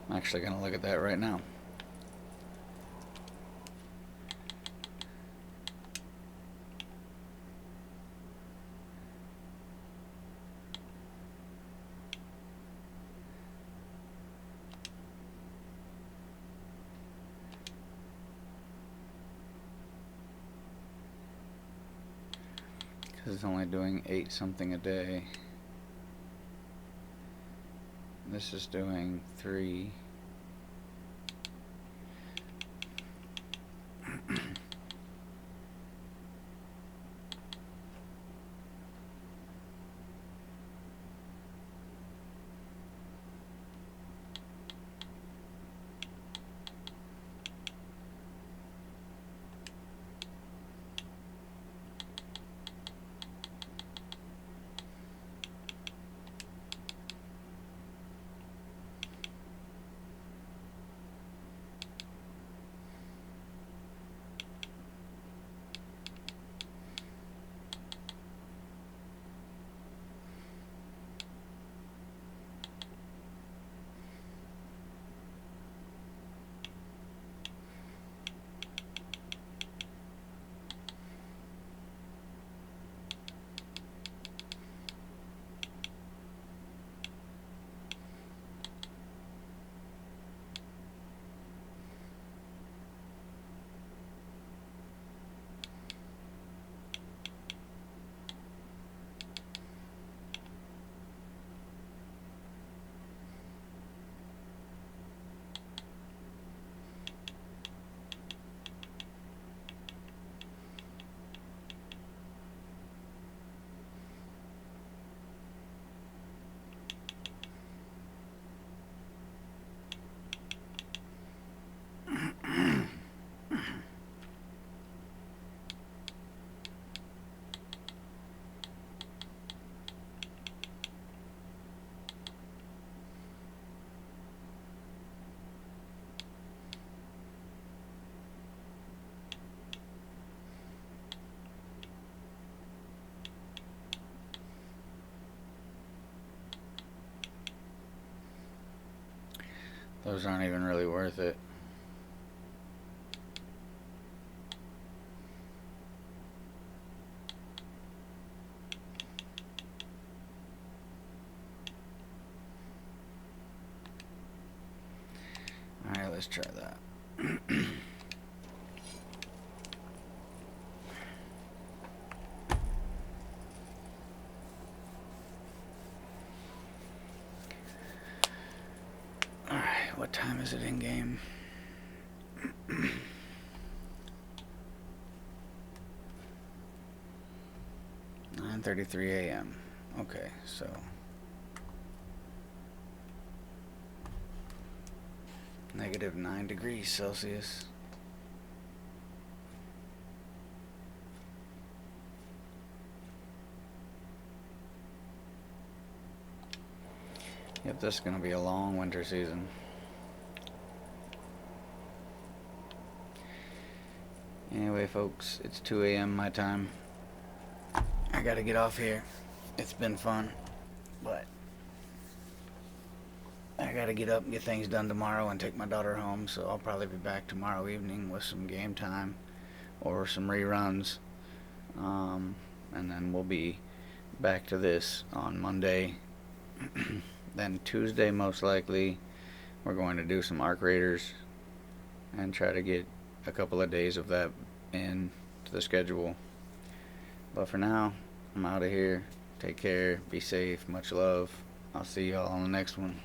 I'm actually going to look at that right now. Because it's only doing 8 something a day. This is doing 3. Those aren't even really worth it. Alright, let's try that. Alright, what time is it in game? 9:33 a.m. Okay, so -9 degrees Celsius. Yep, this is going to be a long winter season. Anyway, folks, it's 2 a.m. my time. I gotta get off here. It's been fun, but I gotta get up and get things done tomorrow and take my daughter home, so I'll probably be back tomorrow evening with some game time or some reruns, and then we'll be back to this on Monday. Then Tuesday, most likely, we're going to do some Arc Raiders and try to get a couple of days of that in to the schedule. But for now, I'm out of here. Take care, be safe, much love. I'll see y'all on the next one.